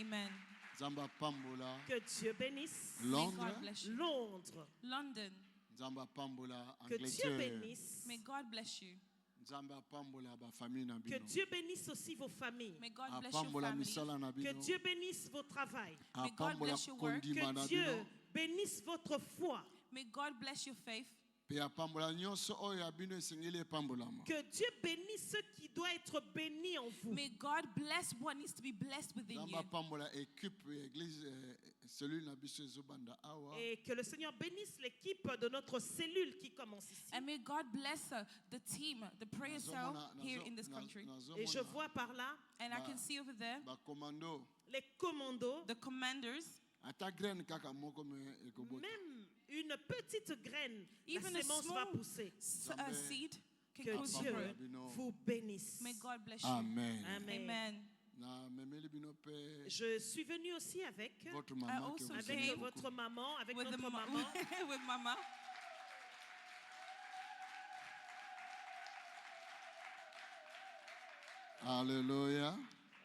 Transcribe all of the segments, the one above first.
Amen. Zamba Pambola. Que Dieu bénisse Londres. May God bless you. Londres. London. Zamba Pambola Que Dieu Angleterre. bénisse. May God bless you. Zamba Pambola ba famille na Que bino. Dieu bénisse aussi vos familles. May God bless your Pambola family. misala na Que bino. Dieu bénisse vos travail. May God Pambola bless your work. kondima na Que Dieu bino. bénisse votre foi. May God bless your faith. Pe pambola nyonso oyo ya bino esengeli pambolama. Que Dieu bénisse ce qui doit être béni en vous. May God bless what needs to be blessed within you. Zamba Pambola équipe église cellule na biso ezobanda awa. Et que le Seigneur bénisse l'équipe de notre cellule qui commence ici. And may God bless the team, the prayer cell here in this country. Et je vois par là And I can see over there ba commando. les commandos. the commanders. Ata graine kaka moko me ekobota. Même une petite graine, la Even a sémence va small pousser. seed can Que cause Dieu to grow. vous bénisse. May God bless you. Amen. Amen. Amen. Na memeli bino pe Je suis venue aussi avec votre maman que also vous came aimez avec beaucoup. votre maman, avec With, notre the maman. with Mama. Alléluia.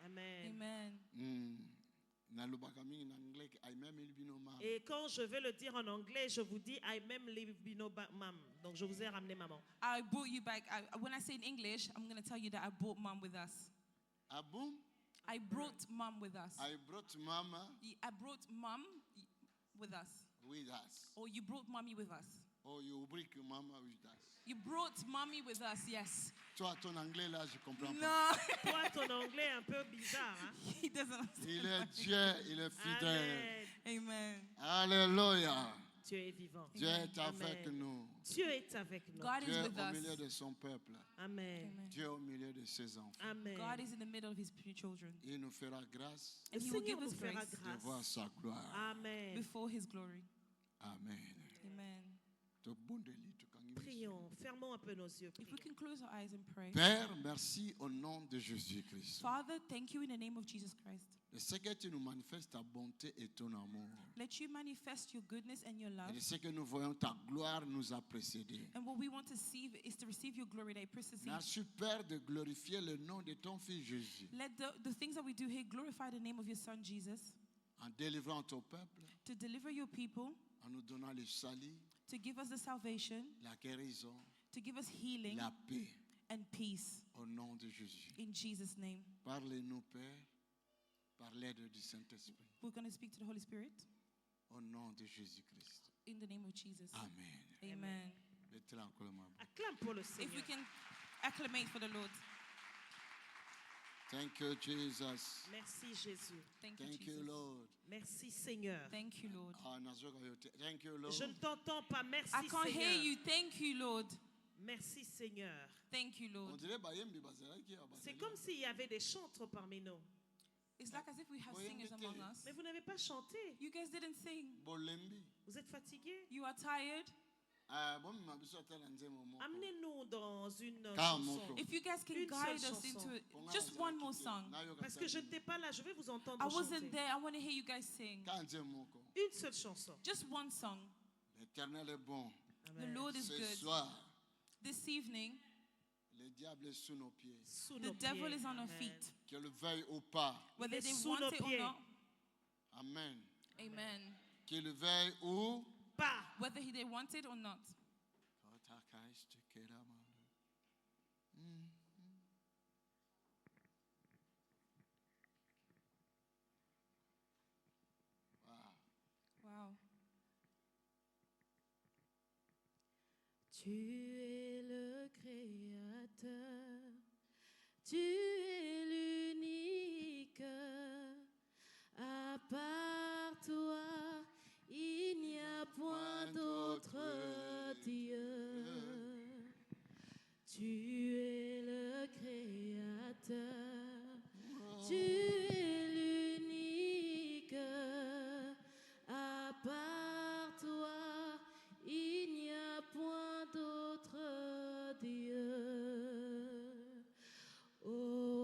Amen. Amen. Nalobaka mingi na anglais I memeli bino ma. Et quand je vais le dire en anglais, je vous dis I même leave bino mam. Donc je vous ai ramené maman. I brought you back. When I say in English, I'm going to tell you that I brought Mom with us. Ah bon? I brought Mom with us. I brought mama I brought Mom with us. with us. Or you brought Mommy with us. Oh, you bring mama with us. You brought Mommy with us, yes. Toi, ton anglais là, je comprends pas. No, Toi, ton anglais est un peu bizarre. Hein? he doesn't understand. Il est Dieu, il est fidèle. Amen. Amen. Alléluia. Dieu est vivant. Dieu est Amen. avec nous. Dieu est avec nous. God Dieu is est with au milieu us. de son peuple. Amen. Amen. Dieu est au milieu de ses enfants. Amen. God is in the middle of his children. Il nous fera grâce Le And he will Seigneur give nous us fera grace de voir grâce. sa gloire. Amen. before his glory. Amen. Amen. Prions, fermons un peu nos yeux. If we can close our eyes and pray. Père, merci au nom de Jésus-Christ. Father, thank you in the name of Jesus Christ. Je sais que tu nous manifestes ta bonté et ton amour. Let you manifest your goodness and your Et love. je sais que nous voyons ta gloire nous a précédés. And what we want to see is to receive your glory that precedes. Merci Père de glorifier le nom de ton Fils Jésus. Let the things that we do here glorify the name of your Son Jesus. En délivrant ton peuple, To deliver your people, en nous donnant le salut, to give us the salvation, la guérison, to give us healing la paix and peace. au nom de Jésus. In Jesus' name. Parlez-nous, Père, par l'aide du Saint-Esprit. We're going to speak to the Holy Spirit Au nom de Jésus-Christ. in the name of Jesus. Amen. Amen. Mettez-la encore la main. Acclame pour le If we Seigneur. can acclamate for the Lord. Thank you, Jesus. Merci Jésus. Thank you, Thank you, Jesus. Lord. Merci Seigneur. Thank you, Lord. Ah, nazoka yote. Thank you, Lord. Je ne t'entends pas. Merci I can't hear Seigneur. you. Thank you, Lord. Merci Seigneur. Thank you, On Lord. dirait bayembi bazalaki ya C'est bazali. comme s'il y avait des chantres parmi nous. It's like as if we have Oui, singers mettez. among us. Mais vous n'avez pas chanté. You guys didn't sing. Bolembi. Vous êtes fatigués. You are tired. Ah, bon mabiso atala nzemo moko. Amenez-nous dans une Calme, chanson. mon If you guys can Une guide seule us chanson. into it, just one more song. Parce que je n'étais pas là, je vais vous entendre I wasn't chanter. there. I want to hear you guys sing. Kanzemoko. Une seule chanson. Just one song. L'Éternel est bon. The Lord is Ce good. soir, This evening, le diable est sous nos pieds. Sous the nos devil pieds. is on our Amen. feet. Qu'il le veuille ou pas. Whether est they sous want nos it or pieds. not. Amen. Amen. Qu'il le veuille ou Pas. Whether they want it or not. Wow. Tu es le Créateur, tu es l'unique, à part toi, il n'y a point d'autre Dieu. Tu es le Créateur, tu es l'unique, à part toi, il n'y a point d'autre Dieu. Oh,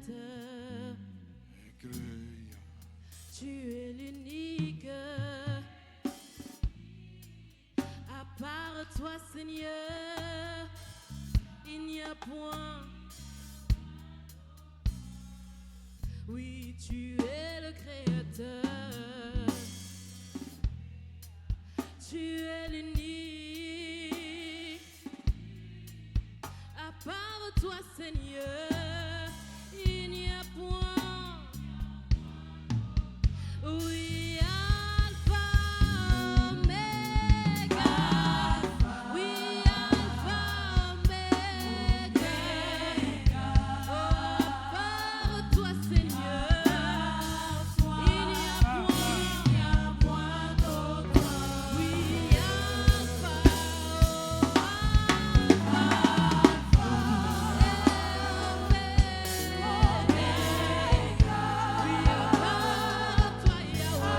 Créateur. Incroyable. Tu es l'unique. À part toi, Seigneur, il n'y a point. Oui, tu es le Créateur. Tu es l'unique. À part toi, Seigneur, il n'y a point. Oui, Alpha, Omega. Oui, Alpha, Omega. Oh, à part toi, Seigneur, il n'y a point d'autre. Oui, Alpha, Omega. Oui, à part toi, Yahweh.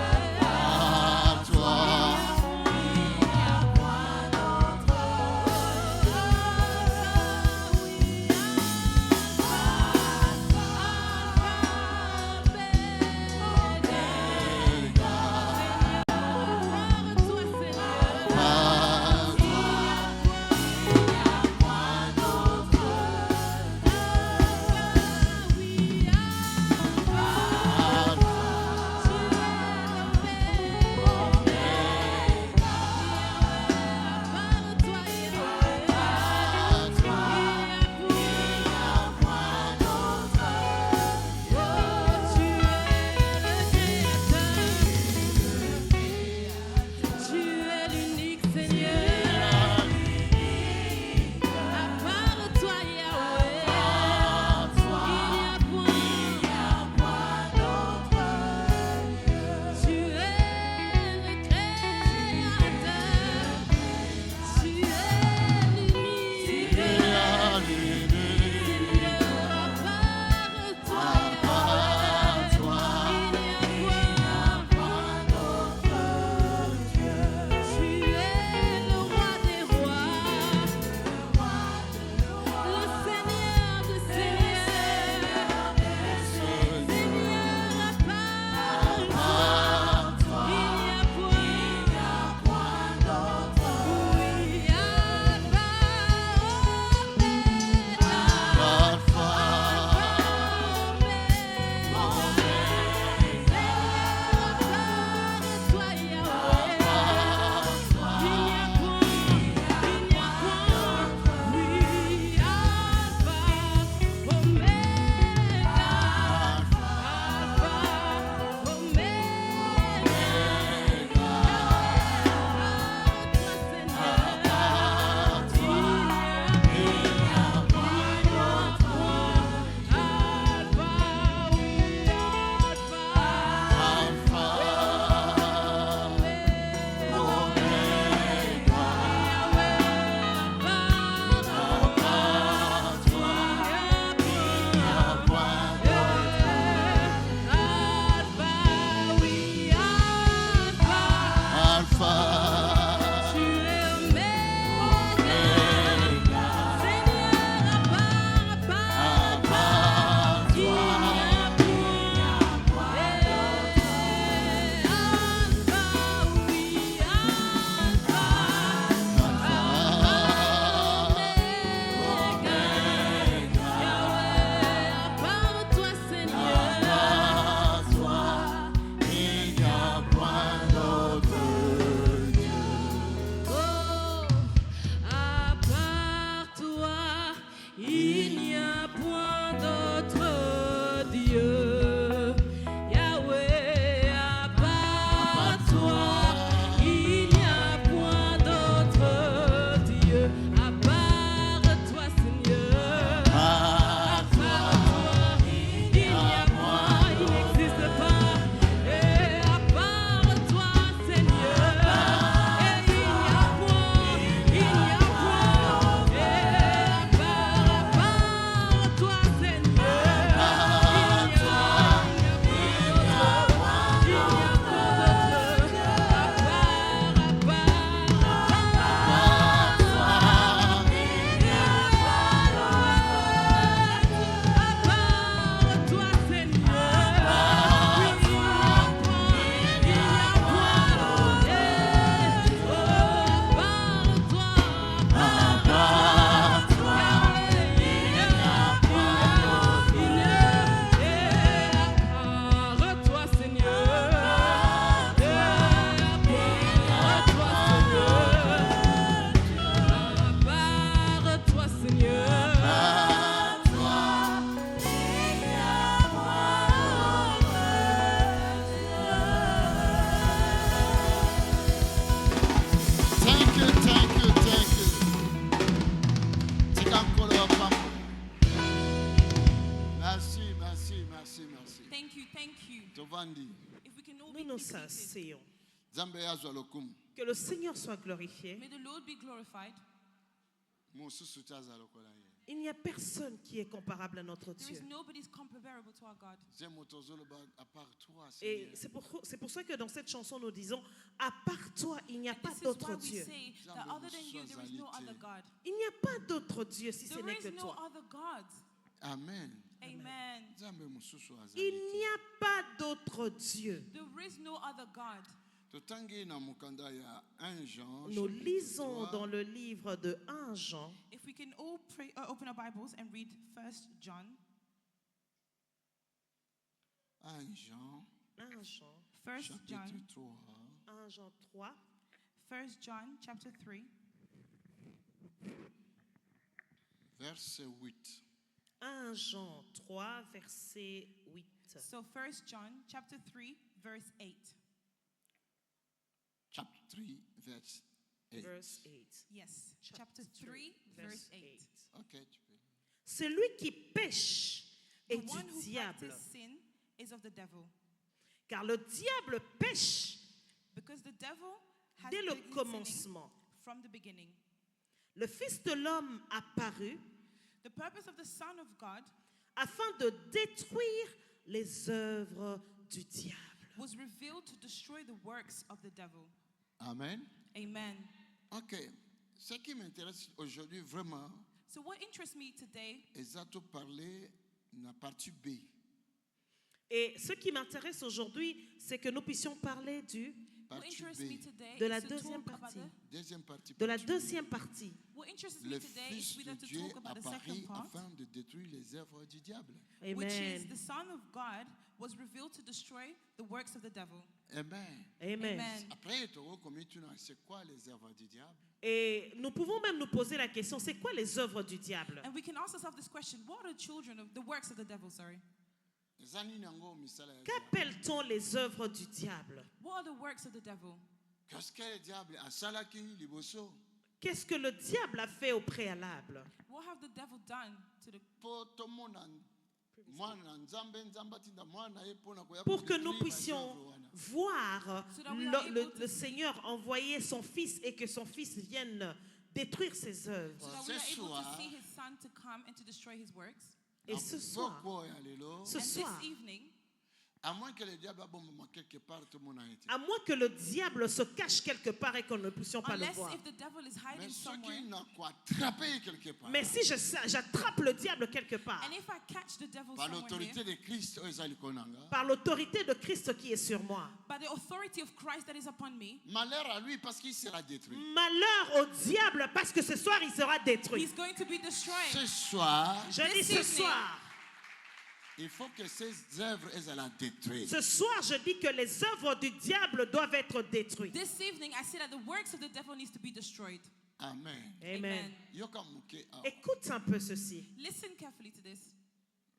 Merci, merci. Thank you, thank you. Tovandi. If we can all Nous be nous seated. asseyons. Nzambe yazwa lokumu. Que le Seigneur soit glorifié. May the Lord be glorified. Mosusu taza lokola ye. Il n'y a personne qui est comparable à notre There is Dieu. nobody comparable to our God. Nze moto ozoloba à part toi, Et Seigneur. c'est pour ça que dans cette chanson, nous disons, à part toi, il n'y a And pas this is d'autre why we Dieu. say that other than you, there is no other God. Il n'y a pas d'autre Dieu si ce There n'est que is no toi. other God. Amen. Amen. Nzambe mosusu Il azali n'y a pas d'autre Dieu. There is no other God. te. Totangi na mokanda ya 1 Jean. Nous chapitre lisons 3, dans le livre de 1 Jean, If we can all pray, open our Bibles and read 1 John. 1 Jean, 1 Jean, 1 chapitre John. 3, 1 Jean 3, 1 John chapter 3. verset 8. 1 Jean 3, verset 8. So 1 John chapter 3 verse 8. Chapter 3, verse 8. Verse 8. Yes, chapter 3 verse 8. Ok, tu peux. Celui qui pêche The est one du who diable, practices sin is of the devil, car le diable pêche because the devil has dès le been sinning commencement. from the beginning. Le Fils de l'homme apparut The purpose of the Son of God afin de détruire les œuvres du diable. was revealed to destroy the works of the devil. Amen. Amen. Ok. Ce qui m'intéresse aujourd'hui vraiment, So what interests me today c'est de parler de la partie B. Et ce qui m'intéresse aujourd'hui, c'est que nous puissions parler what Partie interests me B. today de la is to deuxième talk about partie. Deuxième partie. de la partie B. deuxième partie. what interests Le me today is Fils we de have to Dieu talk about the second apparut part, afin de détruire les œuvres du diable. which is Amen. the Son of God was revealed to destroy the works of the devil. Amen. Amen. Amen. Après, tu auras commis c'est quoi les œuvres du diable? Et nous pouvons même nous poser la question, c'est quoi les œuvres du diable? And we can ask ourselves this question: what are the works of the devil? Sorry, Ezali nango misala ya diable. Qu'appelle-t-on les œuvres du diable? what are the works of the devil? Qu'est-ce que le diable asalaki liboso? Qu'est-ce que le diable a fait au préalable? What have the devil done to the Po tomona mwana nzambe nzamba tinda mwana ye pona koya Pour que nous détruire puissions bazœuvres wana. voir So that we are able le Seigneur envoyer son Fils et que son Fils vienne détruire ses œuvres. so that we are Ce able to soir- see his Son to come and to destroy his works. Et ce soir, Pourquoi ya lelo? ce And soir, this evening, À moins que le diable abombe quelque part, tout le monde a été. à moins que le diable se cache quelque part et qu'on ne puissions pas le unless voir. if the devil is Mais hiding ce qui somewhere, n'a qu'à attraper quelque part, Mais si j'attrape le diable quelque part, and if I catch the devil par somewhere l'autorité here, de Christ, oh, ezali konanga, par l'autorité de Christ qui est sur moi, by the authority of Christ that is upon me, malheur à lui parce qu'il sera détruit. malheur au diable parce que ce soir il sera détruit. he's going to be destroyed. Ce soir, Je This dis ce evening, soir, il faut que ces œuvres elles soient détruites. ce soir je dis que les œuvres du diable doivent être détruites. This evening, I say that the works of the devil needs to be destroyed. Amen. Amen. Yoka muke, ah. Écoute un peu ceci. Listen carefully to this.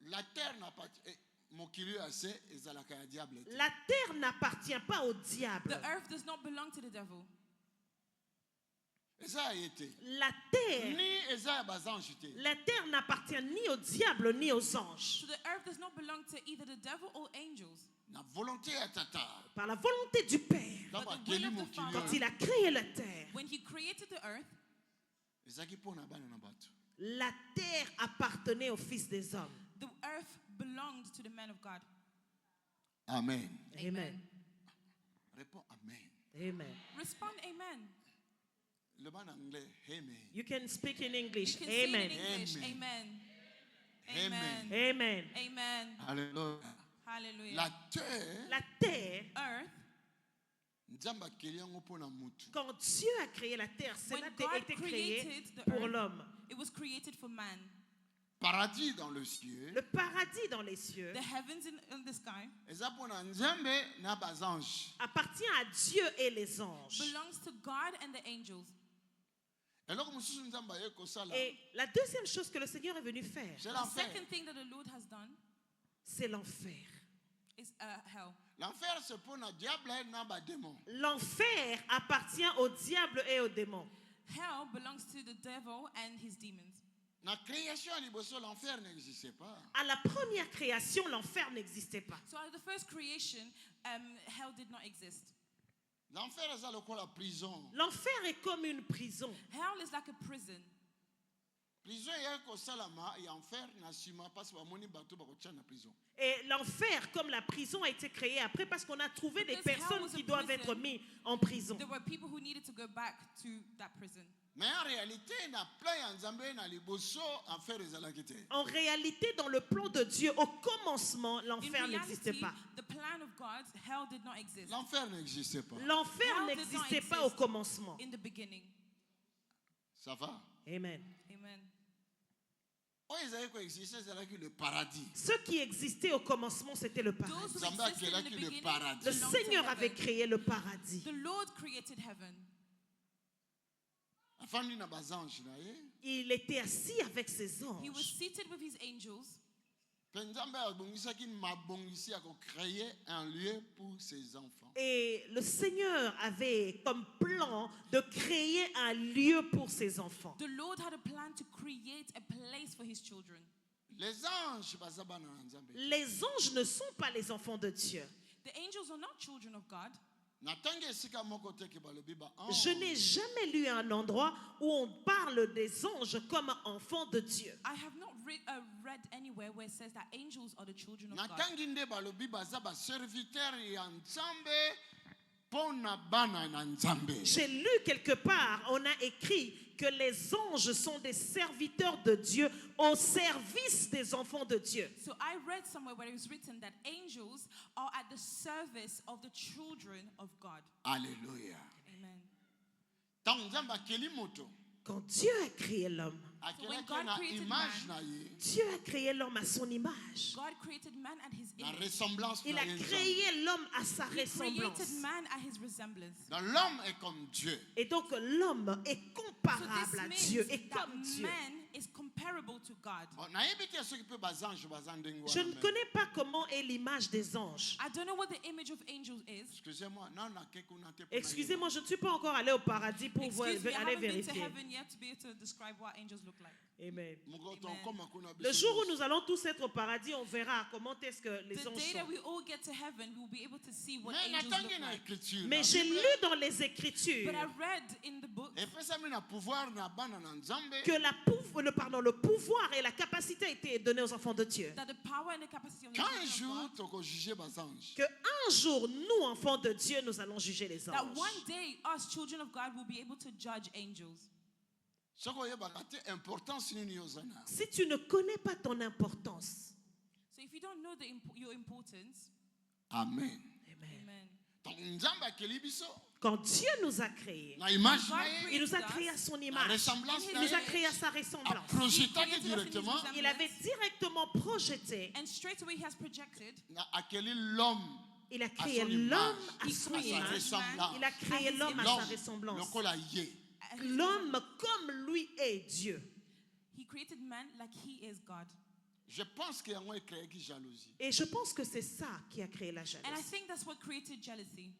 La terre n'a pas mokili assez ezalaka ya diable. La terre n'appartient pas au The diable. earth does not belong to the devil. Eza a été. La terre, Ni eza ya bazange te. la terre n'appartient ni au diable ni aux anges. So the earth does not belong to either the devil or angels. Na volonté ya tata. Par la volonté du Père, Dans But the bakeli will of the mokili Father- quand oyo, il a créé la terre, When he created the earth, ezalaki mpona bana na bato. la terre appartenait au Fils des hommes. the earth belonged to the man of God. Amen. Amen. Réponds Amen. Amen. Respond amen. Le ban anglais, Amen. You can speak in You English. can say it Amen. in English. Amen. Amen. Amen. Amen. Amen. Alléluia. Hallelujah. La terre, La terre, Earth, nzambe akeli yango mpona mutu. quand Dieu a créé la terre, cela when God a été créé created the pour earth, l'homme. it was created for man. Paradis dans le ciel. Le paradis dans les cieux The heavens in the sky Eza mpona nzambe na bazange. appartient à Dieu et les anges. belongs to God and the angels. eloko mosusu nzambe aye kosala, Et la deuxième chose que le Seigneur est venu faire, c'est The l'enfer. second thing that the Lord has done c'est l'enfer. is hell. L'enfer c'est mpona diable na badémon. L'enfer appartient au diable et aux démons. Hell belongs to the devil and his demons. La création à liboso, l'enfer n'existait pas. À la première création, l'enfer n'existait pas. So at the first creation, hell did not exist. L'enfer est la prison. L'enfer est comme une prison. Hell is like a prison. Prison est que salama et enfer n'assuma pas ce moni bateau bakotia na prison. Et l'enfer, comme la prison, a été créé après parce qu'on a trouvé des Because hell personnes was a qui doivent prison. être mises en prison. There were people who needed to go back to that prison. Mais en réalité, na plan ya nzambe na liboso enfer ezalaki te. En réalité, dans le plan de Dieu, au commencement, In l'enfer n'existait reality, pas. the plan of God, hell did not exist L'enfer n'existait pas. L'enfer Hell did not n'existait pas exist. au commencement. in the beginning. Ça va? Amen. Amen. Oh, ezalaki koexiste, ezalaki le paradis. Ce qui existait au commencement, c'était le paradis. Those who Nzambe existed in the akelaki le beginning paradis. Le belonged to Seigneur avait heaven. créé le paradis. The Lord created heaven. Afandi na bazange na ye. Il était assis avec ses He was anges. seated with his angels. Mpe nzambe abongisaki mabongisi ya créer un lieu pour ses enfants. Et le Seigneur avait comme plan de créer un lieu pour ses enfants. The Lord had a plan to create a place for his children. Les anges baza bana na nzambe. Les anges ne sont pas les enfants de Dieu. The angels are not children of God. Natangi esika moko te ke balobi ba ange. Je n'ai jamais lu un endroit où on parle des anges comme enfants de Dieu. I have not read anywhere where it says that angels are the children of God. Natangi nde balobi baza ba serviteur ya nzambe pona bana na nzambe. J'ai lu quelque part, on a écrit que les anges sont des serviteurs de Dieu au service des enfants de Dieu. So I read somewhere where it was written that angels are at the service of the children of God. Alléluia. Amen. Tango nzambe akeli moto. Quand Dieu a créé l'homme, Akelaki God na created image man, na ye. Dieu a créé l'homme à son image. God created man at his Na image. ressemblance Il na a ye nzambe. créé l'homme à sa He ressemblance. created man at his resemblance. Donc l'homme est comme Dieu. Et donc l'homme est So comparable à this Dieu, means est that comme Dieu. man is comparable to God. Bon, nayebi te soki pe bazange baza ndenge Je wana ne me. connais pas comment est l'image des anges. I don't know what the image of angels is. Excusez-moi, non nake kuna te. Excusez-moi, je ne suis pas encore allé au paradis pour Excuse me, I aller haven't been to vérifier. heaven yet to be able to describe what angels look like. Amen. Le Le jour où nous allons tous être au paradis, on verra comment est-ce que les The anges day that sont. we all get to heaven, we will be able to see what Mais angels natangi look na like. écriture. Mais j'ai lu dans les Écritures But I read in the book epesami na pouvoir na bana na nzambe. que le pouvoir et la capacité a été donné aux enfants de Dieu. that the power and the capacity of the Qu'un children jour of God, tokojuge bazange. Que un jour, nous, enfants de Dieu, nous allons juger les that anges. one day us children of God will be able to judge angels. Soko yebaka te importance nini yozana. Si tu ne connais pas ton importance, So if you don't know your importance, Amen. Amen. amen. Donc nzambe akeli biso Quand Dieu nous a créés, na image na ye. il nous a créés à son Na image. ressemblance Il na nous a ye. créés à sa ressemblance. Projetaki He created us in his directement resemblance. Il avait directement projeté, And straight away he has projected. na akeli l'homme. il a À créé son l'homme image. à He son À sa created image. ressemblance. Il a créé À l'homme à L'homme, sa ressemblance. lokola ye. L'homme comme lui est Dieu. He created man like he is God. Je pense que yango créé qui jalousie. Et je pense que c'est ça qui a créé la And I jalousie. think that's what created jealousy.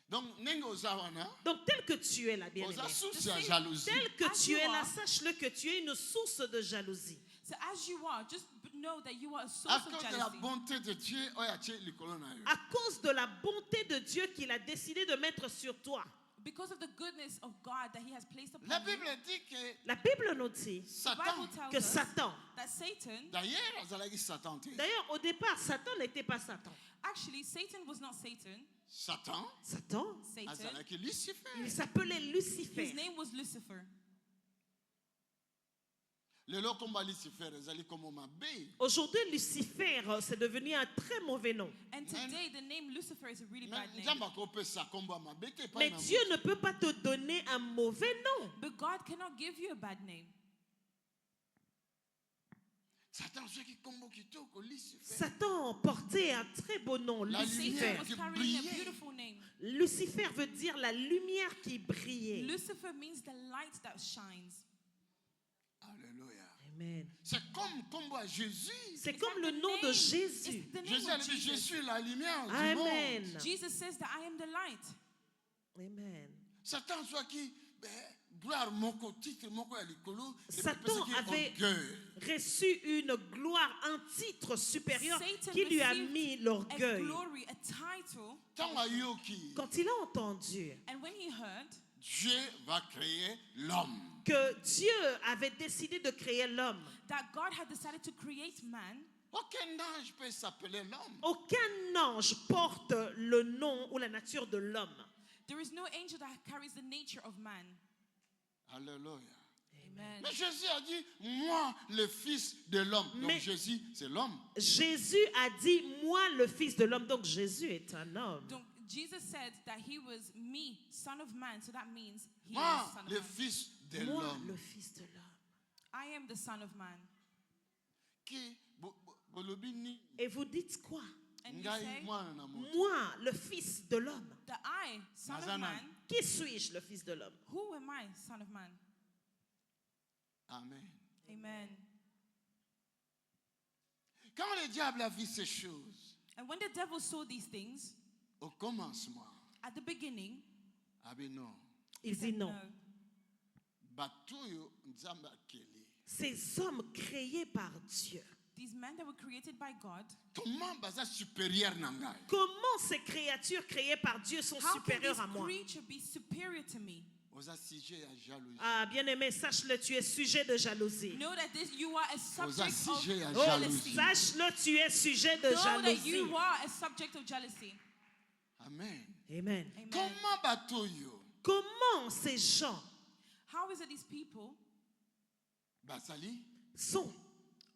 Donc ndenge oza wana, Donc tel que tu es là, bien oza aimé, source ya jalousie. tel que As tu you es là, are. sache-le que tu es une source de jalousie. So as you are, just know that you are a À source of cause de la jealousy. bonté de Dieu, oyo atie likolo na yo. À cause de la bonté de Dieu qu'il a décidé de mettre sur toi. Because of the goodness of God that he has placed upon La you. Bible dit que La Bible nous dit The Satan, Bible tells que us Satan, that Satan, d'ailleurs, azalaki Satan te. d'ailleurs au départ, Satan n'était pas Satan. actually Satan was not Satan. Satan Satan, Satan. azalaki Lucifer. il s'appelait His Lucifer. name was Lucifer. Lelo komba Lucifer ezali comme mabe. Aujourd'hui, Lucifer, c'est devenu un très mauvais nom. And today the name Lucifer is a really Mais bad name. nzambe akopesa kombo mabe te pa Mais na Dieu ne peut pas te donner un mauvais nom. But God cannot give you a bad name. Satan azwaki kombo kitoko Lucifer. Satan portait un très beau nom, La Lucifer. lumière. Satan was qui carrying a brillait. beautiful name. Lucifer veut dire la lumière qui brillait. Lucifer means the light that shines. Alléluia. Amen. C'est comme kombo à Jésus. C'est It's comme like le the nom de name. Jésus. It's the name Jésus of a dit, je Jesus. suis la lumière du Amen. monde. Jesus says that I am the light. Amen. Satan azwaki gloire moko, titre moko ya likolo, Satan avait reçu une gloire, un titre supérieur Satan qui lui a received mis a l'orgueil. glory, a title, Ntango ayoki, Quand il a entendu and when he heard Dieu va créer l'homme. que Dieu avait décidé de créer l'homme, that God had decided to create man, Aucun ange peut s'appeler l'homme. aucun ange porte le nom ou la nature de l'homme. there is no angel that carries the nature of man. Alléluia. Amen. Mais Jésus a dit, moi, le fils de l'homme. Donc Mais- Jésus, c'est l'homme. Jésus a dit, moi le fils de l'homme, donc Jésus est un homme. Donc, Jesus said that he was me, son of man, so that means he Moi, is son of le man. fils de Moi l'homme. le fils de l'homme. I am the son of man. Qui, bolobi ni, Et vous dites quoi? And you ngai say mwana na moto. Moi le fils de l'homme. that I, son of Nazana. man, Qui suis-je le fils de l'homme? who am I, son of man? Amen. Amen. Quand le diable a vu ces choses, And when the devil saw these things, au commencement, at the beginning, ah ben non, Il dit non. bato oyo nzambe akeli. Ces hommes créés par Dieu. These men that were created by God, Comment baza supérieur na ngai? Comment ces créatures créées par Dieu sont how can this supérieures à moi? creature be superior to me? Oza sujet ya jalousie. Ah, bien-aimé, sache-le, tu es sujet de jalousie. Know that you are a subject of sujet à Oh, jalousie. sache-le, tu es sujet de Know that jalousie. you are a subject of jealousy. Amen. Amen. Amen. Comment bato oyo Comment ces gens How is it these people bazali sont?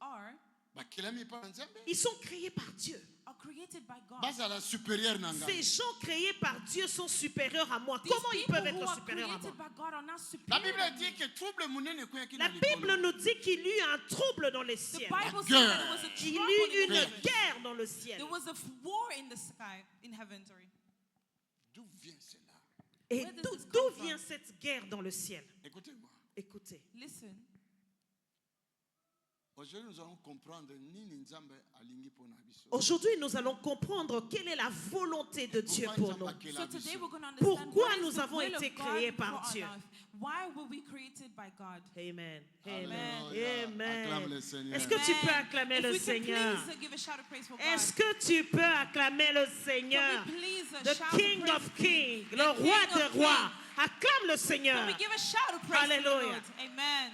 are bakelami pa na nzambe? Ils sont créés par Dieu. are created by God? Bazala supérieur na Ces ngai. gens créés par Dieu sont supérieurs à moi. These Comment ils people peuvent who être are supérieurs à moi? created by God are not La superior Bible to dit me. que trouble munene koyaki La na Bible likolo. nous dit qu'il y eut un trouble dans les The ciels. Bible says guerre. that there was a Qu'il y trouble eut in une heaven. guerre dans le ciel. There was a war in the sky, in heaven, sorry. D'où vient cela? Et Where does d'où this come d'où from? vient cette guerre dans le ciel? Écoutez-moi. Écoutez, Listen, Aujourd'hui, nous allons comprendre nini nzambe alingi pona biso. aujourd'hui nous allons comprendre quelle est la volonté de Dieu Pourquoi pour nous. nzambe akela so today biso? we're going to understand Pourquoi what is nous the avons will of été God créés for par our Dieu. life. Why were we created by God? Amen. Amen. Alléluia. Amen. Acclame le Seigneur. Est-ce que tu peux Amen. acclamer If le we can Seigneur? please give a shout of praise for God. Est-ce que tu peux acclamer le Seigneur? Can we please The shout King praise? of Kings, The le King roi of des Kings. rois. Acclame le Can Seigneur. we give a shout of praise to the Hallelujah. Lord? Amen.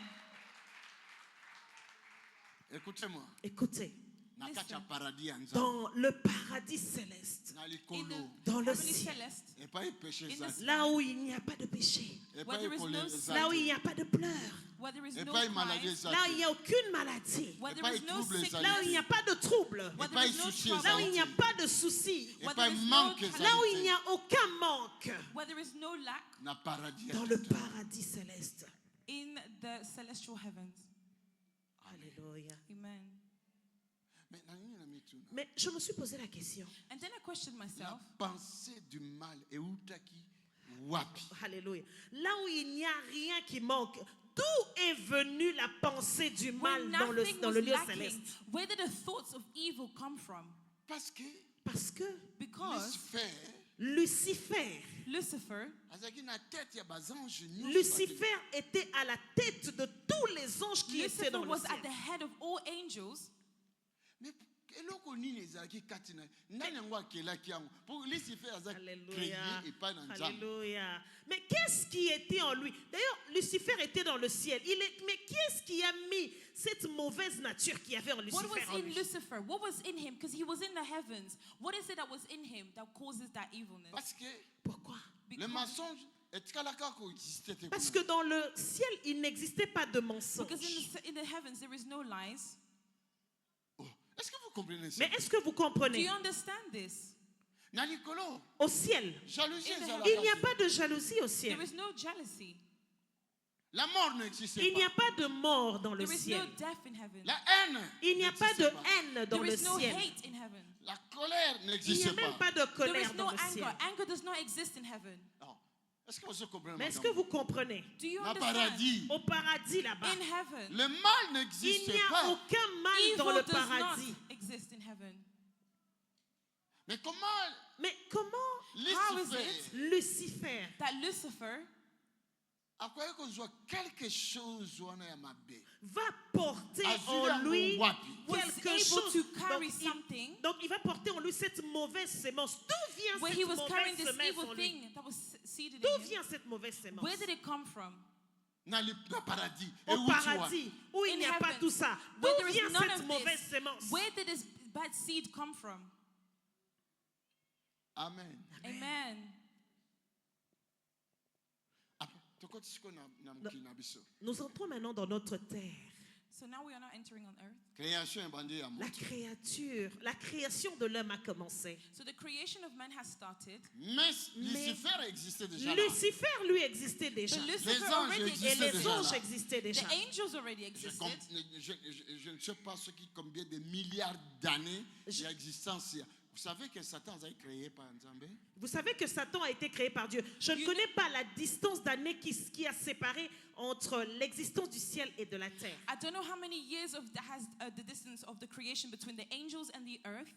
Écoutez-moi. Écoutez, Na kati ya Listen. paradis ya nzambe. dans le paradis céleste, Na In likolo. dans le heavenly ciel, celeste, Epai péché in the ezali. là où il n'y a pas de péché, Epai Where there is ekole no ezali. là où il n'y a pas de pleurs, where there is no Epai maladie cries, ezali. là où il n'y a aucune maladie, where there Epai is no trouble sickness, ezali. là où il n'y a pas de trouble, where Epai there is no souci trouble, là où il n'y a ezali. pas de soucis, where Epai there is no manque challenge, là où il ezali. n'y a aucun manque, where there is no lack, Na paradis ya dans le Tata. paradis céleste. in the celestial heavens. Alléluia. Amen. Mais na nini na mituna? Mais je me suis posé la question. And then I questioned La myself, pensée du mal eutaki wapi? Alléluia. Là où il n'y a rien qui manque, d'où est venue la pensée du mal when dans nothing le was lieu lacking, céleste? where did the thoughts of evil come from? Parce que Parce que Because Lucifer, Lucifer, azaki na tête ya bazange nyonso Lucifer était à la tête de tous les anges qui étaient Lucifer dans le was at ciel. the head of all angels. mais eloko nini ezalaki kati na nani yango akelaki yango po Lucifer aza créé Alléluia. epai na nzambe. Alléluia. Mais qu'est-ce qui était en lui? D'ailleurs, Lucifer était dans le ciel. Mais qu'est-ce qui a mis cette mauvaise nature qu'il y avait en What Lucifer was en in lui? Lucifer? What was in him? Because he was in the heavens. What is it that was in him that causes that evilness? Parce que Pourquoi? le Because, mensonge etikalaka koexiste te Parce kuna. que dans le ciel, il n'existait pas de mensonge. because in the heavens there is no lies. Oh, est-ce que vous comprenez ça? Mais est-ce que vous Do comprenez? you understand this? Na likolo Au ciel, jalousie In the ezalaka il n'y a te. pas de jalousie au ciel. There is no jealousy. La mort n'existe Il n'y a pas. pas de mort dans le There is ciel. no death in heaven. La haine Il n'y a pas de n'existe pas. haine dans There le is no ciel. hate in heaven. La colère Il n'y a n'existe même pas. pas de There colère is no dans le anger. ciel. Anger does not exist in heaven. Non. Est-ce que vous comprenez? Mais est-ce que vous comprenez? Do you Na understand? paradis, Au paradis là-bas, In heaven, le mal il n'existe n'y a pas. aucun mal dans evil le does paradis. not exist in heaven. Mais comment Mais comment How is Lucifer it Lucifer, that Lucifer akoki kozwa quelque chose wana ya mabe. va porter Azuli en yango lui wapi? Was quelque able chose. to carry Donc, something. donc il va porter en lui cette mauvaise sémence. D'où vient Where he cette was carrying mauvaise this semence evil en lui? thing that was seated D'où in him. vient cette mauvaise sémence? Where did it come from? Na paradis. Au paradis, où il In n'y a pas heaven, tout ça. where D'où there is vient none cette of mauvaise this. sémence? Where did this bad seed come from? Amen. Amen. Tokoti siko na mokili na biso. Nous entrons maintenant dans notre terre. So now we are not entering on earth. Création ebandi ya La moto. la création de l'homme a commencé. So the creation of man has started. Mais Lucifer existait déjà là. Lucifer, lui, existait déjà. But Les Lucifer anges already Et existaient les déjà anges là. existaient déjà. The angels already Je, existed. je ne sais pas combien de milliards d'années il y a existence. Vous savez que Satan a été créé par Nzambe? Vous savez que Satan a été créé par Dieu. Je ne connais pas la distance d'années qui a séparé entre l'existence du ciel et de la terre. I don't know how many years of the distance of the creation between the angels and the earth,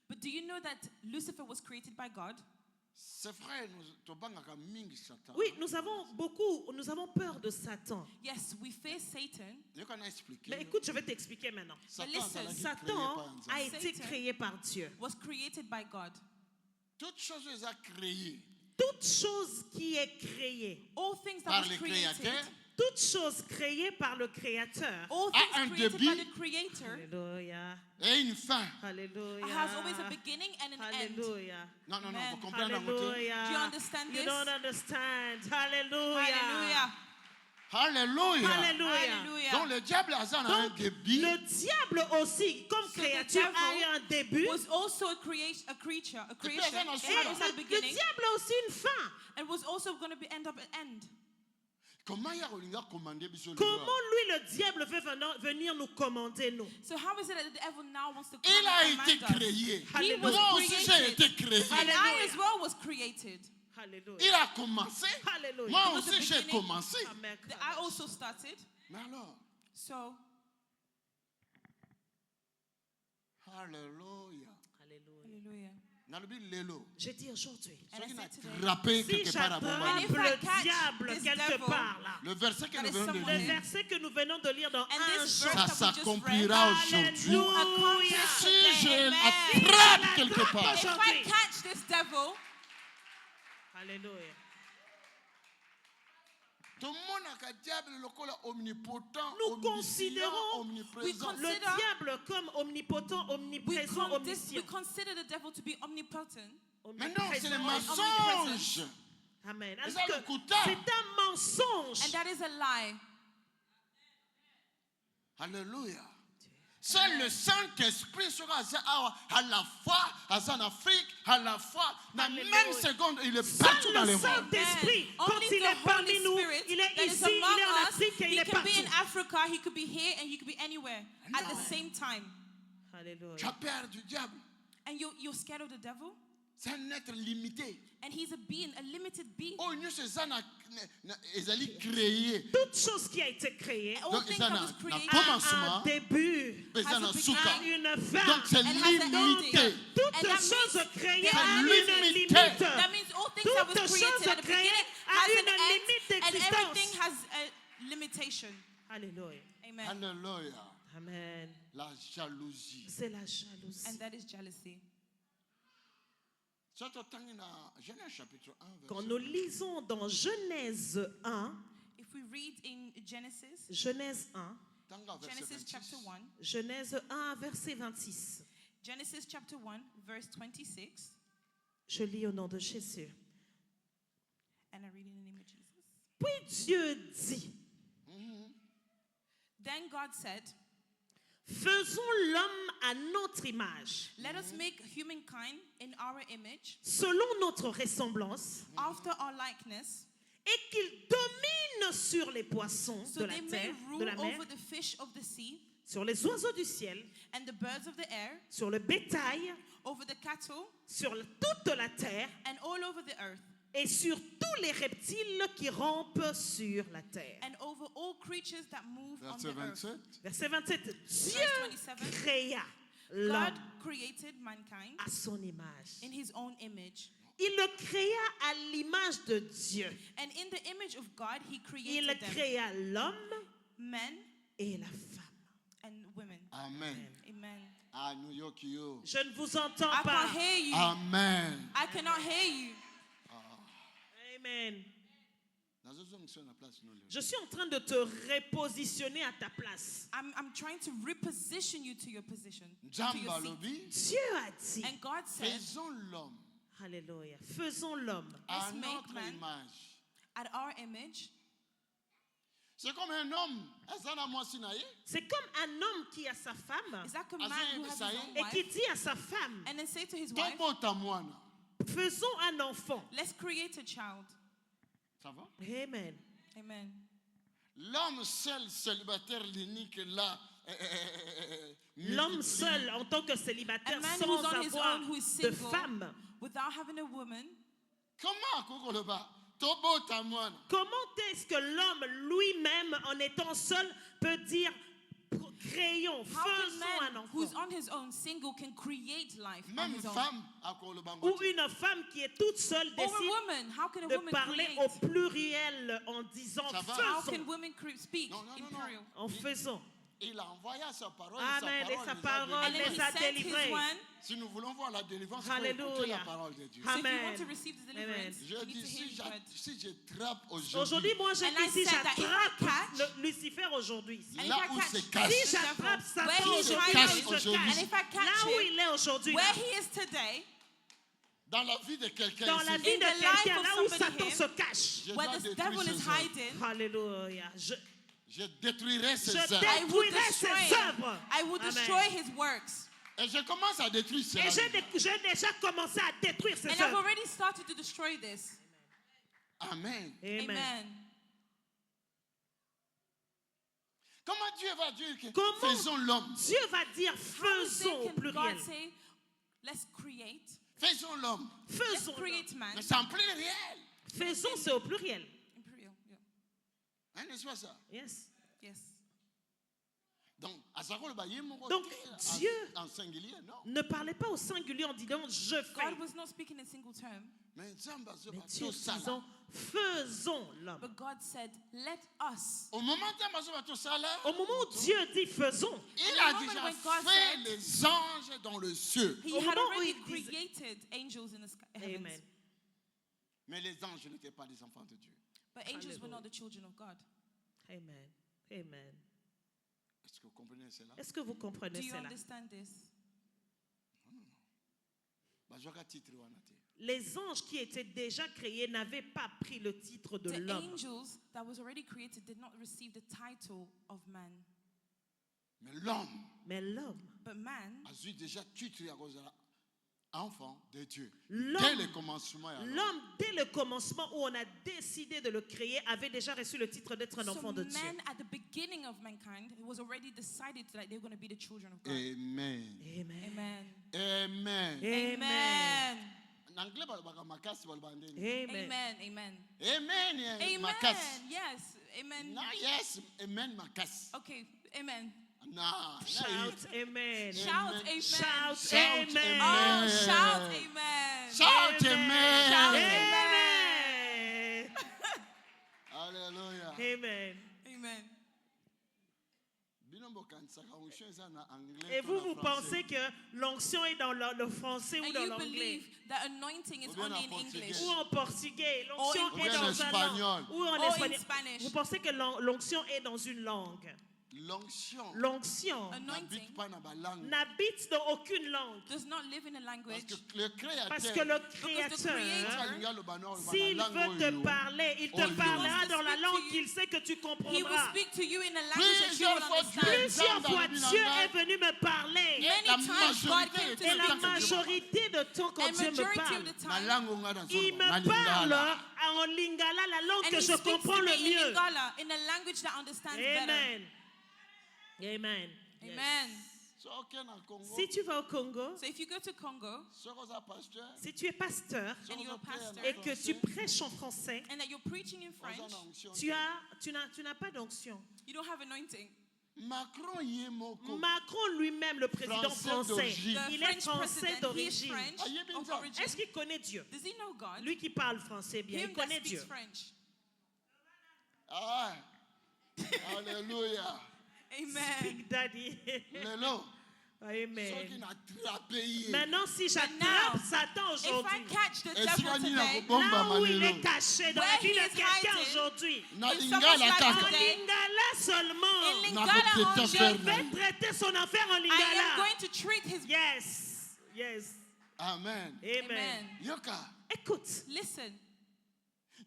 but do you know that Lucifer was created by God? C'est vrai, nous tobangaka mingi Satan. Oui, nous avons peur de Satan. Yes, we fear Satan. Je vais expliquer. Mais écoute, je vais t'expliquer maintenant. Satan listen, azalaki créé Satan par a Nzambe. été Satan créé par Dieu. Was created by God. Toute chose est créée Toute chose qui est créée, All things that par was le created, Créateur toute chose créée par le Créateur. all a un things created début. by the Creator, Alléluia. et une fin. Alléluia. has always a beginning and an end. Alléluia. Non, non, non, Amen. vous comprenez la moitié? Alléluia. Do you understand You this? don't understand. Alléluia. Hallelujah. Alléluia. Alléluia. Hallelujah. Donc le diable a un Donc, début. le diable aussi, comme So the créature, a devil eu un début. was also a creation. puis, It il y had avait un also Et a le beginning diable a aussi une fin. and was also going to end up an end. Comment il y a Olinga commandé biso le Comment roi? lui, le diable, veut venir nous commander, nous? So how is it that the devil now wants to come Il a and été command us? créé. He was Moi aussi j'ai created. été créé. And I Hallelujah. as well was created. Alléluia. Il a commencé. Alléluia. Moi It was the aussi j'ai beginning. commencé. Amen. I also started. Mais alors, So alléluia. Alléluia. hallelujah. Nalobi lelo. J'ai dit aujourd'hui, And I Soki na said today, attrapé si quelque part à j'attrape Bomba. if I le catch diable this quelque devil, part là, Le verset que that nous is venons de somewhere. le lire, verset que nous venons de lire dans And 1 this Jean, verse ça that we just read, s'accomplira aujourd'hui. will accomplish Si today. je Amen. l'attrape quelque part, If I catch this devil, Alléluia. tout le monde a diable lokola omnipotent, Nous omniscient, considérons omniprésent. we Le Consider- diable comme omnipotent, omniprésent, we omniscient. consider the devil to be omnipotent. Mais non, c'est le Omniprésent, mensonge. Amen. Et Alors ça, que le couteau. c'est un mensonge. And that is a lie. Alléluia. Seul le Saint-Esprit sera à la fois en Afrique, à la fois, dans la Alléluia. même seconde, il est partout Seul dans le le monde. Saint-Esprit, Amen. quand Only il the est parmi Holy nous, Spirit il est that is ici, il est among en us, Afrique et il he est can be in partout. Africa, he could be here, and he could be anywhere at the same time. Tu Alléluia. as peur du diable. And you're scared of the devil? C'est un être limité. And he's a being, a limited being. Oh, nous, c'est ça, ils allaient créer. Toute chose qui a été créée All Donc, things ça that n'a was created pas a commencement, un début, mais ça has n'a a beginning. souka. a une fin. Donc, c'est and has an limité. ending. Toute And that chose means créée there a are une limité. limite. That means all things that Toute was created chose at the créée beginning a has une an limite end, and d'existence. everything has a limitation. Alléluia. Amen. Alléluia. Amen. La jalousie. C'est la jalousie. And that is jealousy. Genèse chapitre 1, Quand verset nous lisons dans Genèse 1, If we read in Genesis, Genèse 1, Tanga, verset Genesis 26. chapter 1, Genèse 1, verset 26. Genesis chapter 1, verse 26, Je lis au nom de Jésus. and I read in the name of Jesus. Puis Dieu dit, Then God said, faisons l'homme à notre image, let us make humankind in our image, selon notre ressemblance, after our likeness, et qu'il domine sur les poissons so de la they may terre, de rule la mer, over the fish of the sea, sur les oiseaux du ciel, and the birds of the air, sur le bétail, over the cattle, sur toute la terre, and all over the earth, et sur tous les reptiles qui rampent sur la terre. and over all creatures that move on the Verset earth. 27. Verset 27. Verse Dieu 27. créa God l'homme created mankind à son image. in his own image. Il le créa à l'image de Dieu. And in the image of God, he Il created them, créa l'homme men et la femme. and women. Amen. Amen. Ah, New York, yo. Je ne vous entends I pas. can't hear you. Amen. I cannot hear you. Amen. Dans une fonction de la place, nous, Je suis en train de te repositionner à ta place. I'm trying to reposition you to your position, to Jamba your seat. lobby, Dieu a dit, And God said, faisons l'homme Alléluia, faisons l'homme à Let's make notre man. image. at our image. C'est comme un homme, est-ce qu'on a moi sinaï? C'est comme un homme qui a sa femme It's like a As man in, who has his Messiah. own et qui wife, dit à sa femme, and then say to his wife, Tobo tamoana. faisons un enfant. let's create a child. Ça va? Amen. Amen. L'homme seul, célibataire, l'unique là. L'homme multiplie. seul en tant que célibataire A man sans who's on his avoir own, who is de single, femme. without having a woman. Comment Koko le bas? Tobo tamoana. Comment est-ce que l'homme lui-même, en étant seul, peut dire créons, How faisons can un man who's enfant? on his own, single, can create life on Même his own? femme a Koko le Ou bangote. une femme qui est toute seule Or a décide woman, how can a de woman parler create? au pluriel en disant Ça va? How faisons, can women speak Non, non, in non, non. plural? en faisant. Il a envoyé sa parole. Amen. Et sa les a parole And then délivrés. he les a sent délivrés. his one. Si nous voulons voir la délivrance, il faut écouter Alléluia. la parole de Dieu. So if you Amen. want to receive the deliverance, Je you need dis, to hear si his word. si j'attrape Aujourd'hui, aujourd'hui, moi, je And I dis si said that if I j'attrape catch- Lucifer aujourd'hui, And là if I où catch se cache, si the j'attrape devil, Satan where he is aujourd'hui, cache il se aujourd'hui. cache. and if I catch Là où him, il est aujourd'hui, where là, he is today, dans la vie de quelqu'un dans la ici, vie In de the life quelqu'un, of là où somebody Satan here, se cache. je where dois the détruire devil is ses œuvres. hiding, Alléluia. Je détruirai ses Je œuvres. I will détruirai ses destroy. œuvres. I will Amen. destroy his works. Et je commence à détruire Et cela. j'ai déjà commencé à détruire ses And I've œuvres. already started to destroy this. Amen. Amen. Amen. Comment Dieu va dire que Comment faisons l'homme? Dieu va dire How faisons au can pluriel. God say, let's create? Faisons l'homme. Let's Faisons. create man. Mais c'est en pluriel. Faisons, c'est au pluriel. In plural, yeah. Hein, n'est-ce pas ça? Yes. Yes. Donc, à ça qu'on le baille, mon Donc, côté, Dieu en singulier, non. ne parlez pas au singulier en disant je fais. God was not speaking in single term, Mais Nzamba se Mais bat Dieu tout ça, là. disant faisons l'homme. but God said, let us. Au moment où Nzamba se bat tout ça, là, Au moment où Dieu dit faisons, il the a moment déjà when God fait said- les anges dans le ciel. He Au had moment où already il disait- created angels in the sky, heavens, Amen. Mais les anges n'étaient pas des enfants de Dieu. but angels were Hallelujah. not the children of God. Amen. Amen. Est-ce que vous comprenez cela? Est-ce que vous Do comprenez you cela? understand this? Bah, je regarde titre, on a dit. Les anges qui étaient déjà créés n'avaient pas pris le titre de The l'homme. angels that was already created did not receive the title of man, Mais l'homme Mais l'homme, but man, a eu déjà titre à cause de enfant de Dieu. L'homme- Dès le commencement. et alors. l'homme, dès le commencement où on a décidé de le créer, avait déjà reçu le titre d'être un so enfant de Dieu. man at the beginning of mankind, it was already decided that they were going to be the children of God. Amen. Amen. Amen. Amen. Amen. En anglais, balobaka makasi, balobaka ndeni. Amen. Amen. Amen. Amen. Amen. Makasi. Yes. Amen. No, yes. Amen. Makasi. Okay. Amen. No. Shout amen. Shout amen. Shout Shout amen. Oh, amen. shout amen. Shout amen. Shout Amen. Alléluia. Amen. Amen. Bino bokanisaka onction eza na anglais. Et to vous, na vous français. pensez que l'onction est dans le français ou And dans you l'anglais believe that anointing is Ou bien only en in portugais. English. ou en portugais. L'onction Ou est bien en dans un espagnol. langue. Ou en Or in espagnol. Spanish. Vous pensez que l'onction est dans une langue. L'onction L'onction Anointing n'habite pas dans ma langue. n'habite dans aucune langue. does not live in a Parce language. que le créateur, Parce que le Because the Créateur, Creator, s'il veut te parler, il te Oh, parlera Dieu. dans la langue He qu'il sait que tu He will comprendras. speak to you in a language that you will Plusieurs fois understand. Dieu- Plusieurs Dans fois, le Dieu langage. est venu me parler. Many la times God majorité came du to Et la speak to me. majorité de temps, quand And Dieu me majority parle, of the Ma time, langue on a dans il son me parle malingala. en lingala, la langue and que He je speaks comprends to le me in mieux. Lingala, in a language that understands better. Amen. Amen. Yes. Amen. So, ok, na Congo. Si tu vas au Congo, So if you go to Congo So, oza pasteur. si tu es pasteur So, And you're oza a pastor. prière et en que tu français. prêches en français, and that you're preaching in French, Oza na onction. tu n'as pas d'onction. you don't have anointing. Macron y est moko. Macron lui-même, le président Français français, d'origine. The il est French français president, he is d'origine. French Ah, il est bien of ça. origin. Est-ce qu'il connaît Dieu? Does he know God? Lui qui parle français bien, Him il that connaît speaks Dieu. French. Ah, alléluia. Amen. Big Daddy. Lelo, ceux qui Amen. n'attrapent payé. Maintenant, si now, j'attrape Satan If I aujourd'hui, catch the Et si devil on y a today, bomba là où il malelo. est caché dans la Where vie he de is quelqu'un hiding, aujourd'hui, Na in lingala someone's life kaka. en today, lingala in seulement, Lingala Na only, koteta je vais traiter son affaire en I am lingala. going to treat his. Yes, yes. Amen. Amen. Amen. Yoka. Écoute, Listen,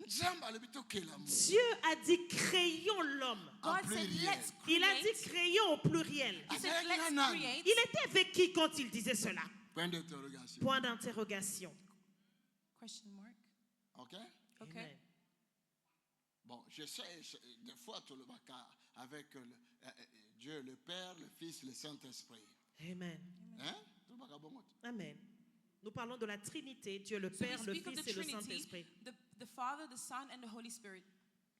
Nzambe alobito kelamu. Dieu a dit créons l'homme. En God said, pluriel. let's Il a dit create. créons au pluriel. He said, Avec let's Hanan. create. Il était avec qui quand il disait cela? Point d'interrogation. Point d'interrogation. Question mark. Ok? Okay. Amen. Bon, je sais, des fois, tout le baka avec Dieu, le Père, le Fils, le Saint-Esprit. Amen. Hein? Tout le baka bon mot. Amen. Nous parlons de la Trinité, Dieu le So we Père, le speak of Fils the et le Trinity, Saint-Esprit. the Father, the Son, and the Holy Spirit.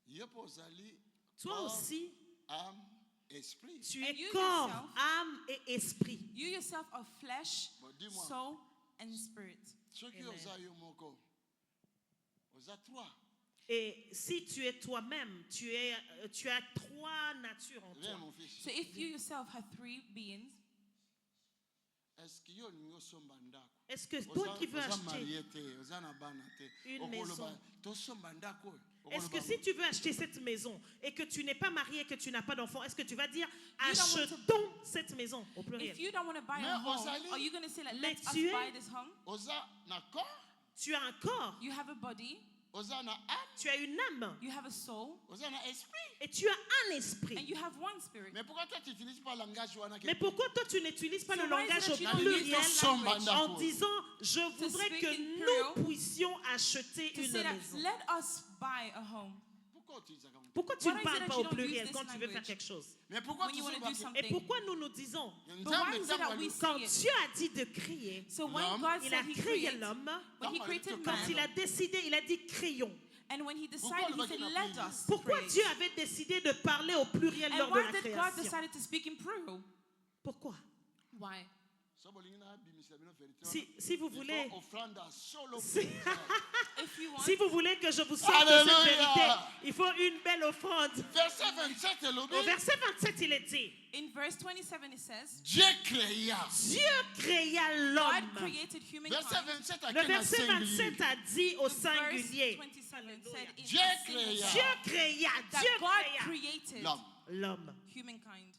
Yepo zali, Toi corps, aussi, âme, esprit. tu And es you corps, yourself- âme et esprit. You yourself are flesh, Bon, dis-moi. soul, and spirit. Ceux qui Amen. osent yo moko. Osa trois. Et si tu es toi-même, tu as trois natures en Viens, toi. mon fils. So if you yourself have three beings, Est-ce qu'il y a une somba ndako? Est-ce que toi qui veux Osa acheter, marié te, osa na bana te. Une Okoloba, maison. to somba ndako. est-ce que si tu veux acheter cette maison et que tu n'es pas marié, que tu n'as pas d'enfant, est-ce que tu vas dire You don't want to- achetons cette maison au pluriel? if you don't want to buy Mais a home, Rosalie- are you going to say, like, Mais let us tu es- buy this home? Osa na corps, Tu as un corps, You have a body, osa na âme, tu as une âme you have a soul, osa na esprit. et tu as un and esprit. you have one spirit. Mais pourquoi toi tu n'utilises pas le langage wana Mais pourquoi toi tu n'utilises pas So le why is it langage that au you don't use pluriel this Somba language ndako. en disant je voudrais speak que in plural, nous puissions acheter to une say that, maison? let us buy a home. Pourquoi tu utilises ça comme ça? Pourquoi tu Why ne is it parles that pas you au don't use pluriel this quand tu veux faire language? quelque chose? Mais pourquoi When tu you want to do sais Et something. pourquoi nous nous disons, But why is it that we quand see it? Dieu a dit de créer, So when L'homme, God il a said he créé created, l'homme, when he L'homme, created il te quand man, il a décidé, il a dit créons. and when he Pourquoi decided, le he said, mec, il a let pris- us Pourquoi create. Dieu avait décidé de parler au pluriel And lors de why la did God création? decide to speak in plural? Pourquoi? Why? Si vous voulez, si, If you want, si vous voulez que je vous sorte de Alléluia. cette vérité, il faut une belle offrande. Verset 27, Au verset 27, il est dit, in verse 27 it says, Dieu créa. Dieu créa God l'homme. created Verset humankind. 27 à Le quel verset singulier? 27 a dit au Verse singulier, 27 said in Dieu a single créa. Dieu créa, that Dieu God créa created L'homme. l'homme. humankind.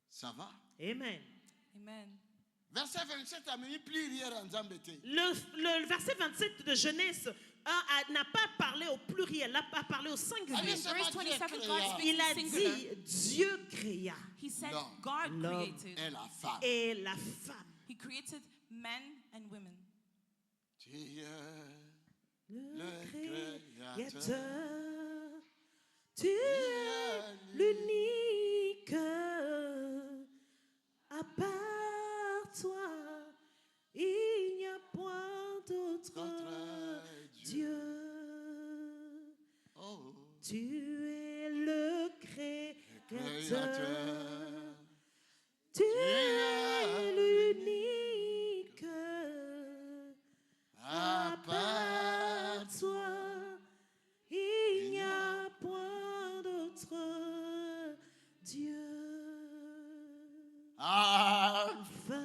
Ça va? Amen. Amen. Verset 27 a mis pluriel en Zambété. Le verset 27 de Genèse 1 n'a pas parlé au pluriel, n'a pas parlé au singulier. Allez, Verse 27 God speaks Il a in singular. dit Dieu créa He said L'homme. God L'homme. created. Et la femme. et la femme. He created men and women. Dieu, Le Créateur. Créateur, tu es l'unique. À part toi, il n'y a point d'autre D'autre Dieu. Oh, Tu es le Créateur. Créateur. Tu es l'unique. À part toi, il n'y a point d'autre Dieu. Alpha Alpha,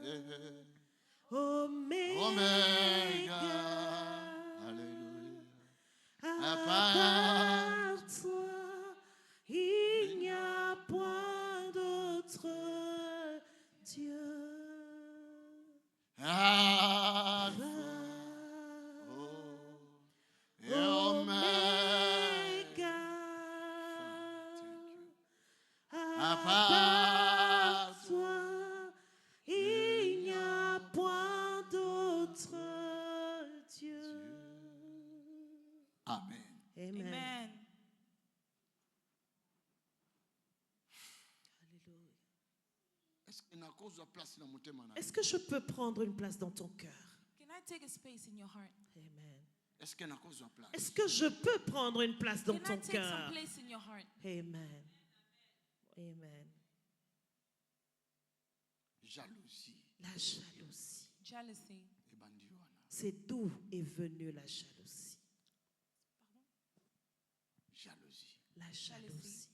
et Oméga. Oméga. Alléluia. À part toi, il n'y a point d'autre Dieu. Alpha et Oméga. À part toi, il n'y a point d'autre Dieu. Amen. Amen. Amen. Alléluia. Est-ce qu'il y a une cause de place dans mon thème? Est-ce que je peux prendre une place dans ton cœur? Can I take a space in your heart? Amen. Est-ce qu'elle n'a cause de place? Est-ce que je peux prendre une place dans Can I ton take some cœur? place in your heart? Amen. Amen. Jalousie. La jalousie. Jealousy. Et bandi wana. C'est d'où est venue la jalousie? Jalousie. La jalousie.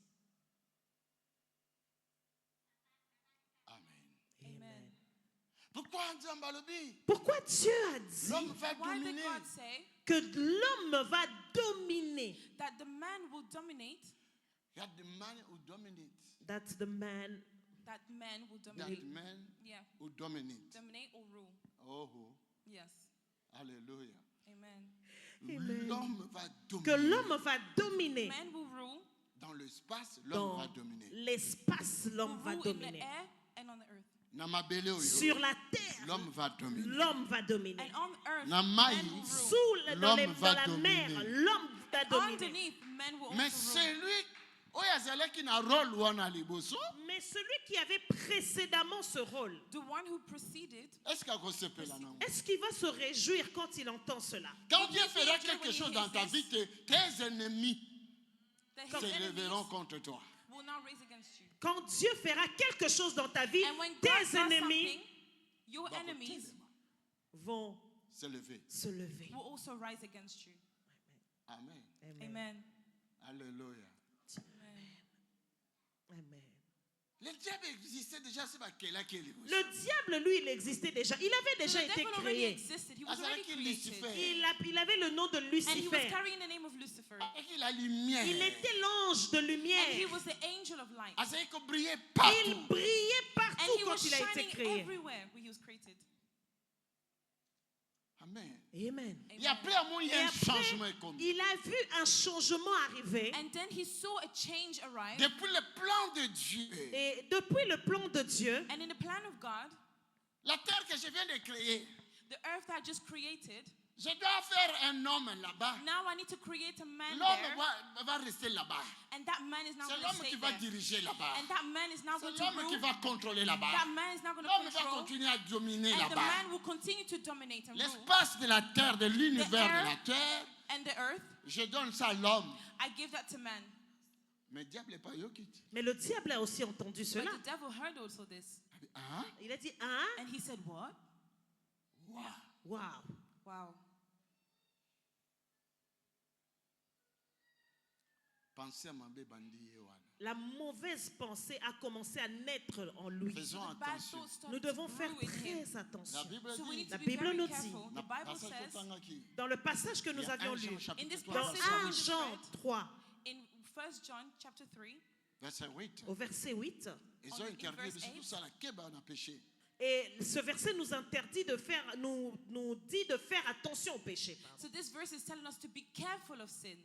Amen. Amen. Pourquoi Nzambe alobi? Pourquoi Dieu a dit L'homme va Why did dominer. God say que l'homme va dominer? that the man will dominate? Il y a the man who dominate. That the man, That man will That dominate. man Yeah. who dominate. Dominate or rule. Oh, oh. Yes. Alléluia. Amen. Amen. L'homme va que dominer. l'homme va dominer. Man will rule. Dans l'espace, l'homme va Dans dominer. l'espace, l'homme va Will rule in the dominer. air and on the earth. Na mabele oyo, Sur la terre, l'homme va dominer. l'homme va dominer. And on earth, Na man mai, will rule. Dans va la mer, dominer. l'homme va dominer. Underneath, man will Mais also rule. celui oyo azalaki na rôle wana liboso, Mais celui qui avait précédemment ce rôle, The one who preceded, est-ce qu'akosepela nango? est-ce qu'il va se réjouir quand il entend cela? Quand Dieu If he fera enjoy quelque when he chose dans hears ta this, vie, tes ennemis that his se lèveront enemies contre toi. will now raise against you. Quand Dieu fera quelque chose dans ta vie, And when God tes does ennemis something, your enemies vont Se lever. se lever. will also rise against you. Amen. Amen. Amen. Alléluia. Amen. Le diable existait déjà, c'est pas quel Le diable, lui, il existait déjà. Il avait déjà So the été devil already créé. existed. He Ah, was c'est already vrai qu'il created. Lucifer. Il avait le nom de And he was Lucifer. carrying the name of Lucifer. Et qu'il a lumière. Il était l'ange de And he lumière. was the angel of light. Ah, c'est qu'il brillait Il partout. brillait And partout he was quand il a été shining créé. everywhere where he was created. Amen. Amen. Et après, à mon, il y a Et un après, changement commis. il a vu un changement arriver. And then he saw a change arrive. Depuis le plan de Dieu, Et depuis le plan de Dieu, And in the plan of God, la terre que je viens de créer, the earth that I just created, je dois faire un homme là-bas. now I need to create a man L'homme there. va rester là-bas. And that man is now C'est going to l'homme stay qui va there. diriger là-bas. And that man is now C'est going to l'homme qui rule. va contrôler là-bas. That man is now going to L'homme va control. continuer à dominer And the là-bas. man will continue to dominate and rule. L'espace de la terre, de l'univers de la earth. terre, And the earth, je donne ça à l'homme. I give that to man. Mais le diable n'est pas yokiti. mais le diable a aussi entendu But cela. the devil heard also this. Hein? Il a dit, hein? And he said, what? Wow. Wow. Wow. Pensez à Mambé Bandi Yewana. La mauvaise pensée a commencé à naître en lui. Faisons The bad attention. thoughts Nous started to devons faire brew in him. très attention. La Bible So we dit, need La to be Bible very nous dit, careful. The Bible passage says Totangaki. Dans le passage que Il nous y a avions un Jean lu, chapitre In this 3, dans passage verset that we 1 just Jean read, 3, in 1 John chapter 3, verset 8. au verset 8, Ils ont in interdit, verse mais surtout 8. ça, la keba, on a péché. et ce verset nous interdit de faire, nous dit de faire attention au péché. pardon. so this verse is telling us to be careful of sin.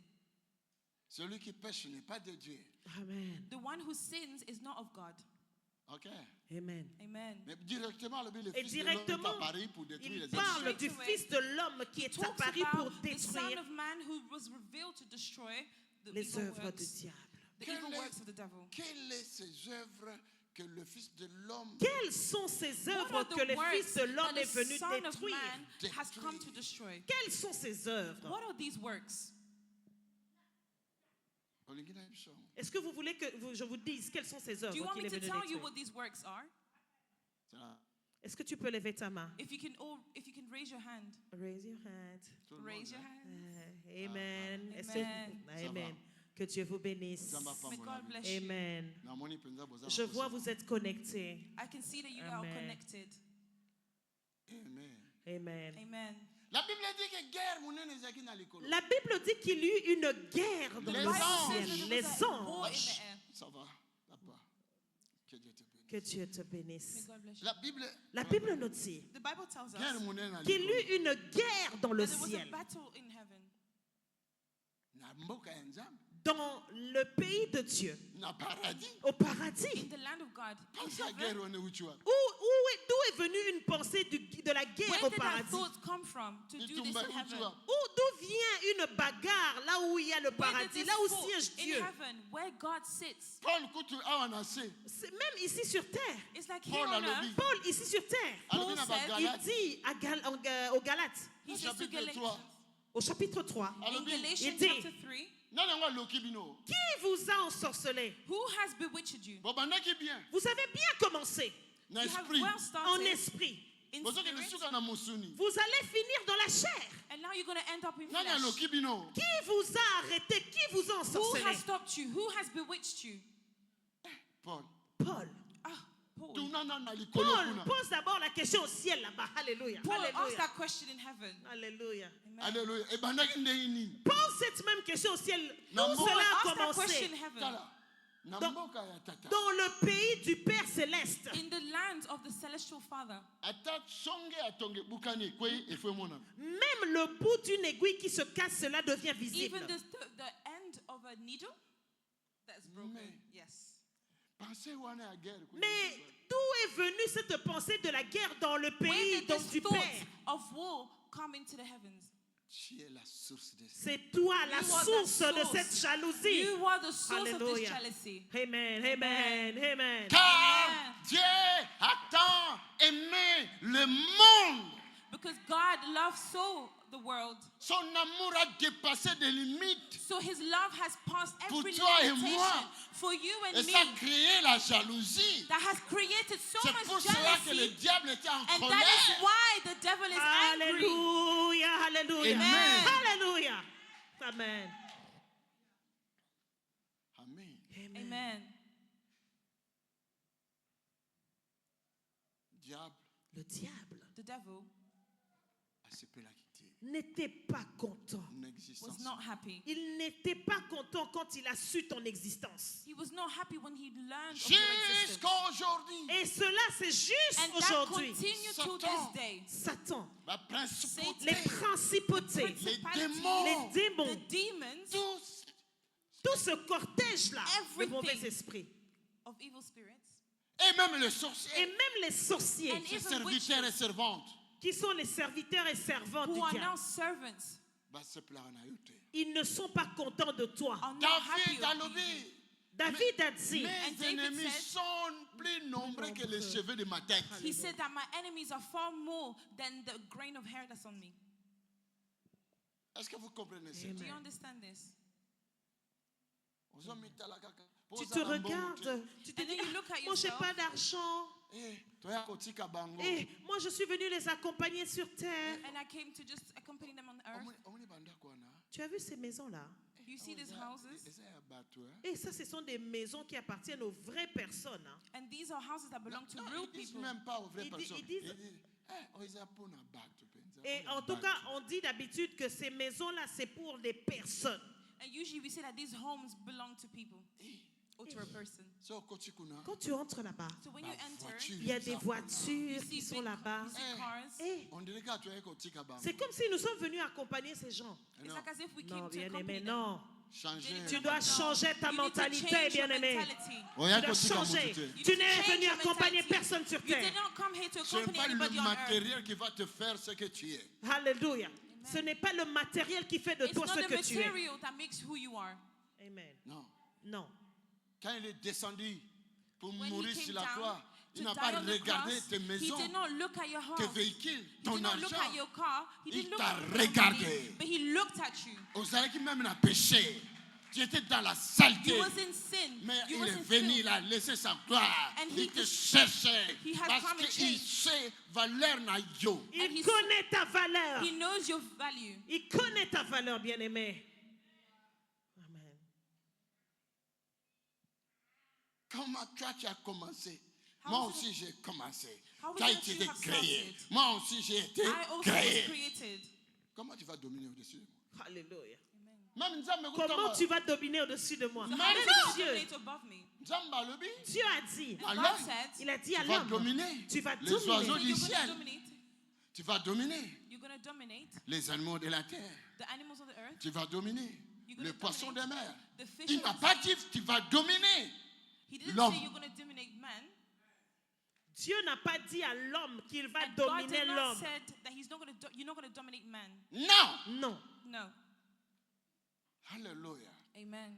Celui qui pêche n'est pas de Dieu. Amen. The one who sins is not of God. Ok? Amen. Amen. Mais directement, le Et fils de l'homme est directement, apparu pour détruire il les parle hommes. du Straight Fils de l'homme qui He est talks apparu pour about the Son détruire of Man who was revealed to destroy the les evil œuvres du works, diable. the Quelle evil est- works of the devil. Quelles sont ces œuvres que le Fils de l'homme Quelles sont ces What œuvres are que the le works Fils de l'homme that est the venu Son of détruire? Man has come to destroy? Quelles sont ces œuvres? What are these works? Est-ce que vous voulez que je vous dise quelles sont ces Do you œuvres want qu'il me est to venu tell you détruire? what these works are? Est-ce que tu peux lever ta main? If you can raise your hand. Raise your hand. Raise your hand. Amen. Est-ce que- Amen. Amen. Que Dieu vous bénisse. May God bless you. Amen. Je vois vous êtes connectés. I can see that you are Amen. connected. Amen. Amen. Amen. La Bible dit que guerre monnaie ezalaki na likolo. La Bible dit qu'il y eut une guerre dans Les le anges. ciel. There Les was a war in anges. the air. Ça va, papa. Que Dieu te bénisse. Que Dieu te May bénisse. La God bless you. Bible, La Bible nous dit The Bible tells guerre us monnaie na qu'il y likolo. eut une guerre dans le that there was a ciel. battle in heaven. Na mboka ya Nzambe, Dans le pays de Dieu. na paradis. Au paradis. In the land of God. In Pense à heaven. guerre on est où tu vois. D'où est venue une pensée de la guerre Where au did that paradis? thought come from to do this Itumba, in où tu heaven? vois. D'où vient une bagarre là où il y a le Where did paradis, this là où thought siège in Dieu? heaven, where God sits? Paul kutu awa na se. C'est même ici sur terre. It's like Paul here on a earth. levé. Paul, ici sur terre, Alobi na said, il Galate, dit aux Galates, He says to chapitre Galatians, 3, Au chapitre 3, In alobi Galatians Il dit- chapter 3, nani yango aloki bino qui vous a ensorcelé? who has bewitched you? bobandaki bien Vous avez bien commencé na You have esprit well en started esprit. in bozokende spirit, suka na mosuni Vous allez finir dans la chair. and now you're going to end up in nani flesh. aloki bino Qui vous a arrêté? Qui vous a Who ensorcelé? has stopped you? Who has bewitched you? Paul Paul. Ah, Paul. tunana na likolo Paul kuna pose d'abord la question au ciel là-bas. Alléluia. Paul asked Alléluia. that question in heaven. Alléluia. Amen. alléluia ebandaki ndenge nini Pose cette même question au ciel. Na Où Paul cela a Ask that question commencé? in heaven. tala na Dans- mboka ya tata Dans le pays du Père céleste. In the land of the celestial Father. ata songe atonge bukani ekwei efo emona Même le bout d'une aiguille qui se casse, cela devient visible. Even the end of a needle that's broken. Mais- Yes. pense wana ya guerre kwei. Mais d'où est venue cette pensée de la guerre dans le Where pays did donc this du thought Père? of war come into the heavens? Tu es la source de ça. C'est toi la You are the source de source. cette jalousie. You are the source of this Alléluia. jealousy. Amen, amen, amen. Car Amen. Dieu a tant aimé le monde. Because God loved so the world. Son amour a dépassé des limites. So his love has passed Pour every toi et limitation moi. for you Et and ça a me. créé la jalousie. That has created so C'est much pour cela que le jealousy. diable était en And that colère. is why the devil is angry. Alléluia, alléluia. Amen. Alléluia. Amen. Amen. Amen. Diable Le diable The devil a se la quitter. n'était pas content. Une was existence. not happy. Il n'était pas content quand il a su ton existence. He was not happy when he learned of your existence. Jusqu'à aujourd'hui. Et cela, c'est juste And that aujourd'hui. continues to Satan. this day. Satan, La principauté. les principautés, Les Principalities, démons. les démons, the demons Tous. tout ce cortège-là de Everything. mauvais esprits. of evil spirits, Et même les Et sorciers. même les sorciers, And Ses even serviteurs et servantes. qui sont les serviteurs et servantes who du are now diable, servants, Va se plaindre à eux. ils ne sont pas contents de toi. are not happy David a with you. lobby. David a dit, Mes And David ennemis said- sont plus nombreux que les cheveux de ma tête. He said that my enemies are far more than the grain of hair that's on me. Est-ce que vous comprenez ça? Do you understand this? tu te regardes, tu te And then dis, you look at moi j'ai yourself. pas d'argent. Et moi je suis venu les accompagner sur terre. And I came to just accompany them on earth. Tu as vu ces maisons-là? You see these houses? Et ça, ce sont des maisons qui appartiennent aux vraies personnes. Hein. And these are houses that belong to real Ils disent people. même pas aux vraies Ils personnes. disent- Ils disent, oh, ils ont pour une batte, Et en tout cas, on dit d'habitude que ces maisons-là, c'est pour des personnes. And usually we say that these homes belong to people or to a person. Quand tu entres là-bas, So when you enter, il y a des voitures you qui see sont big, là-bas. you see cars. Et On dirait que tu es kotika bango. c'est comme si nous sommes venus accompagner ces gens. It's like as if we came Non, to bien accompany aimé, them. non. Changer. Tu dois changer ta You need to mentalité, change your bien-aimé. mentality. On y a Tu dois kotika changer. montité. You Tu need to n'es change venu your accompagner mentality. personne sur You terre. did not come here to Ce n'est accompany pas le anybody on earth. matériel qui va te faire ce que tu es. Alléluia. Ce n'est pas le matériel qui fait de It's toi not ce the que tu es. material that makes who you are. Amen. Non. Non. Quand il est descendu pour When mourir he sur came la down croix, il to n'a die pas on the regardé cross, tes he maisons, did not look at your house. tes véhicules, He ton did not look argent. at your car. He Il didn't look t'a at your regardé. money, but he looked at you. Osaki même n'a péché. Tu étais dans la saleté. You was in sin. Mais You il was est in venu, sin. il a laissé sa gloire. And Il he te just- cherchait. he had Parce come and qu'il changed. sait valeur na yo. And Il he- connaît ta valeur. He knows your value. Il connaît ta valeur, bien-aimé. Amen. Comment toi tu as commencé? How Moi is it- aussi j'ai commencé. How is Tu as it that été you have créé. started? Moi aussi j'ai été I also was créé. created. Comment tu vas dominer au-dessus? Alléluia. Même Nzambe Comment tu vas dominer au-dessus de moi? So how Même did you Dieu. dominate above me? Nzambe alobi, Dieu a dit, God alors, said, il a dit à tu vas l'homme, dominer tu vas les dominer. oiseaux so du you're going to ciel. dominate. Tu vas dominer You're going to dominate les animaux de la terre. the animals of the earth. Tu vas dominer You're gonna les poissons des dominate mers. the fish Il of n'a the pas sea. dit tu vas dominer. He didn't l'homme. say you're going to dominate man. Dieu n'a pas dit à l'homme qu'il va And God dominer did not l'homme. said that he's not going to you're not going to dominate man. Non. Non. No. Alléluia. Amen.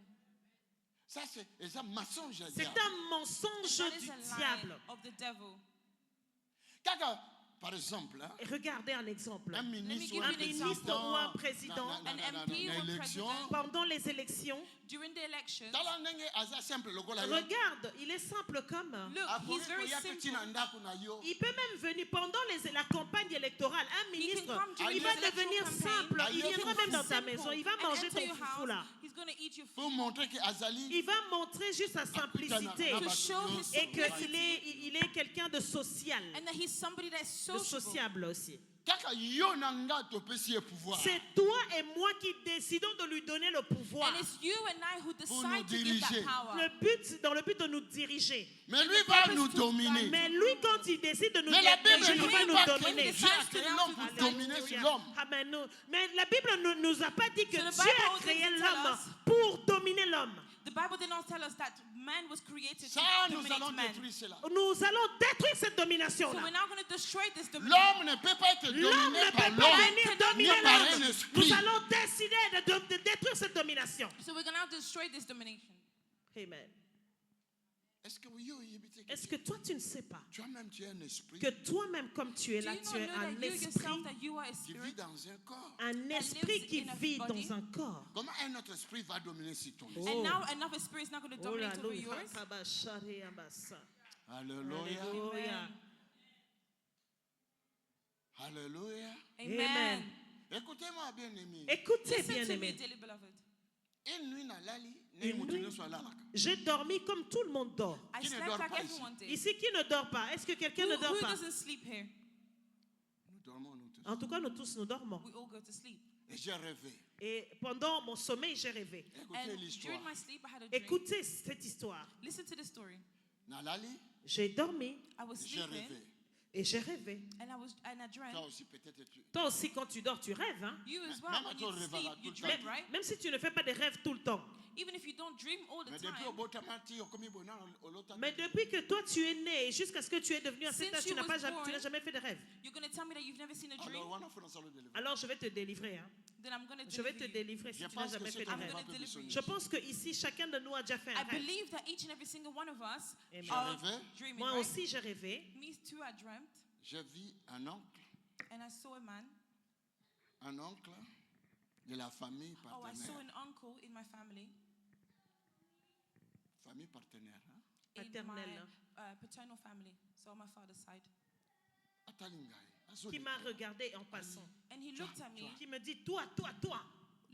Ça, c'est un mensonge. C'est un mensonge That is du a lie diable. of the devil. Kaka, par exemple, hein, Et regardez un exemple. un ministre give ou you un an example. ministre ou un président, An MP or élection, president. pendant les élections, During the elections, tala ndenge aza simple lokola yo. regarde, il est simple comme. look, Akoki he's very koya pe simple. tina ndako na yo. Il peut même venir pendant la campagne électorale. Un ministre, come during il the va electoral devenir campaign. simple. Il He can viendra come même dans ta Simple. maison. Il va And manger enter ton your foufou house. là. He's going to eat your Pour food. montrer que Azali, Il va montrer juste sa simplicité To To show his et simplicity. qu'il est quelqu'un de social, And that he's somebody that's de sociable. sociable aussi. kaka yo na nga topesi ye pouvoir. C'est toi et moi qui décidons de lui donner le pouvoir. And it's you and I who nous decide to give that diriger. power. Dans le but de nous diriger. Mais lui va nous dominer. Mais lui, quand il décide de nous Mais la Bible diriger, ne il va dit nous pas que dominer. Dieu a créé l'homme pour dominer sur l'homme. Mais la Bible ne nous a pas dit que So the Dieu Bible a créé didn't tell l'homme us- pour dominer l'homme. The Bible did not tell us that man was created Ça, to nous allons dominate man. détruire cela. Nous allons détruire cette domination-là. So we're now going to destroy this domination. L'homme ne peut pas être L'homme dominé ne peut par pas l'homme, venir dominer ni par un l'homme. esprit. Nous allons décider de détruire cette domination. So we're going to destroy this domination. Amen. Est-ce que oui, oui, oui, Est-ce que toi, tu ne sais pas toi-même tu es un esprit que toi-même, comme tu es Do là, you tu not es know that un you esprit, yourself, that you are a qui vit spirit? dans un corps? un esprit lives qui in a vit body? dans un corps? Comment un autre esprit va dominer sur ton esprit? Oh. And now another spirit is not going to Oh là dominate over là, yours. Hakabashari Abasa. Alléluia. Alléluia. Alléluia. Amen. Écoutez-moi bien aimé. Écoutez, Listen bien to me, aimé. dearly beloved. Une nuit na lali, Une ne mutu nuit. nyonso alalaka. J'ai dormi comme tout le monde dort. I Qui ne slept dort like pas ici? everyone did. Ici, qui ne dort pas? Est-ce que quelqu'un ne Who dort pas? doesn't sleep here? Nous dormons nous tous. En tout cas, nous tous, nous dormons. We all go to sleep. Et j'ai rêvé. Et pendant mon sommeil, j'ai rêvé. Écoutez And l'histoire. during my sleep, I had a dream. Écoutez cette histoire. Listen to this story. Na lali, J'ai dormi I was j'ai sleeping rêvé. et j'ai rêvé. and I dreamt. Toi aussi peut-être tu. Toi aussi, quand tu dors, tu rêves. Hein? You as Même well, when toi, you rêve sleep, à you tout dream, le right? Même si tu ne fais pas de rêves tout le temps. Even if you don't dream all the Mais depuis au time. botamati, au komi bona, au lota. Mais depuis que toi, tu es né, jusqu'à ce que tu es devenu à cet Since âge, tu you n'as was tu born, n'as jamais fait de rêve. You're going to tell me that you've never seen a dream? Alors, wana fona salo deliver. Alors, je vais te délivrer. Hein? Then I'm going to Je vais te deliver you. délivrer si Je tu n'as pense que jamais c'est fait de un I'm rêve. gonna rêve deliver besoin. you. Je pense que ici, chacun de nous a déjà fait I un rêve. believe that each and every single one of us Amen. are J'ai rêvé. dreaming, Moi right? aussi, j'ai rêvé. Me too, I dreamt. J'ai vu un oncle And I saw a man. de la famille Oh, I saw partenaire. an uncle in my family. Famille partenaire. Hein? In Paternelle. my paternal family. So on my father's side. Atalingai. Qui m'a regardé en passant. And he looked at me. Qui me dit, toi, toi, toi.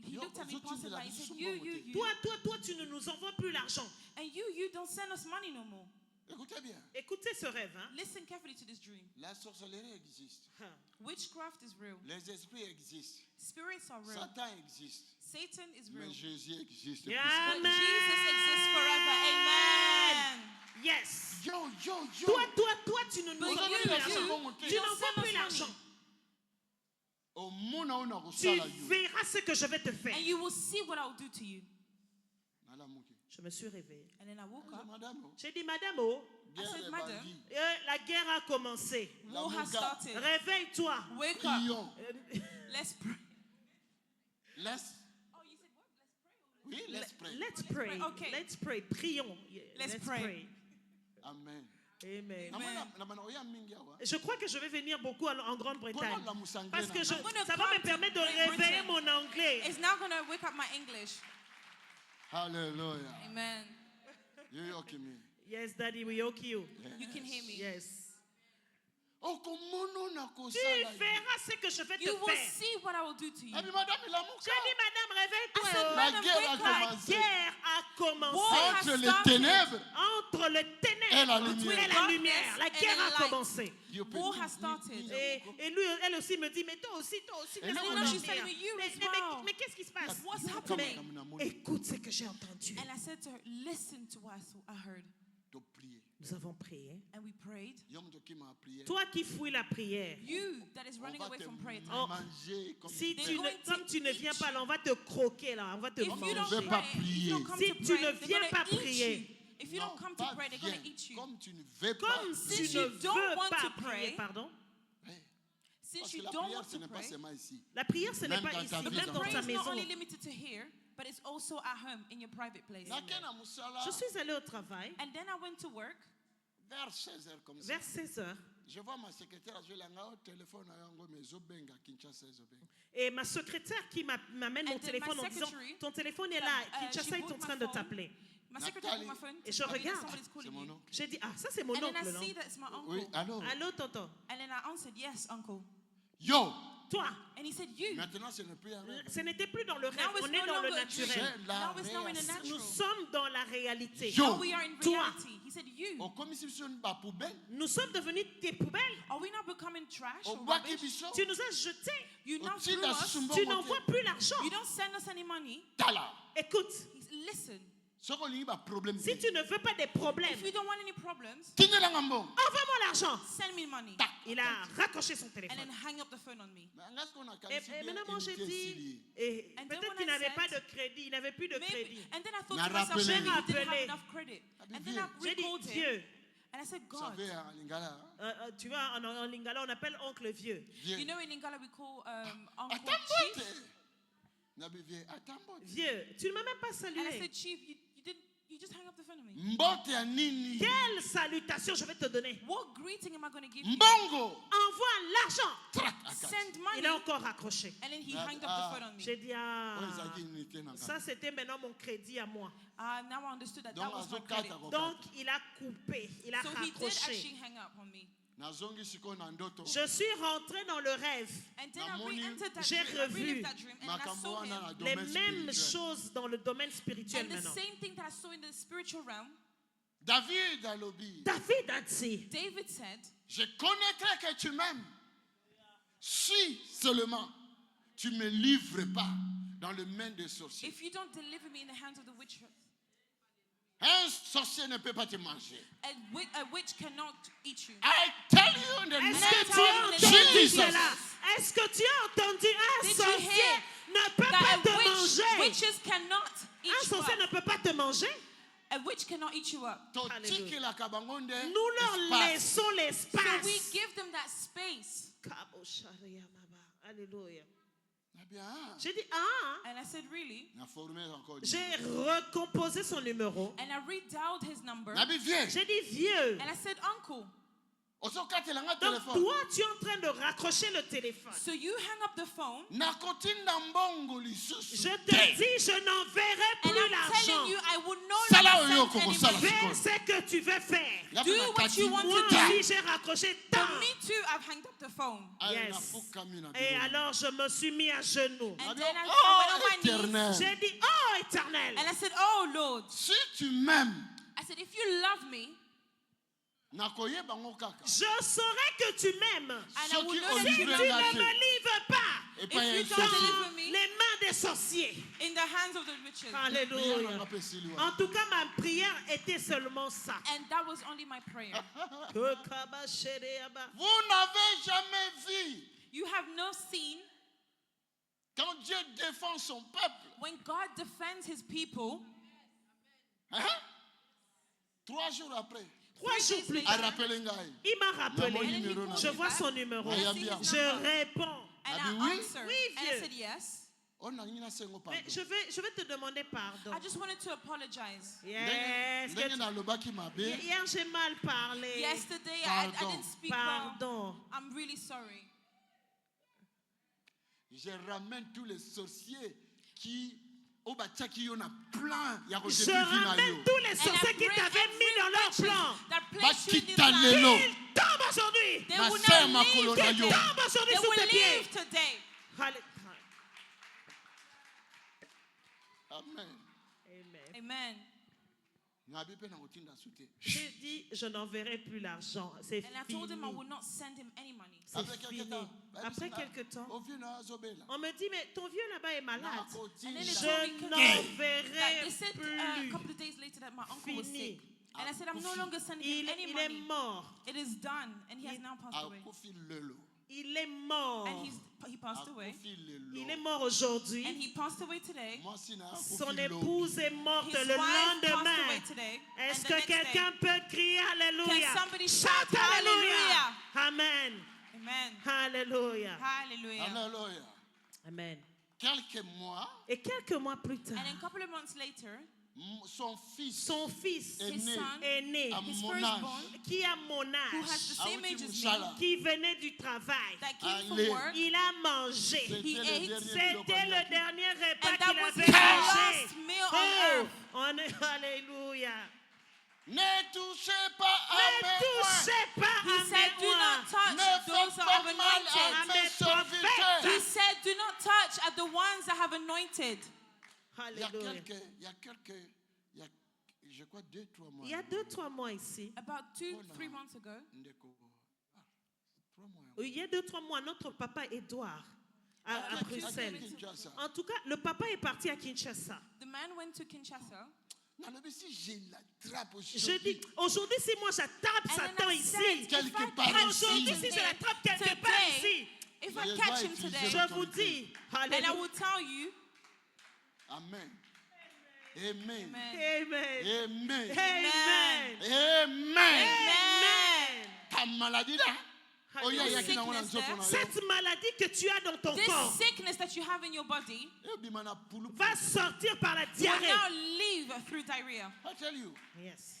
He looked at me passing by. He said, you. Toi, toi, toi, tu ne nous envoies plus l'argent. And you don't send us money no more. Écoutez bien. Écoutez ce rêve. Hein? Listen carefully to this dream. La sorcellerie existe. Hein. Witchcraft is real. Les esprits existent. Spirits are real. Satan existe. Satan is Mais real. Jésus existe. Yeah, But Amen. Jesus exists forever. Amen. Yes. Yo, yo, yo. Toi, toi, toi, tu ne nous But envoies you, plus l'argent. you Tu don't n'envoies send plus us l'argent. money. Au monde, on a reçu Tu la you. verras ce que je vais te faire. And you will see what I'll do to you. Nala muki. Je me suis réveillée. And then I woke Ah, up. madame. J'ai dit, madame, oh, Guerre said, des madame. bandits. la guerre a commencé. War has started. Réveille-toi. Wake up. Prions. Let's pray. Laisse. Oh, you said what? Let's pray. Oui, laisse prier. Let's pray. Okay. Let's pray. Prions. Yeah, Let's pray. Amen. Amen. Na mana oya mingi awa. Je crois que je vais venir beaucoup en Grande-Bretagne. Pendant la musangé Parce que na- ça gonna va come me permettre de to Great réveiller Britain. mon anglais. It's now going to wake up my English. Hallelujah. Amen. Yo, yo, kimi. Yes, Daddy, we yoke you. You can hear me. Yes. Oh, comment on a Tu kosala you? verras ce que je vais te You will faire. see what I will do to you. Eh bien, madame, il a mon J'ai dit, madame, I réveille-toi. said, oh. La Madam, guerre a wake up. La commencé. guerre a commencé. War Entre has les started. ténèbres Entre les et ténèbres la et lumière. la lumière. La and guerre a the light. commencé. Yo, War petit, has started. Et lui, elle aussi me dit, mais toi aussi, Et laisse-moi now dormir. she's telling me, you Mais- as mais- well. mais qu'est-ce qui se passe? What's Mais happening? écoute ce que j'ai entendu. And I said to her, listen to what I heard. to prier. Nous avons prié. And we prayed. Yom to qui m'a prié. Toi qui fouilles la prière, You that is On running va away te from prayer time. Oh. manger comme si tu tu fais. ne, comme tu ne viens pas là, on va te croquer là, on va te If you don't ne vais manger. pas pray, if prier. you don't come Si to tu pray, ne they're viens gonna pas eat prier. you. If you Non, don't come pas to pray, they're going to bien. eat you. Comme tu ne veux pas Comme prier. tu Since ne you don't veux want pas to prier, pray, pardon. Hey, Since parce que you la don't prière, want ce to n'est pas pray, seulement ici. La prière, ce n'est Même pas dans ici, ta vie, même dans dans ta ta prayer is not maison. only limited to here, but it's also at home in your private place. Nakena musala, Je suis allée au travail And then I went to work vers 16h comme ça. vers 16 heures. Je vois ma secrétaire je langa au téléphone yango mezobenga Kinshasa ezobenga. Et ma secrétaire qui m'amène mon And then téléphone my en disant secretary, ton téléphone est là, she Kinshasa est en bought train my de phone. t'appeler. My secretary put my phone. Et je telling me that regarde. somebody's C'est calling mon me. oncle. J'ai dit, ah, ça c'est mon And then oncle, I non? see that it's my uncle. Oui, alors. Allô, tonton? And then I answered, yes, uncle. Yo, Toi, And he said, you. maintenant ce n'est plus un rêve. ce n'était plus dans le rêve, Now it's on est no dans le longer a dream. naturel. C'est la Now it's now in the réalité. Nous natural. sommes dans la réalité. Yo. Now we are in Toi. reality. He said, you. On comme si c'est une ba poubelle. Nous sommes devenus des poubelles. Are we now becoming trash On or boit qui rubbish? biso. Tu nous as jetés. You now Au-dessus de threw la us. sumbo Tu moté. n'envoies plus l'argent. You don't send us any money. Tala. Écoute, Listen, Ce qu'on lui ba problème. si tu ne veux pas des problèmes, if you don't want any problems, Tinela ngambo. envoie-moi l'argent. send me money. Il a raccroché son And téléphone. then hang up the phone on me. Mais est-ce qu'on a Et qualifié maintenant, moi, j'ai unité dit, civile? et And then peut-être when qu'il I n'avait said- pas de crédit, il n'avait plus de Maybe. crédit. And then I thought Mais to myself, rappelez-lui. maybe he didn't have Rappelez. enough credit. Habit And then vieux. I J'ai dit, recalled him. vieux, And I said, Vous God. savez, en Lingala, hein? tu vois, en lingala, on appelle oncle vieux. Vieux. You know in Lingala we call Uncle Attends, Chief. Nabi vieux, attends, Vieux, tu ne m'as même pas And I salué. said, Chief, you just hang up the phone on me. Mbote ya nini? Quelle salutation je vais te donner? What greeting am I going to give you? Mbongo. Envoie l'argent. Trak, akati. Send money. Il est encore raccroché. And then he Ah, hanged up ah. the phone on me. J'ai dit, ah, Oh, ezalaki unité na ça kati. c'était maintenant mon crédit à moi. Now I understood that Donc, that was my azokata credit. kokata. Donc il a coupé, il a So he did raccroché. actually hang up on me. Nazongi sikoyo na ndoto. Je suis rentré dans le rêve. And then I Namoni, re-entered that j'ai dream. I revu relived that dream. And I Makambo saw wana him. na Les domaine mêmes spirituel. choses dans le domaine spirituel And the maintenant. same thing that I saw in the spiritual realm, David alobi. David a dit, David said, Je connaîtrai que tu m'aimes. Si seulement tu me livres pas dans les mains des sorciers. if you don't deliver me in the hands of the witches, Un sorcier ne peut pas te manger. a witch cannot eat you. I tell you in the est-ce name que tu as of entendu Jesus. cela? Est-ce que tu as entendu un Did you sorcier hear ne peut That pas a te witch, manger? witches cannot eat Un you sorcier ne up. peut pas te manger? A witch cannot eat you up. Totikela kabangonde Nous leur espace. laissons So we l'espace. give them that space. Alléluia. Eh bien, J'ai dit, ah, And I said, really? na formé encore. j'ai recomposé son numéro. And I redialed his number. Nabi vieux. J'ai dit, vieux. And I said, uncle, Ozokatela nga Donc téléphone. toi, tu es en train de raccrocher le téléphone. so you hang up the phone. Nakotinda mbongo lisusu. Je te dis, je n'enverrai And plus I'm l'argent. telling you, I will no Sala longer oyo send any kokosala. money. Fais ce que tu veux faire. Yapo Do na what kati you want to Moi do. aussi, j'ai raccroché For tant. me too, I've hanged up the phone. Ayo Yes. nafukami na Et biloko. alors, je me suis mis à genoux. And Nabi, then I oh, went on my knees. éternel. J'ai dit, oh éternel, And I said, oh Lord. Si tu m'aimes, I said, if you love me, nakoyeba ngo kaka. je saurai que tu m'aimes. and I Soki will know Si that tu you ne Olivier love Ngate. me me livres pas Et pas If you un don't sorcier. deliver dans me les mains des sorciers. in the hands of the witches. Prière Alléluia. nanga pe siliwa. En tout cas, ma prière était seulement ça. And that was only my prayer. Que kaba shere aba. Vous n'avez jamais vu You have no seen quand Dieu défend son peuple. when God defends his people. Hein? 3 jours après, 3 jours plus a tard, rappelé ngai. il m'a rappelé. Mon And then he numéro, called Je me vois back. son numéro. Ah, I yeah, see bien. his Je number. réponds. And Ah, I oui? answered. Oui, And I vieux. said yes. On a ngina sengo pardon. Mais je vais te demander pardon. I just wanted to apologize. Yes. Ndenge nalobaki mabe. Hier, j'ai mal parlé. Yesterday, I Pardon. didn't speak well. Pardon. I'm really sorry. Je ramène tous les sorciers qui au batiaki yo na plan ya ko Je détruire na ramène yo. tous les And I sorciers qui bring t'avaient mis every dans leur witches plan. that placed you in this Bakita land. lelo. Ils tombent aujourd'hui. They Ma will sœur, not ma leave colonna today. yo. Tombe aujourd'hui They sous will tes pieds. leave today. Allez. Amen. Amen. Amen. Ngabi pe na kotinda sute. J'ai dit, je n'enverrai plus l'argent. C'est And I fini. told him I would not send him any money. C'est Après quelques fini. temps. Après quelques temps, Au vieux na zobela. on me dit, mais ton vieux là-bas est malade. Na And then kotinda. they told me Je that n'enverrai they said a plus. couple of days later that my uncle was Fini. sick. And I said, I'm no longer sending him Il any est money. mort. It is done. And he has now passed away. Akufi lelo. Il est mort. And he passed away. Akufi Il est lelo. mort aujourd'hui. And he passed away today. Moi si na Son akufi lelo. épouse est morte His le wife passed away lendemain. today. Est-ce And the que next quelqu'un day, peut crier Alléluia? Can somebody shout Chante Alléluia. hallelujah? Amen. Amen. Alléluia. Hallelujah. Alléluia. Amen. Quelques mois, Et quelques mois plus tard, And then a couple of months later, son fils est His né son, né, à his mon âge, firstborn, qui a mon who has âge, the Ah, same oui, age tu as me me, salas. qui venait du travail, that came Allez. from work, il a mangé. C'était He le ate. dernier C'était billet le dernier repas and that qu'il was avait his mangé. last meal on Oh, earth. on est, alléluia. Ne touchez pas à Ne mes touchez pas He à said, mes do oins. not touch Ne those faites that pas have mal anointed. à mes Mes serviteurs. He said, do not touch at the ones that have anointed. Il y a Alléluia. je crois 2-3 mois. Il y a 2-3 mois ici, About 2-3 months ago, 3 mois. il y a 2-3 mois, notre papa Edouard à Bruxelles. En tout cas, le papa est parti à Kinshasa. the man went to Kinshasa. Non, mais si j'ai la trappe Je aujourd'hui, dis, aujourd'hui, si moi j'attrape And Satan then I ici, said, quelque if I part catch ici. him aujourd'hui, si je l'attrape quelque part today, ici, if Je I vais catch him utiliser today, je vous dis, and I alléluia. will tell you, Amen. Amen. Amen. Amen. Amen. Amen. Amen. Amen. Ta maladie là. Oh, il y a Alléluia. qui n'a pas Sickness de Cette maladie que tu as dans ton This corps sickness that you have in your body va sortir par la will diarrhée. now leave through diarrhea. I tell you. Yes.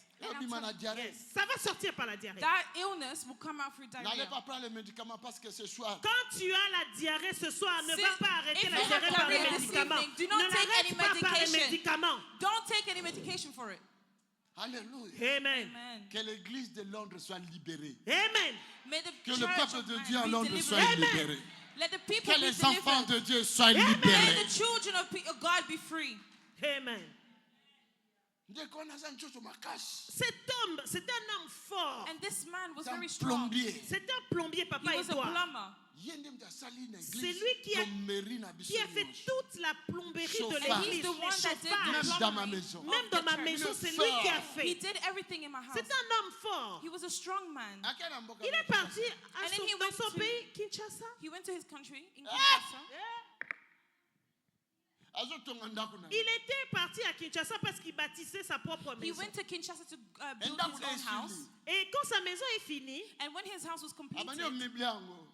Diarrhée. Yes. Ça va sortir par la diarrhée. That illness will come out through N'allez diarrhea. pas prendre les médicaments parce que ce soir, Quand tu as la diarrhée ce soir, ne Si- va pas arrêter if la you diarrhée have par les diarrhea this médicaments. evening, do Ne not take l'arrête any pas par les medication. médicaments. Don't take any medication for it. alléluia. Amen. Amen. Que l'église de Londres soit libérée. Amen. May the Que le church peuple of de man Dieu à be Londres delivered. soit libéré. Let the people Que be les enfants delivered. de Dieu soient May libérés. the children of God be free. Amen. Dès qu'on a ça, une chose, on m'a cache. Cet homme, c'est un homme fort. And this man was C'est un very strong. plombier. C'est un plombier, He papa was a Edouard, plumber. C'est lui qui a fait toute la plomberie de Chauffage. l'église, He's the les one that did the chauffages. Même dans ma maison. Même dans ma maison, c'est lui qui a He fait. did everything in my house. C'est un homme fort. He was a strong man. Il est parti And then he dans went son to- pays, Kinshasa. He went to his country in Kinshasa. Il était parti à Kinshasa parce qu'il bâtissait sa propre He maison. went to Kinshasa to build that his was own his house. feeling. Et quand sa maison est finie, And when his house was completed,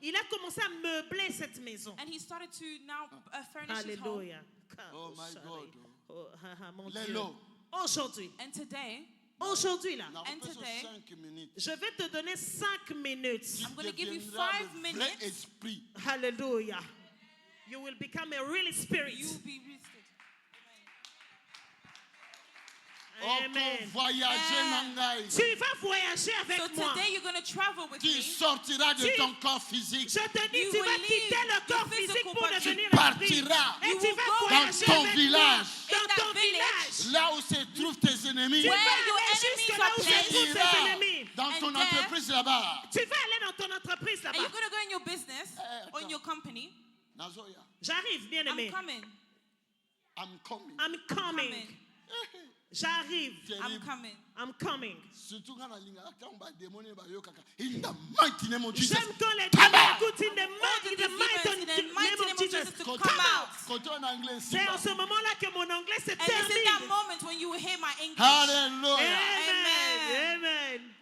il a commencé à meubler cette maison. and he started to now furnish his home. Alléluia. Oh my God. Oh, mon Dieu. Lélo. Aujourd'hui, And today, là, And today, je vais te donner 5 minutes. I'm going to give you 5 minutes. Esprit. Hallelujah. You will become a real spirit. You will be rested. Amen. Voyager nangai. Tu vas voyager avec So moi. today you're going to travel with Tu me. sortiras de Tu- ton corps physique. Je te dis, You tu will vas leave quitter le your corps physique physical pour body. devenir Tu l'esprit. partiras Et You tu will vas go voyager dans ton avec village. moi, In dans ton that village. Là où se trouvent tes ennemis. Tu vas Where your aller enemies jusque are là où se placed. trouvent Tu tes iras ennemis. dans ton And there- entreprise là-bas. Tu vas aller dans ton entreprise And là-bas. you're going to go in your business or in attends. your company. Nazoya. J'arrive, bien I'm aimé. coming. I'm coming. I'm coming. Coming. J'arrive. I'm Terrible. coming. I'm coming. Surtout quand la ligne quand on va démoner ba yo kaka. In the mighty name of Jesus. J'aime quand les Come démons out. écoutent in the All mighty the demons in the name mighty of name of Jesus. Jesus to Côté- come out. Côté en anglais, C'est en ce moment-là que mon anglais se And it's in that termine. moment when you will hear my English. Hallelujah. Amen. Amen.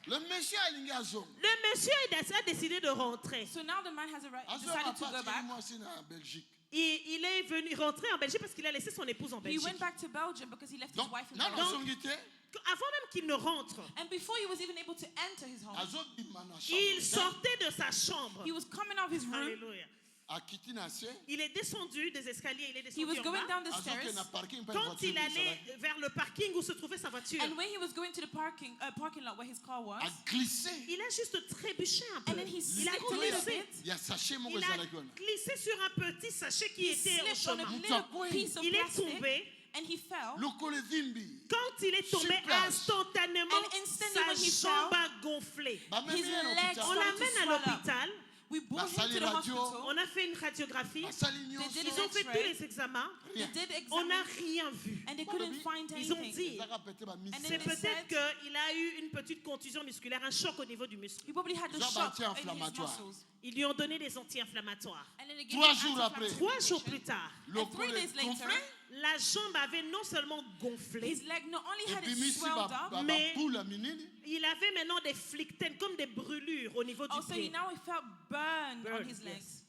Le monsieur a lingi azong. Le monsieur a décidé de rentrer. So now the man has a right, Azong decided a to go parti back. moi aussi en Belgique. Il est venu rentrer en Belgique parce qu'il a laissé son épouse en He Belgique. went back to Belgium because he left his Donc, wife in non, Belgium. azong ite. Avant même qu'il ne rentre, And before he was even able to enter his home, Azong bima na il chambre. sortait de sa chambre. he was coming out of his room. Alléluia. A quitté na se. Il est descendu des escaliers, il est He descendu was en going bas. down the Azong stairs. ke na parking pas Quand il allait vers le parking où se trouvait sa voiture, And when he was going to the parking lot where his car was, a glissé. il a juste trébuché un peu. and then he Il a slipped a little glissé. bit. Il y a sachet mon Il gars a la gueule. glissé sur un petit sachet qui He était au slipped on a chemin. little piece of Il est plastic, tombé. and he fell. Loko le vimbi. Quand il est tombé, Sur place. instantanément, And instantly when he sa jambe fell, a gonflé. Ba même His bien legs On l'hôpital. started l'amène to à swell up. l'hôpital. We brought him Basali to the radio. hospital. On a fait une radiographie. A sali They nyonso. did Ils ont fait X-ray. tous les examens. They did On n'a examine, rien vu. and they couldn't find Ils ont anything. dit, Ezaka pété ba And mise. then c'est they peut-être said- qu'il a eu une petite contusion musculaire, un choc au niveau du muscle. He probably had a Ils ont shock bâti in his inflammatoire. muscles. Ils lui ont donné des anti-inflammatoires. And then they gave 3 him jours après. anti-inflammatory 3 jours medication. plus tard, Loko 3 le days later, gonflé. la jambe avait non seulement gonflé, his leg not only Et had puis it misi swelled ba up, ba Mais- boule a minini. il avait maintenant des flictènes, comme des brûlures au niveau du also he pied. now he felt burned on Burned, his yes. legs.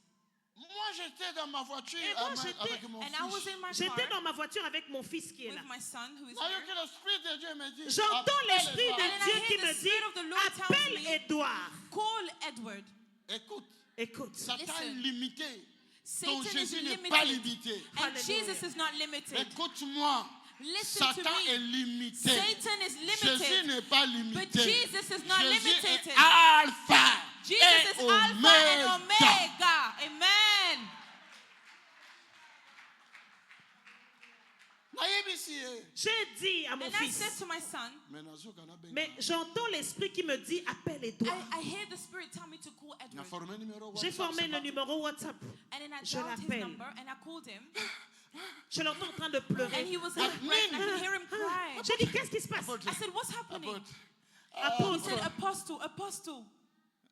Moi, j'étais dans ma voiture Et moi, avec mon And I was fils. in my J'étais car dans ma voiture avec mon fils qui est là. with my son who is Voyez here. que l'Esprit de Dieu me dit. J'entends appelle l'Esprit Edouard. de And Dieu I qui hear me the Spirit of the Lord dit, tells appelle me- Édouard. Call Edward. Écoute, Écoute, Satan est Listen. limité. Satan Ton is Jésus n'est pas limited. limité. And Hallelujah. Jesus is not limited. Écoute-moi. Listen to Satan est me. limité. Satan is Jésus limited. n'est pas But limité. Jesus is not Jésus limited. est Alpha Jesus et is Alpha and Omega. Omega. Amen. Nayebi si, eh. j'ai dit à mon And I fils, said to my son, Mais nazoka na benga. mais j'entends l'Esprit qui me dit, appelle Édouard. I hear the Spirit tell me to call Na Edward. formé numéro J'ai WhatsApp, formé c'est le pas- numéro WhatsApp. And then I Je dialed his l'appelle. number and I called him. Je l'entends en train de And pleurer. he was out of breath and I could hear him cry. J'ai dit, qu'est-ce qui se passe? Apôtre, I said, what's happening? apôtre. He said, Apôtre, Apostle, Apostle.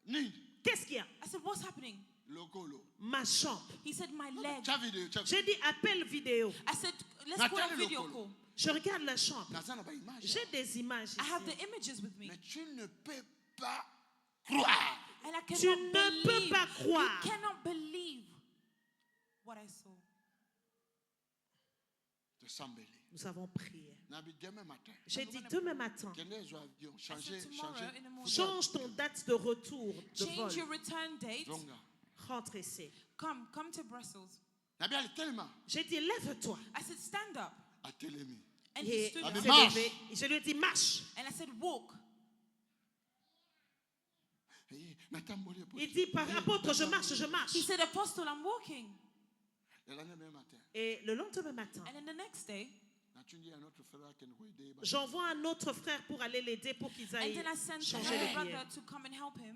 Ni, qu'est-ce qu'il y a? I said, what's happening? lokolo. Ma chambre. He said, my leg. Cha vidéo, cha J'ai dit, appelle vidéo. I said, let's Nathalie call a video Lokolo. call. Je regarde la chambre. Naza na ba image. J'ai des images I have ici. the images with me. Mais tu ne peux pas croire. And I Tu cannot ne peux believe. pas croire. You cannot believe what I saw. De s'embellir. Nous avons prié. Nabi demain matin. J'ai dit, demain matin, Kende zo avion. I Changer, said, tomorrow changer. in the morning, change ton date de retour de vol. change your return date. Zonga. Rentre ici. Come to Brussels. Nabi ali tellement. J'ai dit, lève-toi. I said, stand up. A télémi. And Et he stood Ah, il mais up. s'est marche. levé. Je lui ai dit, marche. And I said, walk. Eh, natamboli apôtre. Il dit, par apôtre, je marche, je marche. He said, Apostle, I'm walking. Le lendemain matin. Et le lendemain matin, And then the next day, Natundi à notre frère qui nous aide. j'envoie un autre frère pour aller l'aider pour qu'ils and aillent then I sent changer another les brother billets. to come and help him.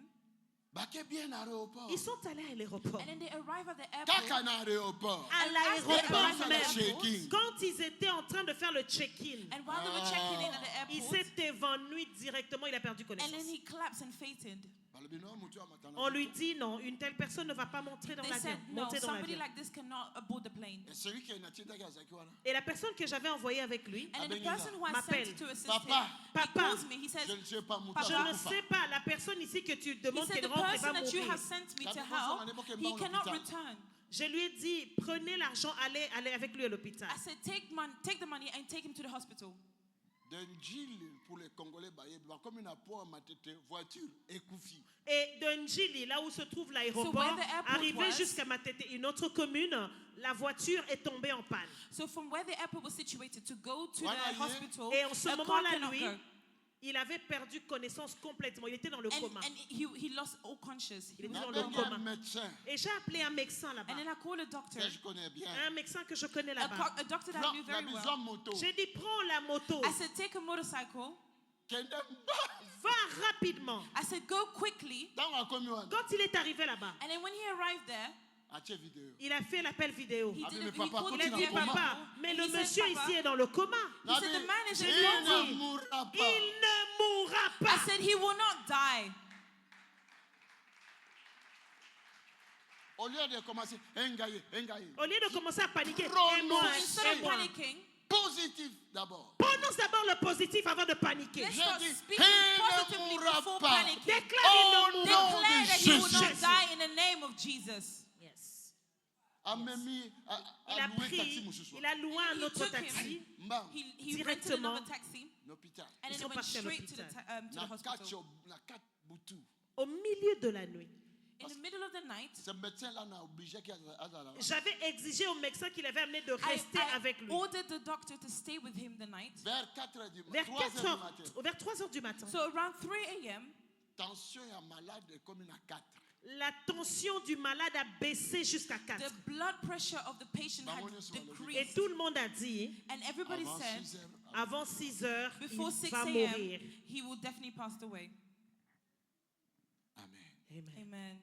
Baké bien à l'aéroport. Ils sont allés à l'aéroport. And then they arrive at the Kaka airport. na aéroport. À And as they l'aéroport arrived at the même. airport, Checking. Quand ils étaient en train de faire le check-in, And while they were checking in at the il airport, s'est évanoui directement, il a perdu and connaissance. then he collapsed and fainted. Balbino mutu amatana. On lui dit non, une telle personne ne va pas monter dans They l'avion. said, no, Monter dans somebody l'avion. like this cannot aboard the plane. Et celui qui est natinda qui a zaki wana. Et la personne que j'avais envoyée avec lui, And then the Abenina. person who I M'appelle. sent to assist Papa. him, he Papa. calls me. He says, Je ne sais pas mutu Papa. je ne sais pas, la personne ici que tu he demandes said, qu'elle the rentre et va person that you mourir. have sent me to T'as help, besoin d'aller he au cannot hôpital. return. Je lui ai dit, prenez l'argent, allez avec lui à l'hôpital. I said, take the money and take him to the hospital. D'un deal pour les Congolais, comme une apport à ma tête, voiture, écoufi. Et de Njili, là où se trouve So l'aéroport, where the airport arrivé was- jusqu'à Matete, une autre commune, la voiture est tombée en panne. So from where the airport was situated to go to Voilà, the yeah. hospital, Et en ce a car moment-là, cannot lui, go. il avait perdu connaissance complètement. Il était dans le coma. And he lost all conscious. He Il was était On dans a le besoin coma. d'un médecin Et j'ai appelé un médecin là-bas. And then I called a doctor, que je connais bien. Un médecin que je connais a là-bas. doctor that I Non, knew la very besoin well. moto. J'ai dit, prends la moto. I said, take a motorcycle. Kende Va rapidement. I said, go quickly. dans la commune. Quand il est arrivé là-bas, And then when he arrived there, Ache vidéo. il a fait l'appel vidéo. he Ah, did mais he papa, called Il the a dit, continue à video. papa, mais And le he said, monsieur Papa, ici est dans le coma. He said, the man is in il the ne coma. mourra pas. Il ne mourra I pas. said, he will not die. Au lieu de commencer, engaye. Au lieu de commencer à paniquer, Prononcez. et moi, Instead et of moi. panicking, Positif d'abord. Prononce d'abord le positif avant de paniquer. let's Je start dis, speaking il ne positively mourra before pas. panicking. Déclare, Au il ne nom mourra Declare de that he will not Jésus. die in the name of Jesus. Yes. Amemi Il a a loué taxi pris, mususu. il a loué un He autre took taxi. him. Mbam, He rented Directement. another taxi l'hôpital. and Ils then sont it went partis à straight to the, l'hôpital. to the Na hospital. kat butu. Au milieu de la nuit, In the middle of the night, Ce médecin-là n'a obligé qu'il y a là. j'avais exigé au médecin qu'il avait amené de rester avec lui. ordered the doctor to stay with him the night. Vers 4 heures du Vers matin, 3 4 heures du heures, matin. vers 3 heures du matin, So around 3 a.m., Tension est malade est comme une à 4. la tension du malade a baissé jusqu'à 4. the blood pressure of the patient had Et decreased. tout le monde a dit, And everybody Avant said, 6 heures, avant 6 heures, before il 6 va a.m., mourir. he will definitely pass away. Amen. Amen. Amen.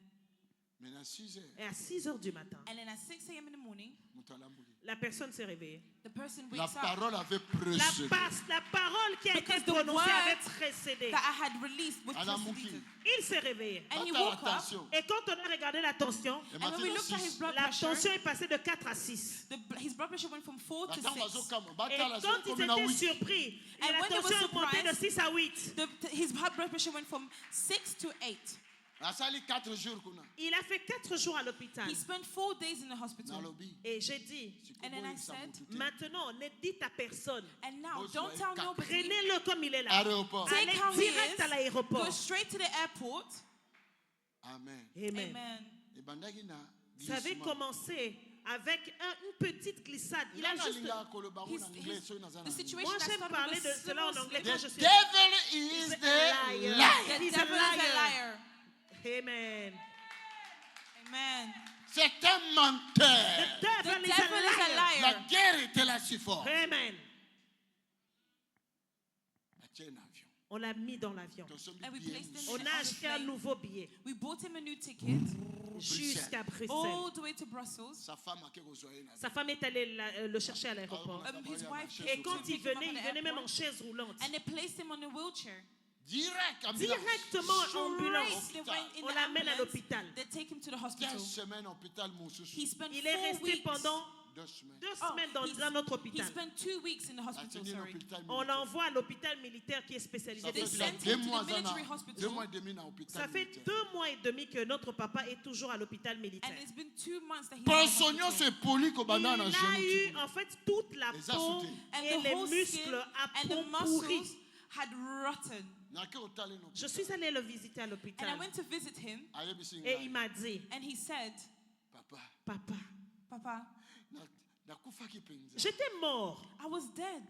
Maintenant 6 heures, Et à 6 heures du matin, And then at 6 a.m. in the morning, Moutalambouli. la personne s'est réveillée. the person La wakes up parole avait La, précédé. la parole qui a été Because the prononcée word avait précédé. that I had released with Madame preceded. Mouki. Il s'est réveillé. And he Bata woke up. attention. Et quand on a regardé la tension, Et And when we maintenant looked at his 6. blood la pressure, tension est passée de 4 à 6. his blood pressure went from 4 to Attends, 6. Et Bata la quand ils comme une à étaient 8. surpris, et And la when they were tension est montée de surprised, 6 à 8. His blood pressure went from 6 to 8. Asali 4 jours kuna. Il a fait 4 jours à l'hôpital. He spent 4 days in the hospital. Nalobi. Et j'ai dit, And then I said, maintenant, ne dites à personne. and now Boss don't like tell cock. nobody. Prenez-le comme il est là. Aéroport. Take Allez how he direct à is. l'aéroport. Go straight to the airport. Amen. Amen. Amen. Ebandaki na Ça avait glissement. commencé avec une petite glissade. Il a Nanga juste... linga koloba ngo His, na anglais, so inaza the na situation Moi, that j'aime started parler with de a cela en slow anglais. slip. Moi, The je suis... devil is The the liar. liar. The He's a devil is a liar. liar. Amen. Amen. C'est un menteur. The The devil is devil is a a liar. La liar. guerre était là si fort. Amen. Atie un avion. On l'a mis dans l'avion. Tosombi And we bien placed him On on a the acheté un plane. nouveau billet We bought him a new ticket jusqu'à Bruxelles. all the way to Brussels. Sa femme a quelque chose à dire. Sa femme est allée le chercher à l'aéroport. His wife Et quand picked il him up venait, at il the venait même en airport, chaise roulante. and they placed him on a wheelchair. Direct, ambulance. Directement ambulance. Straight, they went in On the l'amène à ambulance. l'hôpital. They take him to the 15 hospital. semaines hôpital, mon sous. He spent Il est 4 resté weeks. pendant 2 semaines. 2 Oh, semaines dans he's- un autre He hôpital. spent 2 weeks in the hospital. Atini Sorry. hôpital On militaire. l'envoie à l'hôpital militaire qui est spécialisé Ça They dans fait ça. sent déjà him 2 to mois, the military hospital. 2 mois et demi dans l'hôpital Ça fait militaire. 2 mois et demi que notre papa est toujours à l'hôpital militaire. And it's been 2 months that he's in the Pensonnion, hospital. c'est poli qu'au Il banane na a genou. eu en fait toute la Les peau assoûtés. And et the les whole skin muscles à and peau the pourrie. muscles had rotten. Nake otale no. Je suis allée le visiter à And I l'hôpital went to visit him, Ayebisi et ngai. il m'a dit, and he said, Papa, papa, Papa, nakufaki penza. j'étais mort. I was dead.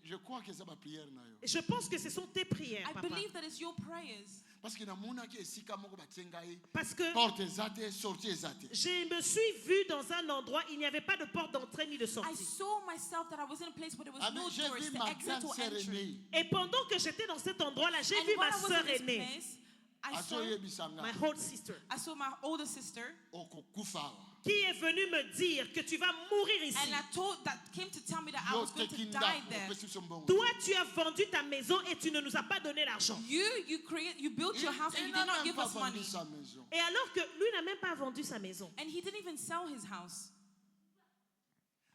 Je crois que c'est ma prière na yo. Je pense que ce sont tes prières, I papa. believe that it's your prayers. Parce que namona ki esika moko batie ngai. Parce que Porte ezate, sortie ezate. je me suis vue dans un endroit, il n'y avait pas de porte d'entrée ni de I sortie. saw myself that I was in a place where there was Ah, mais no j'ai doors vu to ma exit grande or sœur entry. aînée. Et pendant que j'étais dans cet endroit-là, j'ai And vu while ma I was sœur in this aînée, place, I Azo saw, yebisa my nga. whole sister, I saw my older sister, Okokufa awa. qui est venue me dire que tu vas mourir ici. and came to tell me that I Yo was going to tekinda, die there. opesi biso mbongo. Toi, tu as vendu ta maison et tu ne nous as pas donné l'argent. You built your house and you did not give us money. sa maison. Et alors que lui n'a même pas vendu sa maison. And he didn't even sell his house.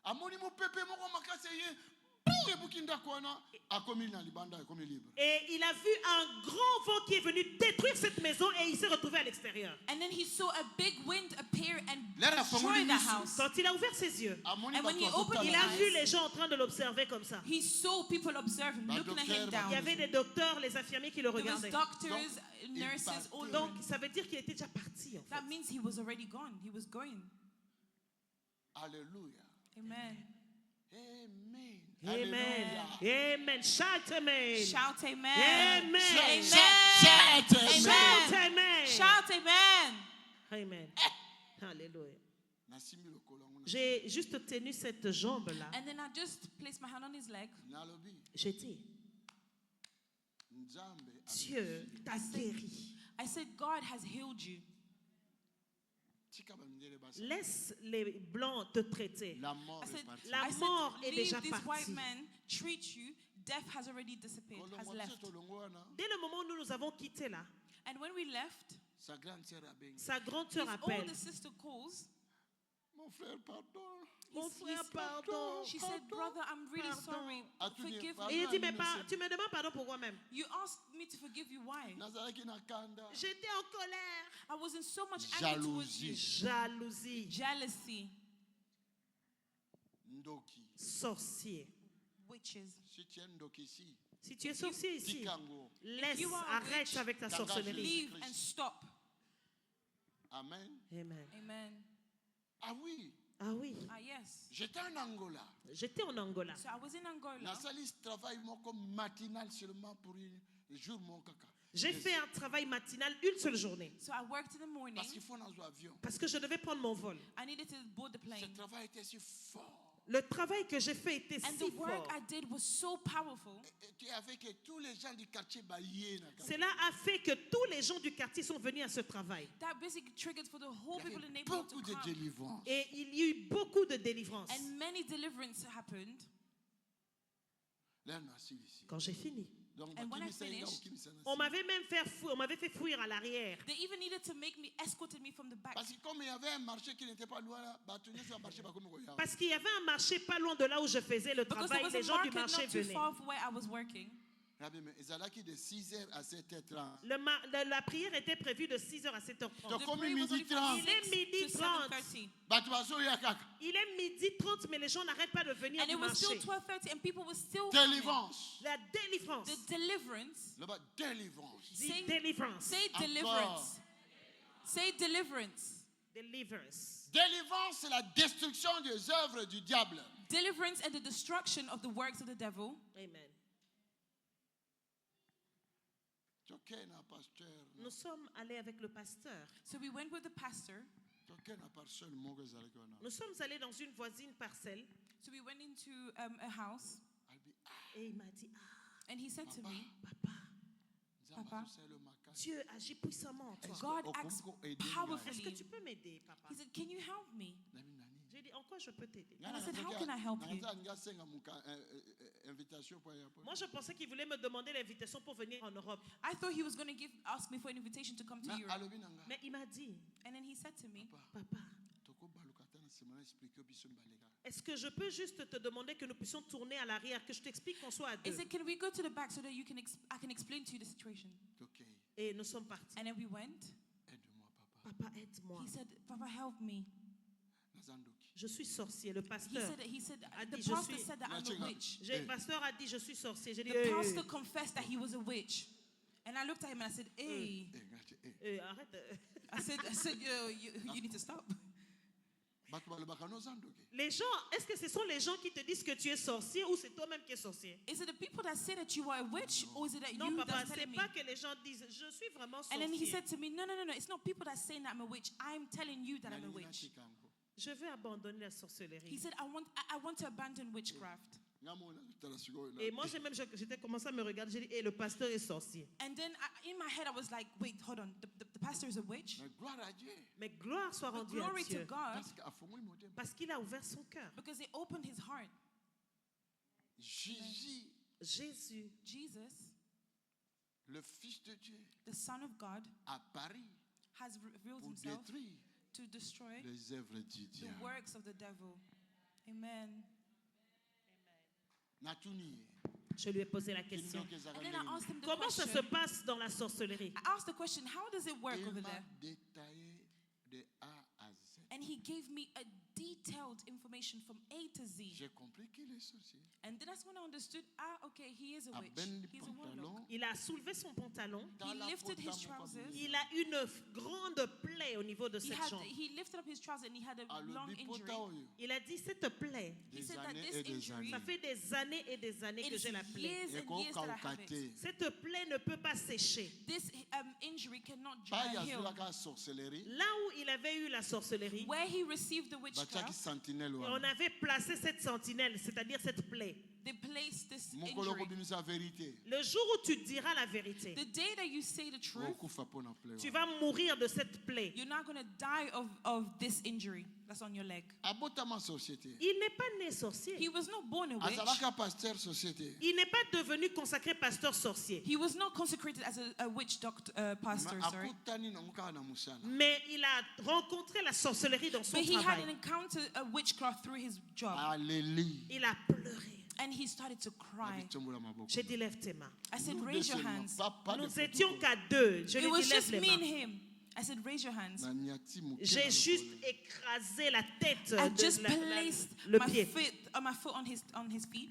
Amoni mopepe moko makasi ye. Pou ebuki ndako wana. Akomi na libanda, akomi libre. Et il a vu un grand vent qui est venu détruire cette maison et il s'est retrouvé à l'extérieur. And then he saw a big wind appear and Let us destroy formally the listen. house. Quand il a ouvert ses yeux, Amoni And when bato he opened il his azotala. a vu les gens en train de l'observer comme ça. He saw people observe him, Bah, looking at docteur, him bah, Il y down. avait des docteurs, les infirmiers qui le There was regardaient. doctors, Donc, nurses, il all partait. Donc, ça veut dire qu'il était déjà parti. En fait. That means he was already gone. He was going. Alléluia. Amen. Amen. Amen. Alléluia. Amen. Shout amen. Shout amen. Amen. Amen. Shout amen. Shout amen. Shout amen. Amen. Alléluia. Nasimbi lokolo yango na- J'ai juste tenu cette jambe-là. And then I just placed my hand on his leg. Nalobi, J'ai dit, Nzambe Dieu t'a guéri. I said, God has healed you. tika bamindele basa. Laisse les blancs te traiter. La mort I est said, partie. La I said, mort est leave déjà this white partie. man treat you. Death has already disappeared, has Kolongo left. biso tolongo wana, Dès le moment où nous avons quitté là, And when we left, sa grande sœur abengi. sa grande his sœur appelle. older sister calls. Mon frère, pardon. Mon He's- frère, he's- pardon. She said, brother, I'm really Pardon. sorry. Attenez, Forgive pardon. Et me. il dit, mais tu me demandes pardon pour moi-même. You asked me to forgive you. Why? Nazalaki na kanda. J'étais en colère. I was in so much anger towards you. Jalousie. Jealousy, Ndoki. Sorcier. witches. Si tu es ndoki ici, Si tu es sorcier ici, tikango. laisse, you are a arrête witch, avec ta t'engages sorcellerie. Leave Christ. and stop. Amen. Amen. Amen. Ah oui, Ah oui, Ah, yes. j'étais en Angola. j'étais en Angola. So I was in Angola. Nasali ce travail moko matinal seulement pour un jour mon kaka. J'ai fait un travail matinal une seule journée So I worked in the morning. Parce qu'il faut dans un avion. parce que je devais prendre mon vol. I needed to board the Ce plane. travail était si fort. Le travail que j'ai fait était And si the work fort. I did was so powerful. Et tu as fait que tous les gens du quartier baillent. Cela a fait que tous les gens du quartier sont venus à ce travail. That basically triggered for the whole Il y people in the avait neighborhood beaucoup to de come. délivrance. Et il y a eu beaucoup de délivrance. And many deliverance happened. Là, on a suivi ici. Quand j'ai fini, Donc, And when I Bakimi Saïda, finished, Okimi Sanasi. on m'avait même fait fuir à l'arrière. They even needed to make me, escorted me from the back. Parce que comme il y avait un marché qui n'était pas loin, là, Batouni sur un marché, bah, comme Goya. Parce qu'il y avait un marché pas loin de là où je faisais le Because travail. there was Les a gens du market marché not too venaient. far from where I was working. Rabbi, mais ezalaki de 6h à 7h30. La prière était prévue de 6h à 7h30. Donc, The comme prayer was only midi from 30. Il est 6 midi to 30. 7:30. Bato bazoya kaka. Il est midi 30, mais les gens n'arrêtent pas de venir And du it was still marché. 12:30 and people were still coming. Délivrance. La délivrance. The deliverance. Là-bas, délivrance. Dis Say- délivrance. Say Encore. deliverance. Say deliverance. Deliverance. Délivrance, c'est la destruction des œuvres du diable. Deliverance and the destruction of the works of the devil. Amen. Toke na pasteur. Nous sommes allés avec le pasteur. So we went with the pastor. Toke na parcelle moko ezalaki wana. Nous sommes allés dans une voisine parcelle. So we went into a house Albi, Et il m'a dit, ah, and he said to Papa. me, papa, nzambe Papa. azosala yo makasi. Dieu agit puissamment en toi. God Okomoko acts aider ngai. Est-ce que powerfully. tu peux m'aider, papa? He said, can you help me? Nani, nani. J'ai dit, en quoi je peux t'aider? Ngai I said, nakatoki how can I help you? nakaza alingi asenga invitation po ya po. Moi, je pensais qu'il voulait me demander l'invitation pour venir en Europe. I thought he was going to ask me for an invitation to come to Na Europe. alobi na ngai. Mais il m'a dit, And then he said to me, Papa, papa, tokobaluka ata na nsima na explique biso mbaleka. est-ce que je peux juste te demander que nous puissions tourner à l'arrière, que je t'explique qu'on soit à he deux? said, can we go to the back so that I can explain to you the situation? Toke, Et nous sommes partis. And then we went. aide-moi papa. Papa, aide-moi. He said, Papa, help me. Nazandoki. Je suis sorcier. Le He pasteur. said, a the dit, je pastor suis- said that I'm a witch. Le pasteur a dit, je suis sorcier. J'ai dit, The pastor confessed that he was a witch. And I looked at him and I said, hey. Eh, ngai te, arrête. I said, you need to stop. bato balobaka nozandoki. Les gens, est-ce que ce sont les gens qui te disent que tu es sorcier ou c'est toi-même qui es sorcier? Is it the people that say that you are a witch, or is it that Non, you papa, that's c'est telling me? pas que les gens disent, je suis vraiment And then he sorcier. said to me, no. It's not people that saying that I'm a witch. I'm telling you that I'm a Nalingi witch. natika yango. Je vais abandonner la He sorcellerie. said, I want to abandon witchcraft. Ngai mona tala sikoyo na. Et moi, j'étais commencé à me regarder, j'ai dit, le pasteur est sorcier. And then in my head, I was like, wait, hold on. The pastor is a witch? Mais gloire à Dieu. Mais gloire soit But rendue à glory to Dieu. God, Parce qu'afunguli motema. Parce qu'il a ouvert son cœur. because he opened his heart. Jésus, Jésus, Jesus, le Fils de Dieu, the Son of God, à Paris has revealed pour himself détruire to destroy les œuvres du the diable. works of the devil. Amen. Natuni. je lui ai posé la question. Kindo kezaka And then I ndenge. asked him the Comment ça se question. passe dans la sorcellerie? I asked the question, how does it work Il over m'a there? détaillé de A à Z. And he gave me a detailed information from A to Z. J'ai compris qu'il est sorcier. And then that's when I understood, okay, he is a A witch. ben He's a warlock. pantalon. Il a soulevé son pantalon. dans He la lifted his pota trousers. moko Il a une grande plaie au niveau de cette jambe. He lifted up his trousers and he had a long alobi injury. pota oyo. Il a dit, cette plaie, He Des said that années this et des injury, années. ça fait des années et des années it que is j'ai la plaie. years and years that I have it. ekokauka te. Cette plaie ne peut pas sécher. This injury cannot Pai heal. azulaka sorcellerie. Là où il avait eu la sorcellerie, Where he received the Batiaki witchcraft, sentinelle on wana. avait placé cette sentinelle, c'est-à-dire cette plaie. they placed this Mokolo injury. kobimisa vérité. Le jour où tu diras la vérité, The day that you say the truth, Okufa pona plaie tu wana. vas mourir de cette plaie. you're not going to die of this injury that's on your leg. Abotama société. Il n'est pas né sorcier. He was not born a witch. Azalaka pasteur société. Il n'est pas devenu consacré pasteur sorcier. He was not consecrated as a witch doctor, pastor, Mais sorry. akutani nango kaka na musala. Mais il a rencontré la sorcellerie dans son But he had an travail. encounter of witchcraft through his job. Alléluia. Il a pleuré. And he started to cry. Abitombola maboko. J'ai dit, lève tes mains. I said, Nous deux raise your seulement, hands. pas de Nous étions protocole. qu'à deux. Je It lui ai was dit, lève just les me mains. and him. I said, raise your hands. Na niati muke J'ai na juste lokolo. écrasé la tête I de just placed le my pied. foot on his feet.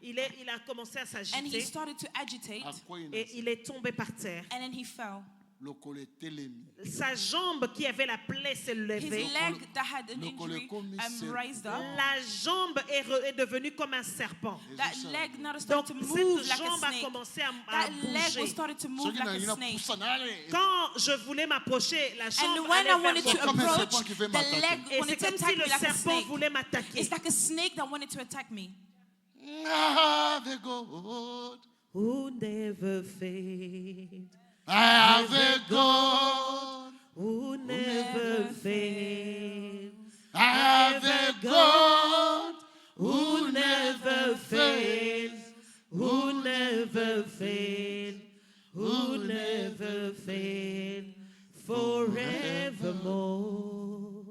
Il a commencé à And he s'agiter started to agitate. Akwei na et il est tombé par terre. And then he fell. lokolo etelemi. Sa jambe qui avait la plaie s'est His levée. leg that had an le injury collet comme raised up. La jambe est devenue comme un serpent. That leg now Donc started to move cette like a jambe a snake. commencé à That leg bouger. was started to move Soki na like a ngina snake. pusa na ale. Quand je voulais m'approcher, la jambe And when I allait wanted vers to moi. Comme un approach, serpent qui veut the m'attaquer. leg Et c'est wanted to comme si attack le me like a serpent snake. voulait m'attaquer. It's like a snake that wanted to attack me. I have a God. Who never failed, I have a God. who never failed, I have a God. who never failed, who never failed, who never failed, forevermore.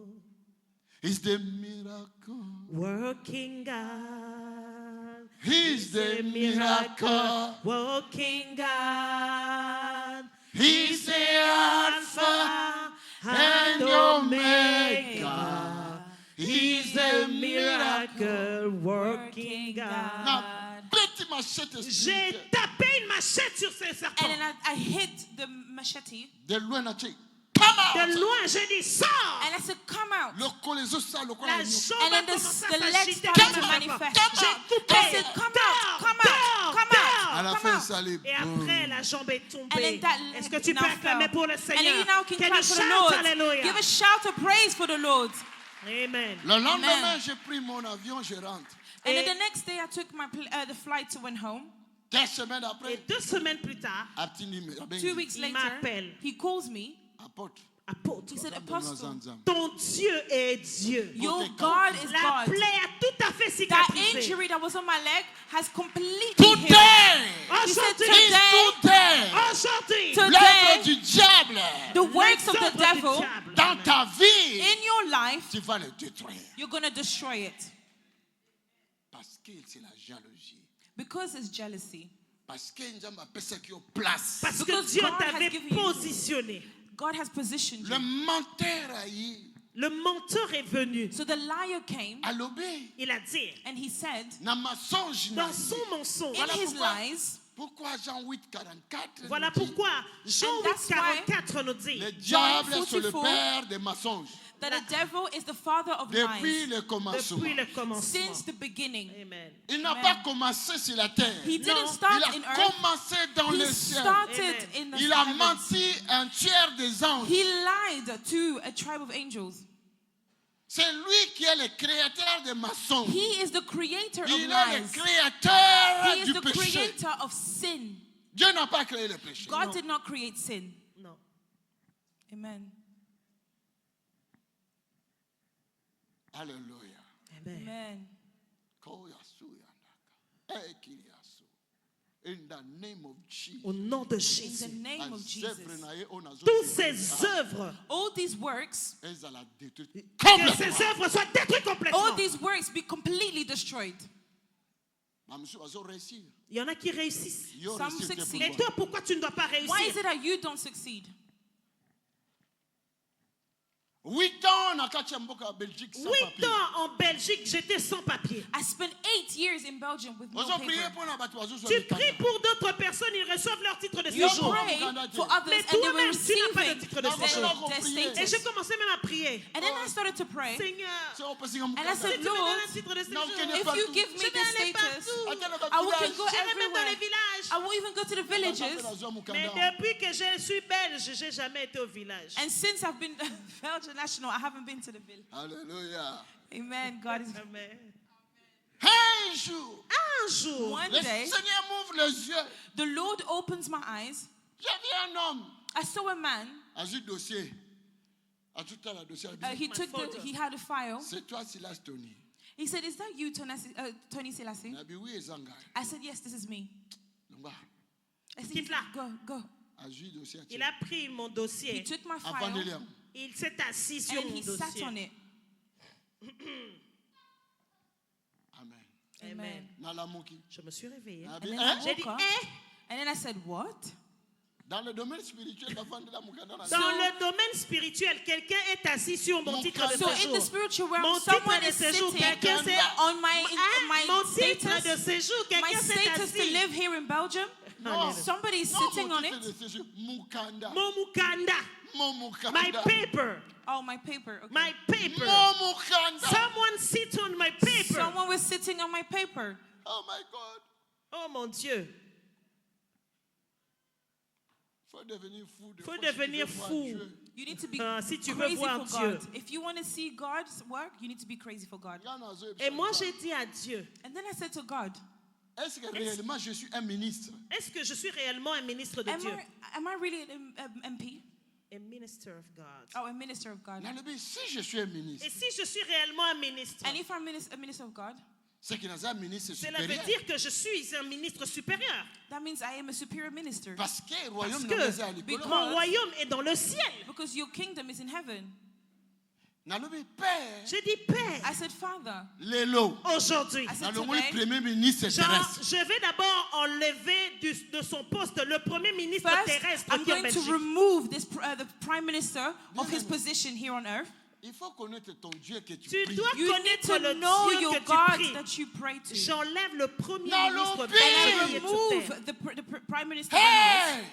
It's the miracle. Working God, He's the miracle. Working God. He's the Alpha and Omega. He's the miracle. Miracle working God. Na petit machette J'ai spirituelle. tapé une machette sur ces serpents. And then I hit the machete. De loin, na tche. Come De out. loin, j'ai dit sors. And I said, come out. Le colezo ça, le La colezo. jambe And then a commencé à the legs s'agiter started avec to le serpent. manifest. J'ai coupé. I said, come out, come out, come À out, la come fin, out. ça allait. Et après, la jambe est And tombée. then that Est-ce leg que tu peux now acclamer fell. pour le And then Seigneur? you now can Que clap nous for the chante Lord. Alléluia. Give a shout of praise for the Lord. Amen. Le lendemain, Amen. j'ai pris mon avion, je rentre. And then Et- the next day I took the flight to went home. 2 semaines Et après, 2 semaines plus tard, un petit numéro. 2 weeks Il later, m'appelle. he calls me. Apôtre. apôtre, He said, donne-moi Apostle, Zanzam. ton Dieu est Dieu. your Côté God is La God. plaie a tout à fait That cicatrisé. injury that was on my leg has completely healed. Today, He said, Aujourd'hui, is today, today, To- l'œuvre Today, du diable the works of l'exemple the du devil diable. dans ta vie, in your life, tu vas le détruire. you're going to destroy it. Parce que c'est la jalousie. Because it's jealousy. Parce que nous avons appelé ça qui est au place. Parce que Because Dieu God has t'avait given you- positionné. God has positioned Le you. menteur a eu Le menteur est venu. So the liar came à l'obé. Il a dit, and he said, Dans mensonge, dans son mensonge, in Voilà his pourquoi- lies, Pourquoi Jean 8, 44 voilà nous dit, pourquoi Jean And 8, that's why 44 nous dit, le diable John est le 44, père des mensonges. that the devil is the father of Depuis lies le commencement. depuis le commencement. since the beginning. Amen. Il n'a Amen. pas commencé sur la terre. He Il didn't Non, start a in earth. commencé dans He le ciel. started Amen. in the Il a heavens. menti un tiers des anges. He lied to a tribe of angels. C'est lui qui est le créateur des mensonges. He is the creator of Il est le lies. créateur He is du the péché. creator of sin. Dieu n'a pas créé le péché. God did not create sin. Non. Amen. Alléluia. Amen. Amen. In the name of Jesus. Au nom de In the Jésus. name of Les œuvres Jesus. na ye, on a Toutes zote- ces œuvres, All these works, elles allaient détruire que complètement. ces œuvres soient détruites complètement. all these works be completely destroyed. Ma monsieur, vas-y réussir. Il y en a qui réussissent. Yo Some réussir, succeed. Et toi, pourquoi tu ne dois pas Why is réussir? it that you don't succeed? 8 ans na kati ya mboka ya Belgique sans 8 papier. ans en Belgique, j'étais sans papier. I spent 8 years in Belgium with no Ozo prier paper. pour na bato bazozwa Tu mikanda. pries pour d'autres personnes, ils reçoivent leur titre de You séjour. pray for others Mais and they will toi-même, tu receive n'as pas de titre de their séjour. Et status. j'ai commencé même à prier. And then I started to pray. Seigneur, C'est au passé comme And I mukanda. said, si tu me donnes Lord, un titre de non, séjour, que if you give me je vais aller the status, partout. Akana ba I will village. can go J'irai même dans les everywhere. villages. I won't even go to the villages. Bazozwa mukanda. Mais depuis que je suis belge, j'ai jamais été au village. And since I've been Belgian national, I haven't been to the village. Alléluia. Amen. God is. Amen. Un jour, Un jour, One le day, Seigneur m'ouvre les yeux. the Lord opens my eyes. J'ai vu un homme. I saw a man. A vu dossier. A tout à la dossier. He took the. He had a file. C'est toi, Silas Tony. He said, "Is that you, Tony Selassie?" Nabi oui, ezanga. I said, "Yes, this is me." Lomba. I said, Quitte là. Go. A vu dossier. il a pris mon He dossier. took my Avant de file lire. Il s'est assis sur and mon he sat on dossier. it. Amen. Amen. Nalamuki. Je me suis réveillée. Nabi, And then hein? I J'ai dit, woke up. eh? And then I said, "What?" Dans le domaine spirituel, la femme de la mukanda. Dans le domaine spirituel, quelqu'un est assis sur mon Mon titre de So in séjour. the spiritual realm, Mon someone titre de is séjour, sitting quelqu'un s'est... on my Mon titre de status. séjour, My quelqu'un s'est status to assis. live here in Belgium. Non. Somebody is Non, sitting mon on titre it. de séjour, Mukanda. Mon mukanda. Mon mukanda. My paper. Oh, my paper. Okay. My paper. Mon mukanda. Someone sits on my paper. Someone was sitting on my paper. Oh my God. Oh mon Dieu. Faut devenir fou. Faut si tu veux devenir voir fou. Dieu. You need to be Si tu veux crazy voir for Dieu. God. If you want to see God's work, you need to be crazy for God. Regarde dans eux, Et moi, j'ai dit à Dieu, And then I said to God, est-ce que réellement je suis un ministre? est-ce que je suis réellement un ministre de Dieu? am I really an MP? A minister of God. Oh, a minister of God. Dans le but, si je suis un ministre, Et si je suis réellement un ministre, And if I'm a minister of God, c'est qu'il y a un ministre cela veut supérieur. dire que je suis un ministre supérieur. that means I am a superior minister. Parce que le royaume Parce de que à l'école. Because- mon royaume est dans le ciel. Because your kingdom is in heaven. Nalobi père. J'ai dit, Père, I said, Father, Lelo. aujourd'hui, I said Nalongoli today, premier ministre terrestre. je vais d'abord enlever de son poste le premier ministre first, terrestre I'm qui est en going to Belgique. remove this, the prime minister of his position here on earth. Il faut connaître ton Dieu que tu Tu pries. dois You need connaître to le know Dieu your que tu God pries. that you pray to. J'enlève le premier Dans ministre le belge pays. qui est sur Remove terre. the prime minister. Hey!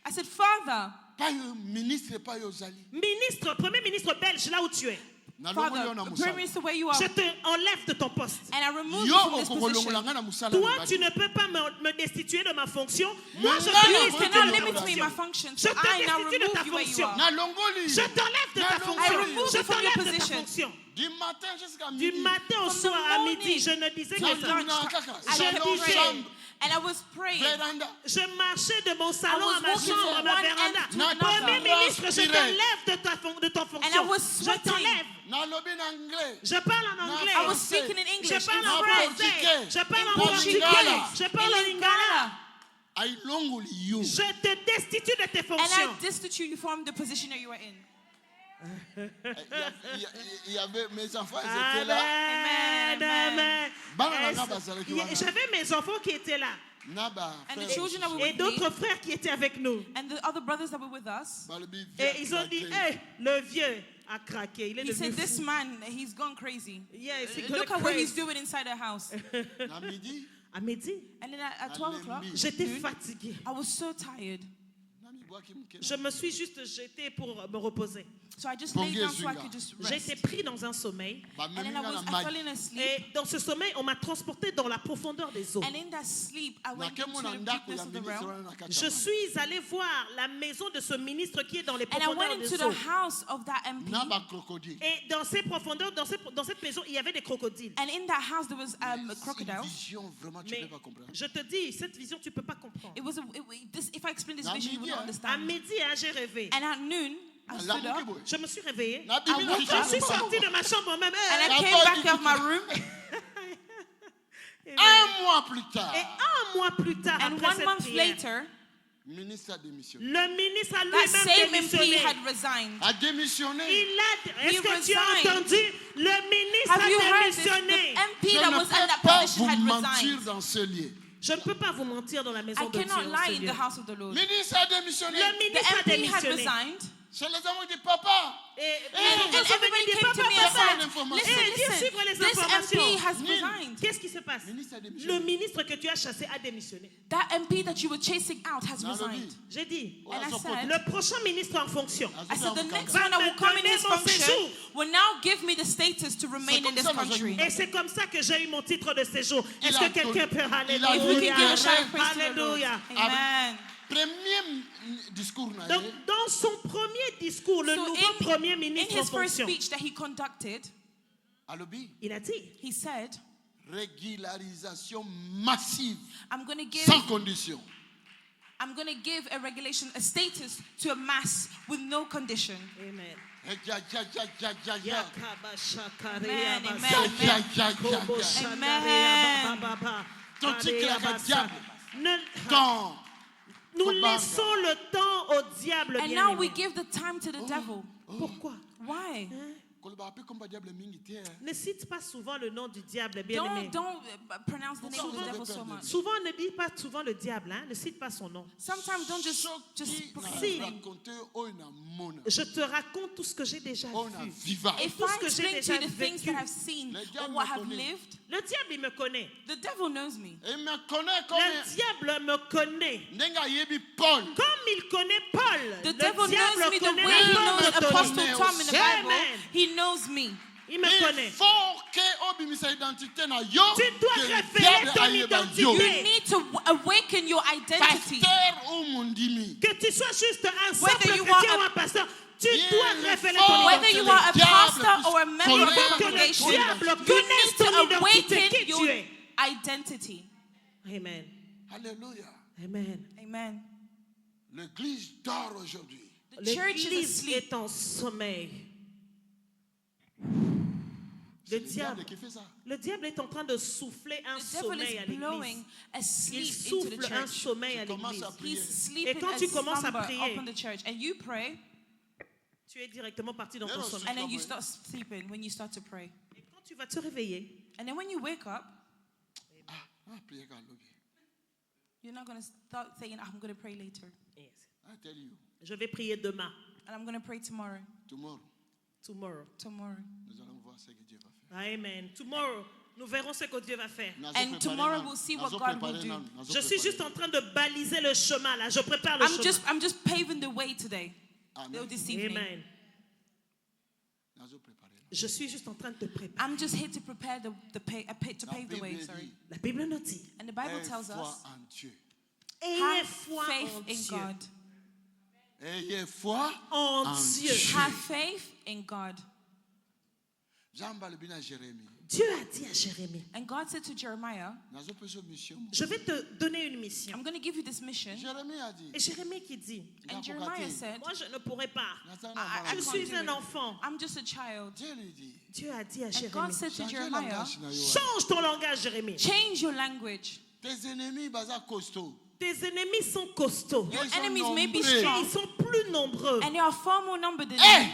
I said, Father, Pas yo ministre, pas yo zali. Ministre, premier ministre belge, là où tu es. Nalongoli yo na Father, prime musala. minister where you are, Je te enlève de ton poste. and I remove you Yo from this okolongola position. nga na musala. Toi, na tu badi. ne peux pas me destituer de ma fonction. Moi, je Non, te non, liste non, de non, Cannot ta non, limit me in my fonction. function, Je so te I now destitue de ta remove you where you fonction. are. Nalongoli. Je t'enlève de ta Nalongoli. fonction. I remove Je you from your t'enlève de ta position. fonction. Du matin jusqu'à Du midi. matin au From the soir à morning midi, je ne disais till que ça. lunch, Non, kaka. I kept Salon, praying, chambre, and I was praying. véranda. Je marchais de mon salon I was à ma walking chambre, à from ma one véranda. end to Non, another. Premier ministre, je Inspiré. t'enlève de ton And I fonction. was Je sweating. t'enlève. Nalobi en anglais. Je parle en Non, anglais. I was Français. speaking in Je English, parle in en French, français. Je parle en in portugais. Portuguese, Je parle en in lingala. Lingala. Ay longoli yo. Je te destitue de tes And I fonctions. destitute you from the position that you are in. Il y avait mes enfants, ils étaient là. Amen. Amen. Amen. Bana na bazalaki wana. J'avais mes enfants qui étaient là. Naba. And the frère, children that were Et with d'autres me, frères qui étaient avec nous. and the other brothers that were with us, balobi Et via ils ont dit, craqué. hey, le vieux a craqué. Il est he devenu said, this fou. man, he's gone crazy. Yes, he Look got at what he's crazy. doing inside the house. Na midi, À midi, And then at 12 o'clock, j'étais fatiguée. I was so tired. na mibwaki mke. Je me suis juste jetée pour me reposer. So I just Bon, laid down so I Jésus, could just J'ai rest. été pris dans un sommeil. Ba And then memi nga na I mai. fell in a sleep. Et dans ce sommeil, on m'a transporté dans la profondeur des eaux. And in that sleep, I Na went kemo into na the ndako deepness ya of the ministre realm. wana na Je kachama. suis allée voir la maison de ce ministre qui est dans les And I went profondeurs into des the eaux. house of that MP. Na ba crocodile. Et dans ces profondeurs, dans cette maison, il y avait des crocodiles. And in that house, there was a C'est une crocodile. vision vraiment tu Mais peux pas comprendre. je te dis, cette vision, tu ne peux pas comprendre. It was if I explain this Na vision, you will midi, not hein. À understand. midi, hein, j'ai rêvé. And at noon, I stood Lamuki up boy. Je me suis réveillée. Na bibi na woke Je kachama. suis sortie de ma chambre même. and I La came voix back du out of my room. Un mois plus tard, Et un mois plus tard, And après 1 cette month prière, later, ministre a démissionné. le ministre a that lui-même same MP démissionné. had resigned. A démissionné. Est-ce que tu as resigned. entendu? Le ministre Have you a heard this? démissionné. The MP Je that ne was in that peux pas position vous had mentir resigned. dans ce lieu. Je ne peux pas vous mentir dans la maison I de Dieu. cannot lie in Seigneur. the house of the Lord. Ministre a démissionné. Le The ministre a MP had démissionné. resigned. C'est les hommes du papa. Et And tous sont everybody venus dire, came to me papa, and papa, said, l'information. Eh, viens listen, suivre les this MP informations. has Nil. resigned. Qu'est-ce qui se passe? Ministre a Le démissionné. ministre que tu as chassé a démissionné. That MP that you were chasing out has Dans le resigned. lit. J'ai dit, And I Oh, said, le prochain ministre en fonction I said, the next Va one that me will come in donner his mon function séjour. will now give me the status to remain in this comme ça, country. Et c'est comme ça que j'ai eu mon titre de séjour. Il Est-ce a que quelqu'un peut il a If we alléluia? can give a shout of praise to the Lord. Alléluia. Amen. Premier discours na Donc, ye, dans son premier discours, le So nouveau premier in ministre en his first fonction, speech that he conducted, alobi il a dit, he said, régularisation massive I'm going to give sans condition. a regulation, a status to a mass with no condition. Amen. Eh, ja, ja, ja, ja, ja, ja. Amen, amen, Ja, amen. ja, ja, ja. Amen. Ton tic là, le diable. Ne- Ton. Nous Kobanga. laissons le temps au diable. And bien now we aimé. give the time to the devil. Pourquoi? Why? Koloba ape komba diable mingi te. Ne cite pas souvent le nom du diable, bien aimé. Don't pronounce the name of the Souvent- devil so much. Souvent, ne dis pas souvent le diable, hein? Ne cite pas son nom. Sometimes don't just Soki na proclaim. raconte oyo na mona. Je te raconte tout ce que j'ai déjà Oyo na vu. viva. If tout ce I que j'ai explain to you déjà the things vécu. that I've seen Le or diable what me I've connaît. lived, Le diable, il me connaît. the devil knows me. Et il me connaît comme Le diable me connaît. ndenge ayebi Paul. Comme il connaît Paul, The le devil knows diable me the connaît way he l'apôtre knows Tony. Apostle Tom in the Bible. Amen. He knows me. Il me Il connaît. faut que obimisa identité na yo. Tu dois que le révéler diable ton ayeba identité. yo. You need to awaken your identity. Pasteur ou mundimi. Que tu sois juste un simple Whether you chrétien are ou a- un pasteur, tu Il dois révéler faut ton Whether identité. you are a diable pastor or a puisse member of the connaître que le congregation, diable you connaisse need to ton identité, awaken qui tu your es. identity. Amen. Alléluia. Amen. Amen. L'église dort aujourd'hui. The church is L'église asleep. est en sommeil. C'est Le le diable diable, qui fait ça. le diable est en train de souffler un The devil sommeil à is blowing l'église. a Il sleep into the souffle un church. sommeil à Tu commences l'église. à prier. He's sleeping quand a tu commences à slumber prier, upon the church. And you pray, Tu es directement parti dans Mais ton non, sommeil. And then you Ouais. start sleeping when you start to pray. Et quand tu vas te réveiller, And then when you wake up, Priez qu'à l'objet. you're not going to start saying, I'm going to pray later. yes, I tell you, je vais prier demain, And I'm going to pray tomorrow. tomorrow, tomorrow. Tomorrow. nous allons voir ce que Dieu va faire. Amen. Tomorrow, nous verrons ce que Dieu va faire. Nazo And préparé tomorrow nan- we'll see nazo what God préparé will do. nan- nazo Je suis préparé juste nan. en train de baliser le chemin là. Je prépare le chemin. I'm just paving the way today. Amen. This evening. Amen. Nazo préparé nan. Je suis juste en train de te préparer. I'm just here to prepare to La pave the way. Bible Sorry. dit, La Bible nous dit, And the Bible aie tells foi us, en Dieu. ayez have foi faith en in Dieu. God. Ayez foi En en Dieu. Dieu. Have faith in God. Jamba le bina Jérémie. Dieu a dit à Jérémie, And God said to Jeremiah, Nazo pesa mission. je vais te donner une mission. I'm going to give you this mission. Jérémie a dit, Et Jérémie qui dit, And Nakokate. Jeremiah said, moi je ne pourrai pas. Nathan I Je can't suis do un it. enfant. I'm just a child. Dieu lui dit, Dieu a dit à And Jérémie, God said to changez Jeremiah, langage na yo. change ton langage, Jérémie. change your language. Tes ennemis baza costaud. Tes ennemis sont costauds. Your Ils sont enemies may be nombreux. Et strong, ils sont plus nombreux. and they are far more numbered than Eh! you.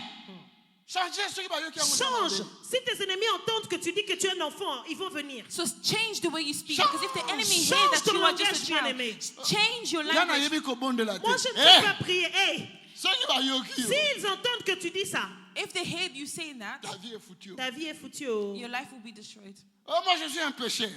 Changez ceux qui va yo qui ont Change. Si tes ennemis entendent que tu dis que tu es un enfant, ils vont venir. So change the way you speak. Change. Because if the enemy hear Change that ton you are just a langage, child, bien-aimé. change your Yana language. yebi ko bonde la Moi, tête. je ne sais Eh! pas prier. Hey, Ceux qui va yo qui yo. s'ils entendent que tu dis ça, If they hear you saying that, Ta vie est foutue. ta vie est foutue. Oh. your life will be destroyed. Oh, moi je suis un pécheur.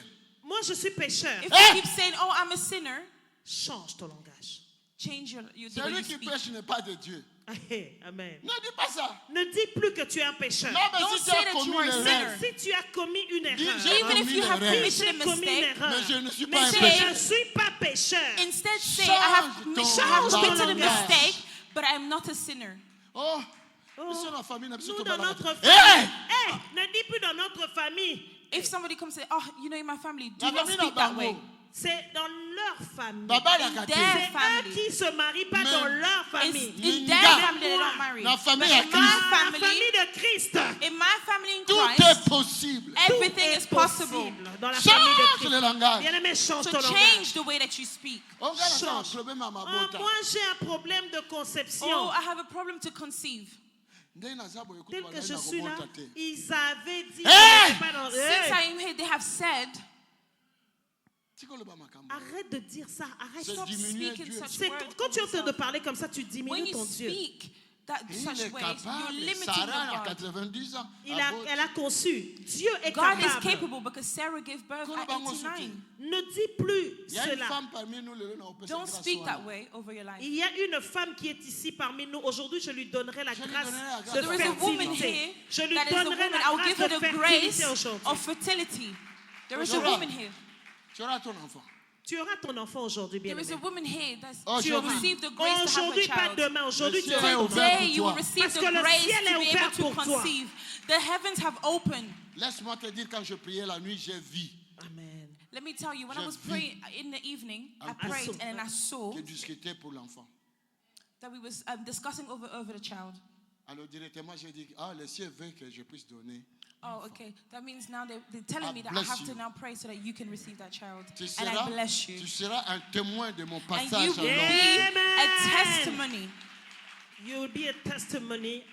Moi, je suis pécheur. If Eh! you keep saying, oh, I'm a sinner, Change ton langage. change the way Celui you qui speak. pêche n'est pas de Dieu. Hey, amen. Ne dis pas ça. Ne dis plus que tu es un pécheur. Non, mais Don't si tu say as that commis you are a une sinner. erreur, Si tu as commis une dis erreur, j'ai Even if commis you une have erreur. committed a j'ai commis une mistake, erreur. Mais je ne suis Mais pas un je pécheur. ne suis pas pécheur. instead say, I Change have ton committed a langage. mistake, but I'm not a sinner. Oh, nous sommes la famille, Nous, dans notre Eh! famille. Hey, ne dis plus dans notre famille. If somebody comes and say, oh, you know, in my family, do La not famille speak n'a that pas way. mot. C'est dans leur famille. Baba la In kate. their C'est eux family. qui se marient pas Mais- dans leur It's famille. in Linda. their family they're Moi, not married. La famille But à in Christ. my La family, famille de Christ. in my family in Tout Christ, est possible. everything Tout is est possible. possible dans la famille de Change Christ. le langage. Bien-aimé, change So ton langage. change the way that you speak. On regarde ça, Change. problème à ma Oh, bota. moi, j'ai un problème de conception. Oh, I have a problem to conceive. Ndenge naza boye Tel kutu que je bazali na suis là, kobota te. ils avaient dit. Hey! Pas dans- Since Hey! I am here, they have said, Tika oloba makambo. Arrête de dire ça. Arrête. C'est stop diminuer speaking Dieu. such C'est words quand tu es en of train de yourself. parler comme ça, tu When diminues you ton Dieu. speak that Il such est ways, you're capable. limiting Sarah, your à God. 90 ans, Elle a conçu. Dieu est God is capable. capable because Sarah gave birth Kono at bango 89. suti. Ne dis plus Il y a une cela. femme parmi nous, le na opesa Don't grâce speak wana. that way over your life. Il y a une femme qui est ici parmi nous. Aujourd'hui, je lui donnerai la Je lui grâce donnerai la grâce. de There is a woman here fertilité. Je lui that is a donnerai woman. la I'll give grâce her de the grace fertilité aujourd'hui. of fertility. There is a Aujourd'hui. woman here. Tu auras ton enfant. Tu auras ton enfant aujourd'hui, bien There is a aimé. woman here that's Oh, she will aujourd'hui. receive the grace to have a Aujourd'hui, pas child. demain. Aujourd'hui, Le tu ciel est auras ton ouvert. enfant. Today you will toi. receive Parce the que le grace ciel est to be ouvert able to pour toi. conceive. The heavens have opened. Laisse-moi te dire, quand je priais la nuit, j'ai vu Amen. Let me tell you, when I Je was vis. praying in the evening, I I prayed saw. and then I saw que discuter pour l'enfant. that we was discussing over the child. Alors directement, j'ai dit, ah, le ciel veut que je puisse donner. Oh, okay. That means now they're telling I me that I bless have you. to now pray so that you can receive that child. Tu And I seras, bless you. tu seras un témoin de mon And passage you en will l'homme. be a Amen. testimony. You will be a testimony.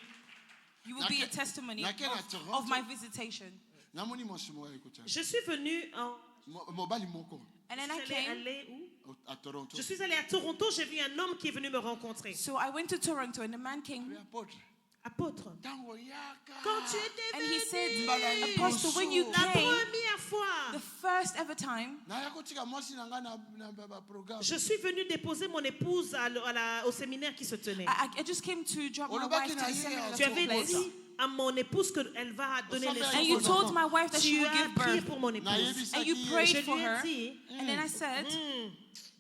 You will be a testimony Laquelle à Toronto? of my visitation. Namoni monsimo ya écoute. Je suis venue en. Mobali moko And then Je I suis came. allée où? à Toronto. Je suis allée à Toronto. J'ai vu un homme qui est venu me rencontrer. So I went to Toronto and the man came Oui, apôtre. Apôtre. Tango yaka. Quand tu étais and he said, venu, Apostle, when you la came, première fois, the first ever time, Na ya kotika mwasi na nga na programme. je suis venue déposer mon épouse au séminaire qui se tenait. I just came to drop my Olobaki wife to na the ye, seminar Tu that avais took place. dit à mon épouse qu'elle va donner Ressemble à naissance And you aux told enfants. my wife that she Tu would as give prié birth. pour mon Na épouse. yebisa And you ki prayed Je for lui ai her. dit, And then I said,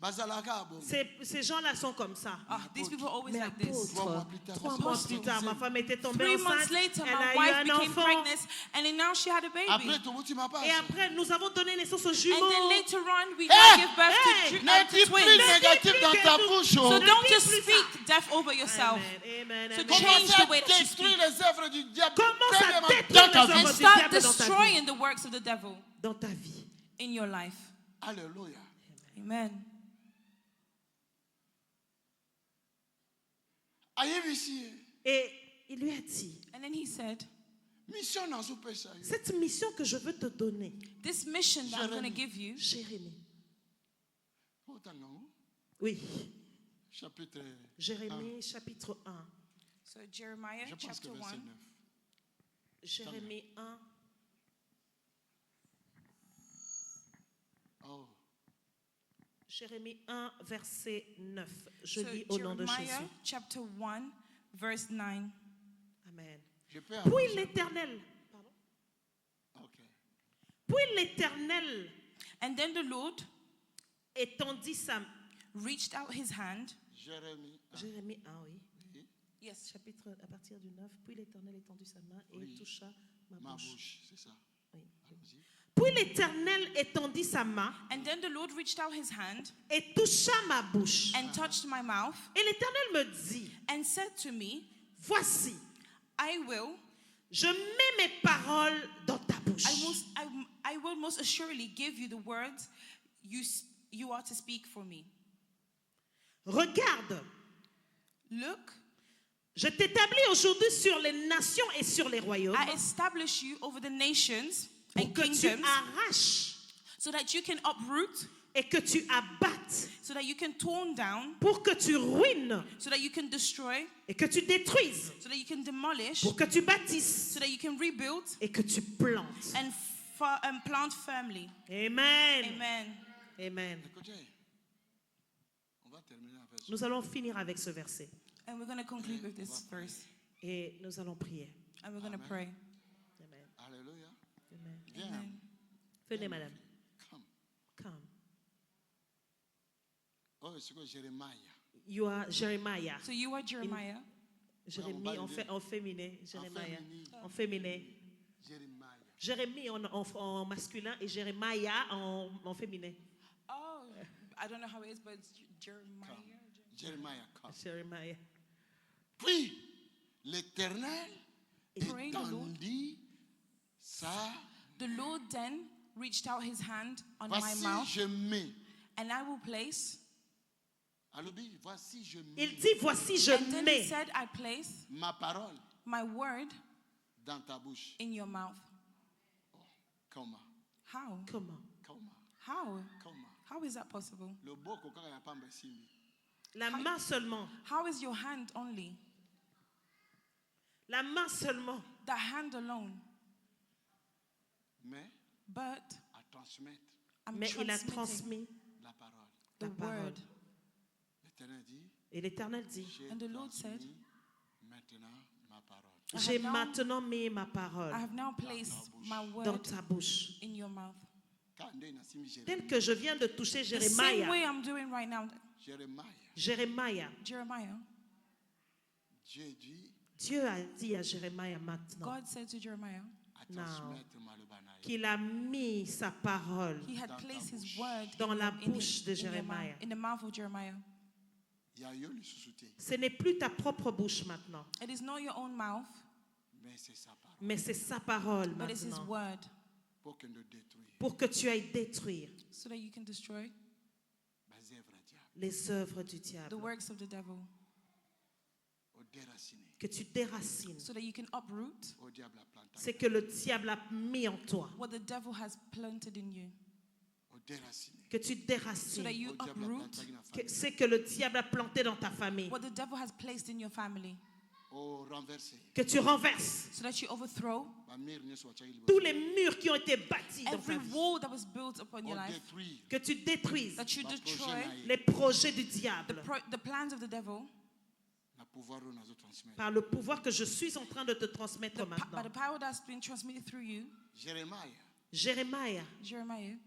bazalaka bon. ces gens-là sont comme ça. these people are always Mais like this. 3 mois apôtre, plus tard, 3 parce mois que plus tard, ma femme était tombée 3 months enceinte. later, Elle my a eu wife un became enfant. pregnant, and then now she had a baby. après tout tu m'as pas. Et après, nous avons donné naissance aux And jumeaux. then later on, we Hey! gave birth Hey! to, Ne to dis twins. plus négatif dans ta bouche. So oh. don't dis just plus ça. speak death over yourself. Amen, amen, So amen. change Commencez the à way that you détruire speak. les œuvres du diable. Commence à Premièrement, détruire dans ta les vie. And œuvres du start diable dans ta vie. destroying the works of the devil Dans ta vie. in your life. Alléluia. Amen. Ayebi ici. Et il lui a dit, And then he said, mission dans ce péché. cette mission que je veux te donner, this mission that I'm going to Jérémie. give you, Jérémie. Autant non. Oui, Chapitre. Jérémie chapitre 1. so Jeremiah Je pense que chapter verset 1, 9. Jérémie 1. Oh. Jérémie 1, verset 9. Je so lis au nom de Jeremiah Jésus. chapter 1, verse 9. Amen. Je peux Puis avancer? l'Éternel, Ok. puis l'Éternel And then the Lord étendit sa... reached out his hand. Jérémie. Jérémie 1, oui. Oui. Yes. Chapitre à partir du 9. Puis l'Éternel étendit sa main et Oui. toucha ma Ma bouche. bouche, c'est ça. Oui. Allons-y. Puis l'Éternel étendit sa main And then the Lord reached out his hand et toucha ma bouche. and touched my mouth Et l'Éternel me dit, and said to me, voici, I will, je mets mes paroles dans ta bouche. I will most assuredly give you the words you are to speak for me. Regarde, Look, je t'établis aujourd'hui sur les nations et sur les royaumes I establish you over the nations pour and que tu kingdoms arraches so that you can uproot, et que tu abattes, so that you can torn down, pour que tu ruines so that you can destroy, et que tu détruises, so that you can demolish, pour que tu bâtisses so that you can rebuild et que tu plantes. and plant firmly. Amen. Amen. Amen. Écoutez, on va terminer avec ça. Nous allons finir avec ce verset And we're going to conclude with this verse. et nous allons prier. And we're going to Amen. pray. Amen. Alléluia. Amen. Viens. Amen. Venez, madame. Come. Come. Oh, c'est que Jérémie. You are Jeremiah. So you are Jeremiah. Jérémie en féminin. Jérémie féminin. en féminin. Jérémie. Jérémie en masculin et Jérémia en féminin. Oh, I don't know how it is, but it's Jeremiah. Jérémie, come. Jérémia. Puis, l'Éternel Pray the Lord. étendit sa. The Lord then reached out his hand on my Voici, mouth, je mets. and I will place. Alléluia. Voici, je Il mets dit, voici, je And then he mets said, I place ma parole my word dans ta bouche. in your mouth. Comment? How? comment? Comment? How? Comment? How is that possible? Le beau coca n'a pas imbécile. La main seulement. How is your hand only? La main seulement. The hand alone. Mais But à transmettre I'm Mais il a transmitting transmis la parole. the la parole. word. L'Éternel dit, Et l'Éternel dit, j'ai And the Lord said, transmis maintenant ma parole. j'ai now- maintenant mis ma parole I have now placed my dans word ta bouche. in your mouth. Quand Dieu n'a pas mis Tel que je viens de toucher The same Jérémie. way I'm doing right now, Jérémie, Jérémie. Jeremiah, Dieu dit Dieu a dit à Jérémie maintenant God said to Jeremiah, à Non. transmettre ma lubanaï. qu'il a mis sa parole he had Dans ta placed his bouche. word dans la in bouche de in your mouth, Jérémie. in the mouth of Jeremiah. Il y a eu le sous-souté, Ce n'est plus ta propre bouche maintenant, It is not your own mouth, mais c'est sa parole mais c'est sa parole but it's his maintenant word, pour qu'il nous détruise pour que tu ailles détruire so that you can destroy les œuvres du diable, les œuvres du the diable, works of the devil, au déraciné, que tu déracines so that you can uproot au diable a planté, c'est que le diable a mis en toi, what the devil has planted in you, au déraciné, que tu so that déracines, you au diable a uproot planté dans la que famille, c'est que le diable a planté dans ta famille, what the devil has placed in your family, au renversé. que tu renverses so that you overthrow Ma mère ne soit pas libre. tous les murs qui ont été bâtis dans ta every vie, wall that was built upon your Au life, détruire que tu détruises that you ma destroy prochaine les projets du diable the plans of the devil na pouvoir nous nous transmettre. par le pouvoir que je suis en train de te transmettre by the maintenant. power that's been transmitted through you, Jérémie, Jérémie, Jeremiah.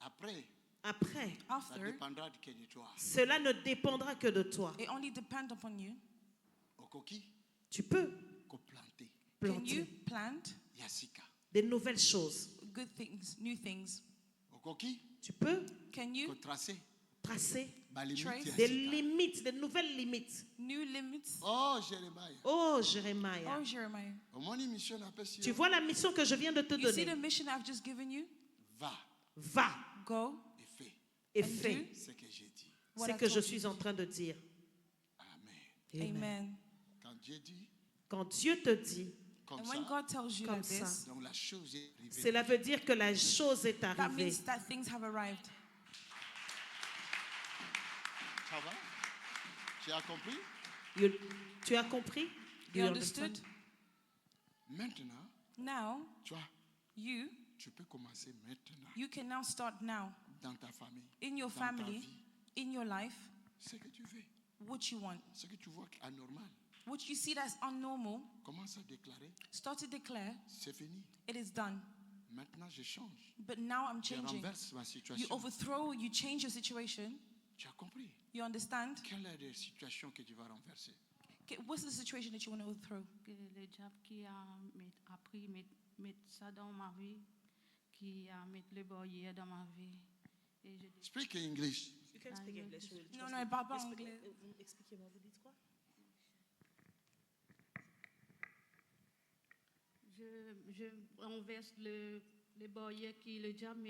après, après, ça After, dépendra que de toi. cela ne dépendra que de toi. it only depends upon you. Au coquille, Tu peux qu'au planter. Can you planter plant Yassika. des nouvelles choses. good things, new things? Au coquille, Tu peux Can qu'au you tracer. tracer Bah, limite, Trace. des Yassika. limites, des nouvelles limites. new limits? Oh, Jérémie. Oh, Jérémie, Oh, Jeremiah. Au mon émission, on appelle tu vois la mission que je viens de te You see the donner. mission I've just given you? Va Va Go et fais et And fais do ce que j'ai dit. what ce I que je told suis you. en train de dire. Amen. Amen. Quand Dieu dit, Quand Quand Dieu te dit comme And ça, when God tells you Comme like ça. this, donc la chose est arrivée. cela veut dire que la chose est that arrivée. means that things have arrived. Ça va? Tu as compris? Tu as compris? Do You you understood? understand? Maintenant, Now, tu vois, you tu peux commencer maintenant you can now start now dans ta famille, in your dans ta family, vie, in your life, ce que tu veux, what you want. ce que tu vois anormal. What you see that's unnormal, Commence à déclarer, start to declare, c'est fini. it is done. Maintenant, je change. But now I'm Je changing. renverse ma You situation. overthrow, you change your situation. Tu as compris? You understand? Quelle est la situation que tu vas renverser? Okay, what's the situation that you want to overthrow? Que le diable qui a appris mettre ça dans ma vie, qui a mis le barrière dans ma vie. Et je dis, Speak English. You can speak English. Non, non, elle parle pas anglais. Expliquez-moi, vous dites quoi? je renverse le barrière qui le diable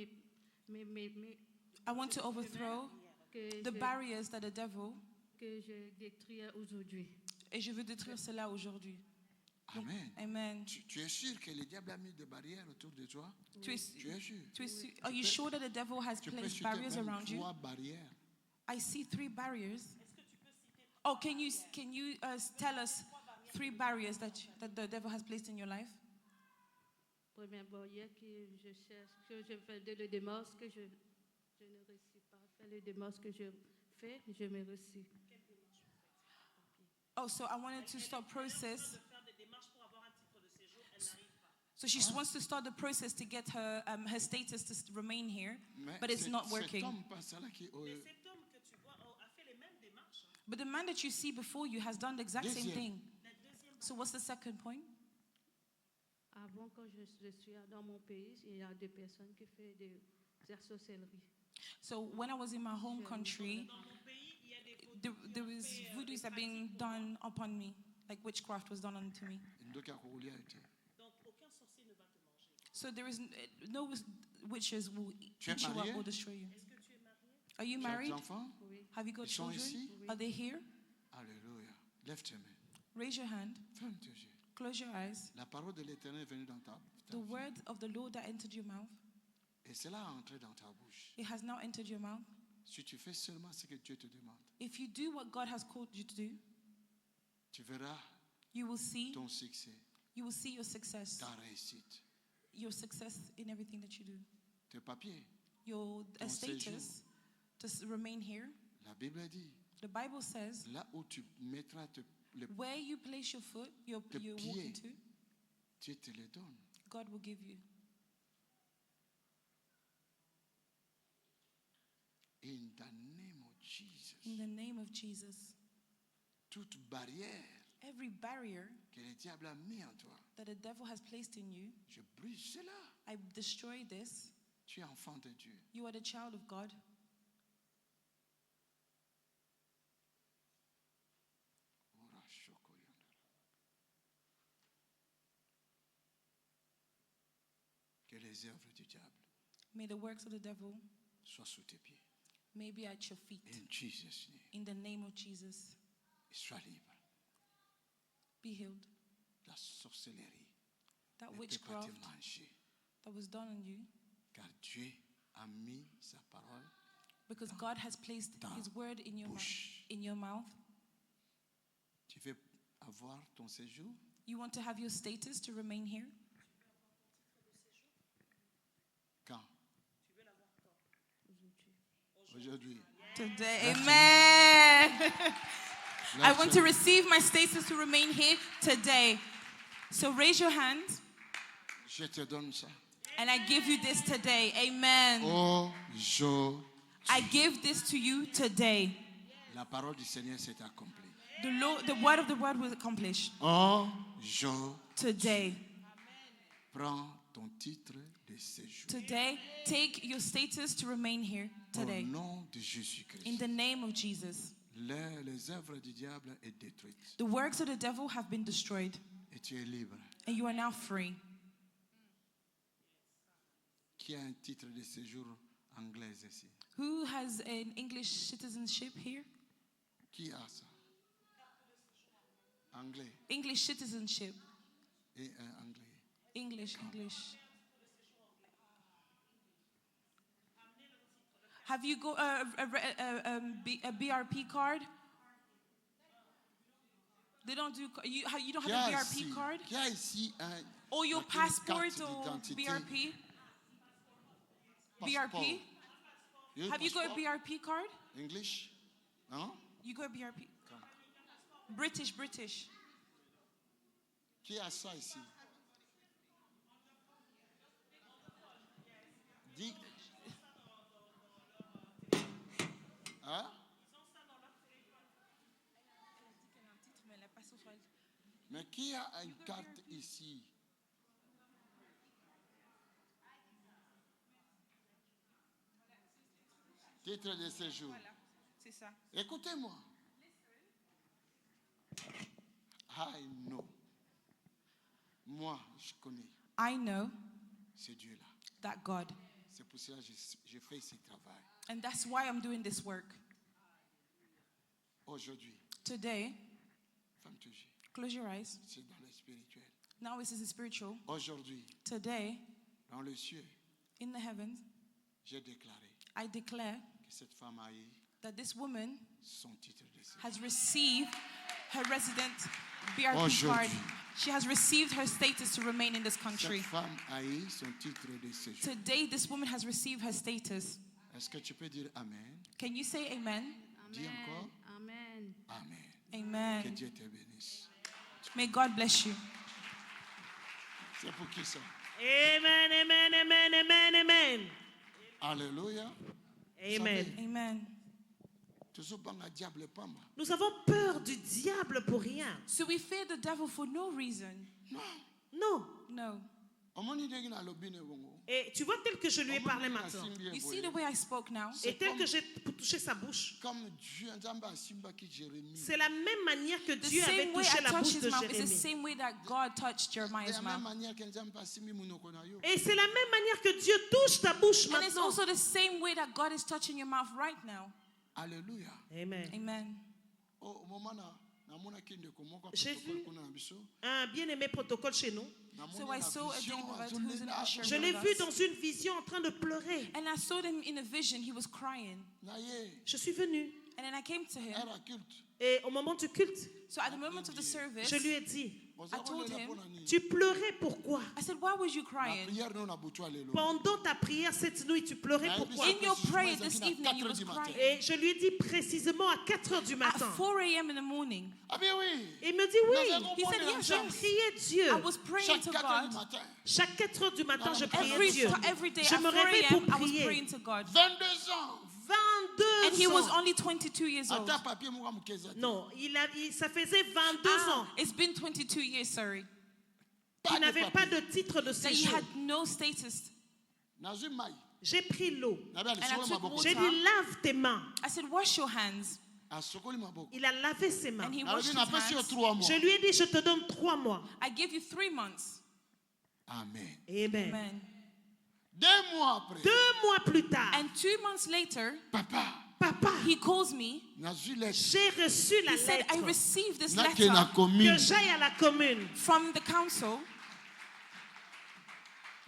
I want to overthrow que the barriers that the devil, que je détruis aujourd'hui. et je veux détruire cela aujourd'hui. Amen. Amen. Tu es sûr que le diable a mis des barrières autour de toi? Tu es- Tu es sûr? tu es- Are you sure that the devil has Tu peux placed citer barriers même around you? 3 barrières. I see 3 barriers. Oh, can you tell us 3 barriers that the devil has placed in your life? Première barrière que je cherche, que je fais de le démarche que je ne réussis pas. Faire le démarche que je fais, je me réussis. Oh, so I wanted to start process. So she wants to start the process to get her her status to remain here, Mais but it's not cet working. homme pas ça là qui Cet homme que tu vois a fait les mêmes démarches. But the man that you see before you has done the exact same Deuxième. thing. So what's the second point? Avant, quand je suis dans mon pays, il y a des personnes qui font des sorcelleries. So when I was in my home country, Dans mon pays, il y a des there was voodoos that being done upon me, like witchcraft was done unto me. ndoki akokolia te. Donc aucun sorcier ne va te manger. So there is no witches will Tu es eat you up marié? or destroy you. Est-ce que tu es marié? Are you Tu as des married? enfants? Oui. Have you got Ils sont children? ici? Are they here? Alléluia. Lève tes mains. Raise your hand. Ferme tes yeux. Close your eyes. La parole de l'Éternel est venue dans ta The vie. word of the Lord that entered your mouth, Et cela a entré dans ta bouche. it has now entered your mouth. Si tu fais seulement ce que Dieu te demande, If you do what God has called you to do, tu verras you will see ton succès, your success, ta réussite, your success in everything that you do. tes papiers. Your Ton status to remain here. La Bible dit, The Bible says, là où tu mettras le where you place your foot, you walk pied. into, Dieu te le donne. God will give you. In the name of Jesus, In the name of Jesus, toute barrière every barrier que le diable a mis en toi, that the devil has placed in you, je brise cela. I destroy this. Tu es enfant de Dieu. You are the child of God. Ora shokoyondara. Que les œuvres du diable May the works of the devil soient sous tes pieds. may be at your feet. In Jesus' name. In the name of Jesus, Sois libre. be healed. La sorcellerie That ne peut pas witchcraft te manger. that was done on you, Car Dieu a mis sa parole. because God has placed dans His word in your mouth. bouche. In your mouth, Tu veux avoir ton séjour? you want to have your status to remain here. Quand? Aujourd'hui. Today, amen. I Lève want tes to mains. receive my status to remain here today. So raise your hand, Je te donne ça. and I give you this today. Amen. Aujourd'hui. I give this to you today. La parole du Seigneur s'est accomplie. The word of the word was accomplished Aujourd'hui. today. Prends ton titre de séjour. Today, take your status to remain here Au today. nom de Jésus-Christ. In the name of Jesus. Les œuvres du diable est détruite. The works of the devil have been destroyed, Et tu es libre. and you are now free. Qui a un titre de séjour anglais ici? Who has an English citizenship here? Qui a ça? Anglais. English citizenship. Et un anglais. English. Have you got a BRP card? They don't do. You don't have a BRP card? Qui a ici un, Or your une passport carte or d'identité, BRP? passeport. BRP? You Have you got a passport? BRP card? English? Hein? You got a BRP? Come. British. Qui a ça ici? Dis. Hein? Mais qui a une carte ici? Titre de séjour. C'est ça. Écoutez-moi. I know. Moi, je connais I know ce Dieu-là. that God. C'est pour cela que je fais ce travail. And that's why I'm doing this work. Aujourd'hui, Today, ferme tes yeux. close your eyes. C'est dans le spirituel. Now this is spiritual. Aujourd'hui, Today, dans le ciel, in the heavens, j'ai déclaré I declare que cette femme a eu that this woman son titre de séjour. has received her resident BRP card. Aujourd'hui. She has received her status to remain in this Cette country. femme a eu son titre de séjour. Today, this woman has received her status. Est-ce que tu peux dire Amen? Can you say amen? Dis encore. Amen. Amen. Que Amen. Dieu te bénisse. May God bless you. C'est pour qui ça? Amen. Alléluia. Amen. Amen. Toujours pas un diable pamba. Nous avons peur du diable pour rien. So we fear the devil for no reason. Non. Non. No. Omoni ndenge na lobi ne bongo. Et tu vois, tel que je lui ai parlé Omoni na maintenant, simbi You see eboye. the way I spoke now? et tel que j'ai touché sa bouche, Comme Dieu nzamba asimba ki Jérémie. c'est la même manière que The Dieu avait same way touché I la touched bouche his de mouth is the Jérémie. same way that God touched De Jeremiah's la même mouth. manière que nzamba asimbi munoko na yo. Et c'est la même manière que Dieu touche ta bouche And it's maintenant. also the same way that God is touching your mouth right now. Alléluia. Amen. Amen. Au moment na mona kinde ko moko J'ai protocole vu kuna na biso. un bien-aimé protocole chez nous. Na So mona I na saw a vision, David azolenda, who's an usher. Je l'ai vu dans une vision en train de pleurer. And I saw him in a vision. He was crying. na ye Je suis venue. And then I came to him. era culte. Et au moment du culte, So at the moment of the service, je lui ai dit, Boza told kolela him- mpona nini? tu pleurais pourquoi? I said, why was you Na crying? prière no na butu lelo. Pendant ta prière cette nuit, tu pleurais pourquoi? In your prayer this evening, you was crying. Et je lui ai dit précisément à 4 heures du At matin. 4 a.m. in the morning. Ah bien oui. Et il me dit oui. He said, yes, Je yes. priais Dieu. I was praying Chaque to 4 heures du God. matin. Chaque 4 heures du matin, je priais Every, Dieu. every day Je at me 4 réveille a.m., pour I was prier. praying to God. 22 ans. 22 And he was ans. only 22 years old. Ata papier moko mukeza. Non, ça faisait 22 ans It's been 22 years, sorry. qu'il n'avait pas de titre de That he séjour. had no status. Nazwi mai. J'ai pris l'eau. Na bia I lisolo took maboko. water. J'ai dit lave tes mains. I said, wash your hands. Asokoli maboko. Il a lavé ses mains. And he Nalobi washed his na pesi yo hands. 3 mois. Je lui ai dit, je te donne 3 mois. I give you 3 months. Amen. Amen. Amen. 2 mois après. 2 mois plus tard, And 2 months later, Papa, papa, he calls me. nazwi lettre. j'ai reçu la He said, I lettre received this Na ke na letter que commune. j'aille à la commune. from the council,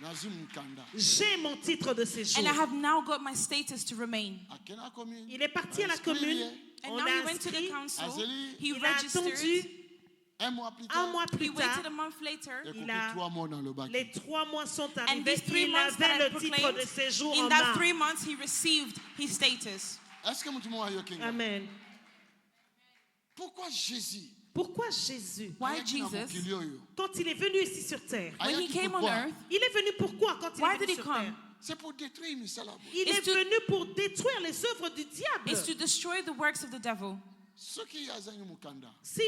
Nazwi mukanda. J'ai mon titre de séjour. and I have now got my status to remain. Akena commune. Il est parti à la commune. And On now a he went to the inscrit. council. Azeli. He Il a registered. attendu 1 mois plus un tard. mois He plus tard. waited a month later. Et Il a- 3 mois dans le bac. Les 3 mois sont And arrivés. these 3 Il months that I avait le titre proclaimed, de séjour in en that main. 3 months, he received his status. Est-ce que mutumo wa yokinga? Amen. Pourquoi Jésus? Pourquoi Jésus, Why ayaki na Jesus, mokili oyo, quand il est venu ici sur terre, when he ayaki came on pourquoi? earth, il est venu pourquoi quand il why est did venu he sur come? terre? C'est pour détruire Misalabo. Il It's est to- venu pour détruire les œuvres du diable. Is to destroy the works of the devil. Ce qui yazangi mukanda. Si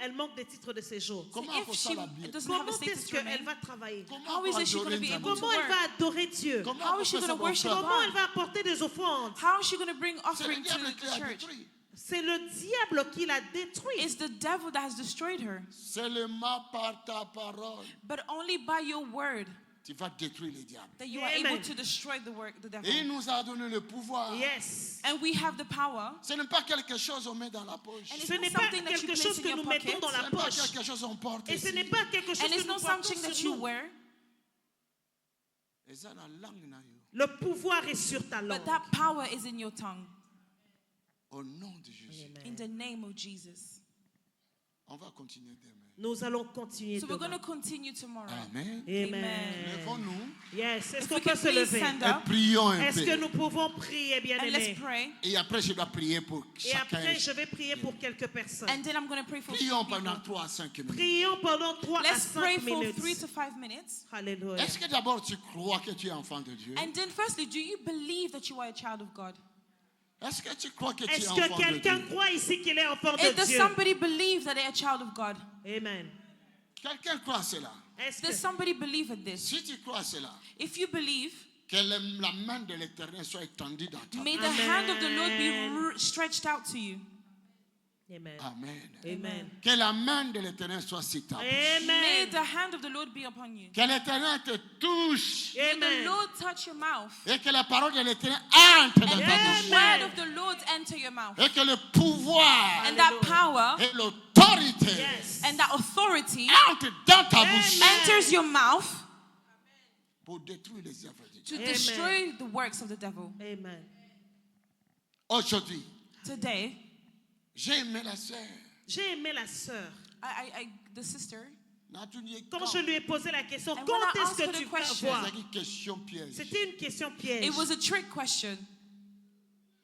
elle manque des titres de séjour, Comment If she akosala bien? doesn't have a comment status est-ce to qu'elle remain, va travailler? Comment How is it she adorer gonna be Nzambe? able to Comment elle work? va adorer Dieu? Comment How is she akopesa gonna worship bofrande? Comment elle va apporter des offrandes? how is she going to bring C'est le offering to diable qui the l'a church? détruit. C'est le diable qui l'a détruit. It's the devil that has destroyed her. Seulement par ta parole. But only by your word tu vas détruire les diables. that you are Amen. able to destroy the devil. Et il nous a donné le pouvoir. Yes. And we have the power. Ce n'est pas quelque chose qu'on met dans la poche. And Ce it's n'est not pas something that you quelque place chose in que your nous mettons pocket. dans Ce la n'est pas poche. quelque chose qu'on porte Et ce ici. n'est pas quelque chose And que it's nous not portons something that sur you nous. wear. Et ça, la langue na yo. Le pouvoir est sur ta langue. But that power is in your tongue. Au nom de Jésus. In the name of Jesus. On va continuer demain. Nous allons continuer So we're going demain. to continue tomorrow. Amen. Amen. Lèvons-nous Yes. Est-ce If qu'on we peut can se please lever? stand et up prions un Est-ce que peu. nous pouvons prier, bien and aimés? let's pray. Et après, je dois prier pour Et chacun. après, je vais prier pour quelques personnes. And then I'm going to pray for Prions people. pendant 3 à 5 minutes. Prions pendant 3 à Let's pray 5 for minutes. 3 to 5 minutes. Alléluia. Est-ce que d'abord tu crois que tu es enfant de Dieu? And then firstly, do you believe that you are a child of God? Est-ce que tu crois que tu es Est-ce enfant que de quelqu'un Dieu? croit ici qu'il est enfant de And does Dieu? somebody believe that they're a child of God? Amen. Quelqu'un croit cela? Est-ce Does que somebody believe in this? Si tu crois cela, If you believe, que la main de l'Éternel soit étendue dans ta may vie. the hand of the Lord Amen. be stretched out to you. Amen. Amen. Amen. Que la main de l'Éternel soit sur ta bouche. May Amen. the hand of the Lord be upon you. Que l'Éternel te touche. May the Amen. Lord touch your mouth. Et que la parole de l'Éternel entre dans And ta the bouche. word of the Lord enter your mouth. Et que le pouvoir And that Hallelujah. power et l'autorité Yes. and that authority entrent dans ta bouche Amen. enters your mouth pour détruire les œuvres de Dieu. to Amen. destroy the works of the devil. Amen. Aujourd'hui, Today, j'ai aimé la sœur. J'ai aimé la sœur. the sister, Quand je lui ai posé la question, And when quand I est-ce asked her que the tu vas question, voir? C'est une question piège. C'était une question piège. it was a trick question.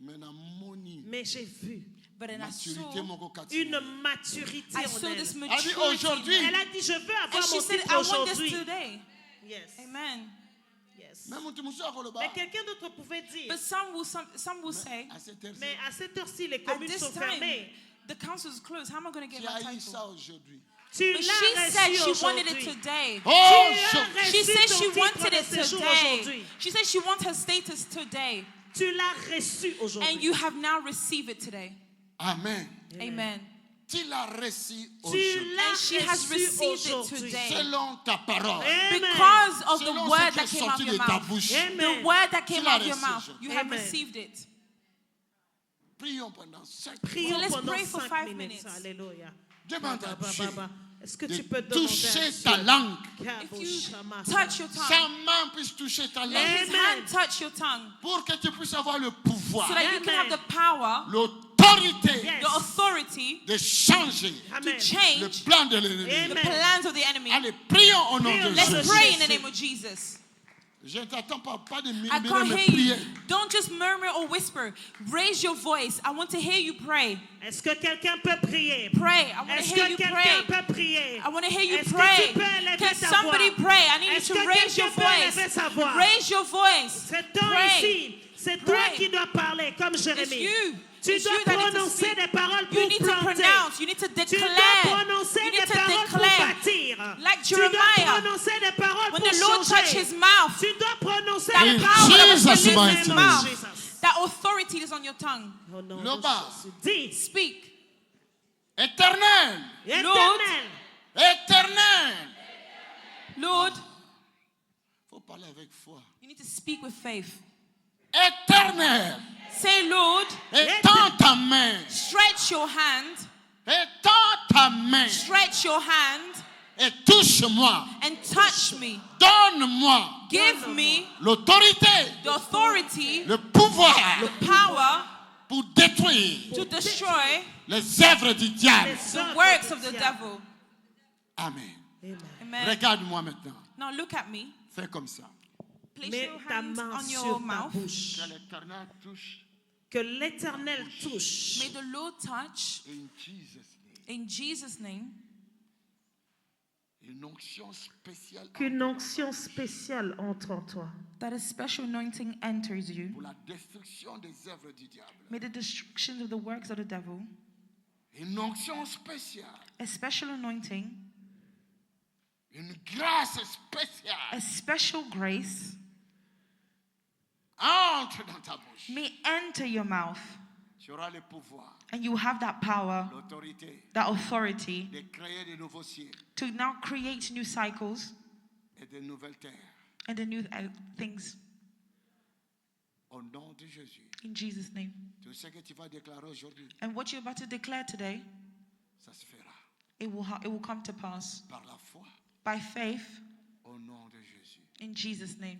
Mais na moni, Mais j'ai vu But then I maturité saw, moko kati. une maturité I en saw this elle. Elle dit maturity. aujourd'hui, Elle a dit, je veux And avoir she mon said, titre I want this aujourd'hui. today. Yes. Amen. Yes. même tu muso akoloba. Mais quelqu'un d'autre pouvait dire, But some will say, À cette heure-ci, mais à cette heure-ci, les at communes this sont time, fermées. the council is closed. How am I going to tu get my as eu title? ça aujourd'hui. Tu But l'as she said reçu she wanted it aujourd'hui. today. Oh, Tu as reçu She said ton she titre wanted de it séjour today. aujourd'hui. She said she wants her status today. Tu l'as reçu And aujourd'hui. you have now received it today. Amen. Amen. Tu l'as reçu Tu aujourd'hui. l'as And she has reçu received it aujourd'hui. today. Selon ta parole. Amen. Because of the Selon word ce qui that est came out sorti of de your ta mouth. bouche. Amen. The word that came l'as out of your reçu mouth. aujourd'hui. You have Amen. received it. Prions pendant 5 Prions So let's pendant pray for 5 5 minutes. minutes. Alléluia. Demande à Baba, Dieu Baba. Est-ce que de tu peux demander à toucher Dieu ta langue. If you Touch touch your Sa tongue, main puisse toucher ta let langue. his Amen. hand touch your tongue Pour que tu puisses avoir le pouvoir, so that you can have the power, l'autorité Yes. the authority de changer Amen. to le change plan de l'ennemi. the Amen. plans of the enemy. Allez, prions au nom Prions de au nom Let's de Jésus. pray in the Jésus. name of Jesus. Je ne t'attends pas de I murmurer, can't mais hear prier. you. Don't just murmur or whisper. Raise your voice. I want to hear you pray. Est-ce que quelqu'un peut prier? Pray. I want to Est-ce hear que you quelqu'un pray. peut prier? I want to hear you Est-ce que pray. tu peux élever Can ta somebody voix? pray? I need you Est-ce to que raise your quelqu'un peut élever voice. sa voix? Raise your voice. C'est toi Pray. ici. C'est toi Pray. qui dois parler comme It's Jérémie. you. Tu It's dois you that need to prononcer speak. des paroles You pour need to planter. pronounce. You need to Tu dois declare. prononcer You des need to paroles pour declare. bâtir. Like Tu dois Jeremiah. prononcer des paroles When pour the Lord touched changer. his mouth, Tu dois prononcer that des In power that was Jesus' released in mighty his name. mouth, Jesus. that authority is on your tongue. Au nom de Loba. Jésus. Dis, Speak. Éternel, Éternel, éternel. Lord, Faut parler avec foi. you need to speak with faith. Éternel, Say, Lord, étends ta main. stretch your hand, Étends ta main stretch your hand, et touche-moi. and touch me. Donne-moi Give me l'autorité, the authority, le pouvoir power pour détruire to destroy les œuvres du diable. les the œuvres works du of the diable. devil. Amen. Amen. Amen. Regarde-moi maintenant. Now look at me. Fais comme ça. Place Mets your ta hands main on sur your ta mouth. bouche. Que l'Éternel touche Que l'Éternel touche. May the Lord touch in Jesus' name. in Jesus' name. Une onction spéciale Qu'une onction spéciale entre en toi. That a special anointing enters you. pour la destruction des œuvres du diable. May the destruction of the works of the devil, Une onction spéciale. a special anointing, Une grâce spéciale. a special grace Entre dans ta bouche. may enter your mouth. Tu auras le pouvoir, And you have that power, l'autorité that authority de créer de nouveaux cieux to now create new cycles et de nouvelles terres. and the new things. Au nom de Jésus. In Jesus' name. Tout ce que tu vas déclarer aujourd'hui, And what you're about to declare today, ça se fera it will come to pass par la foi by faith au nom de Jésus. in Jesus' name.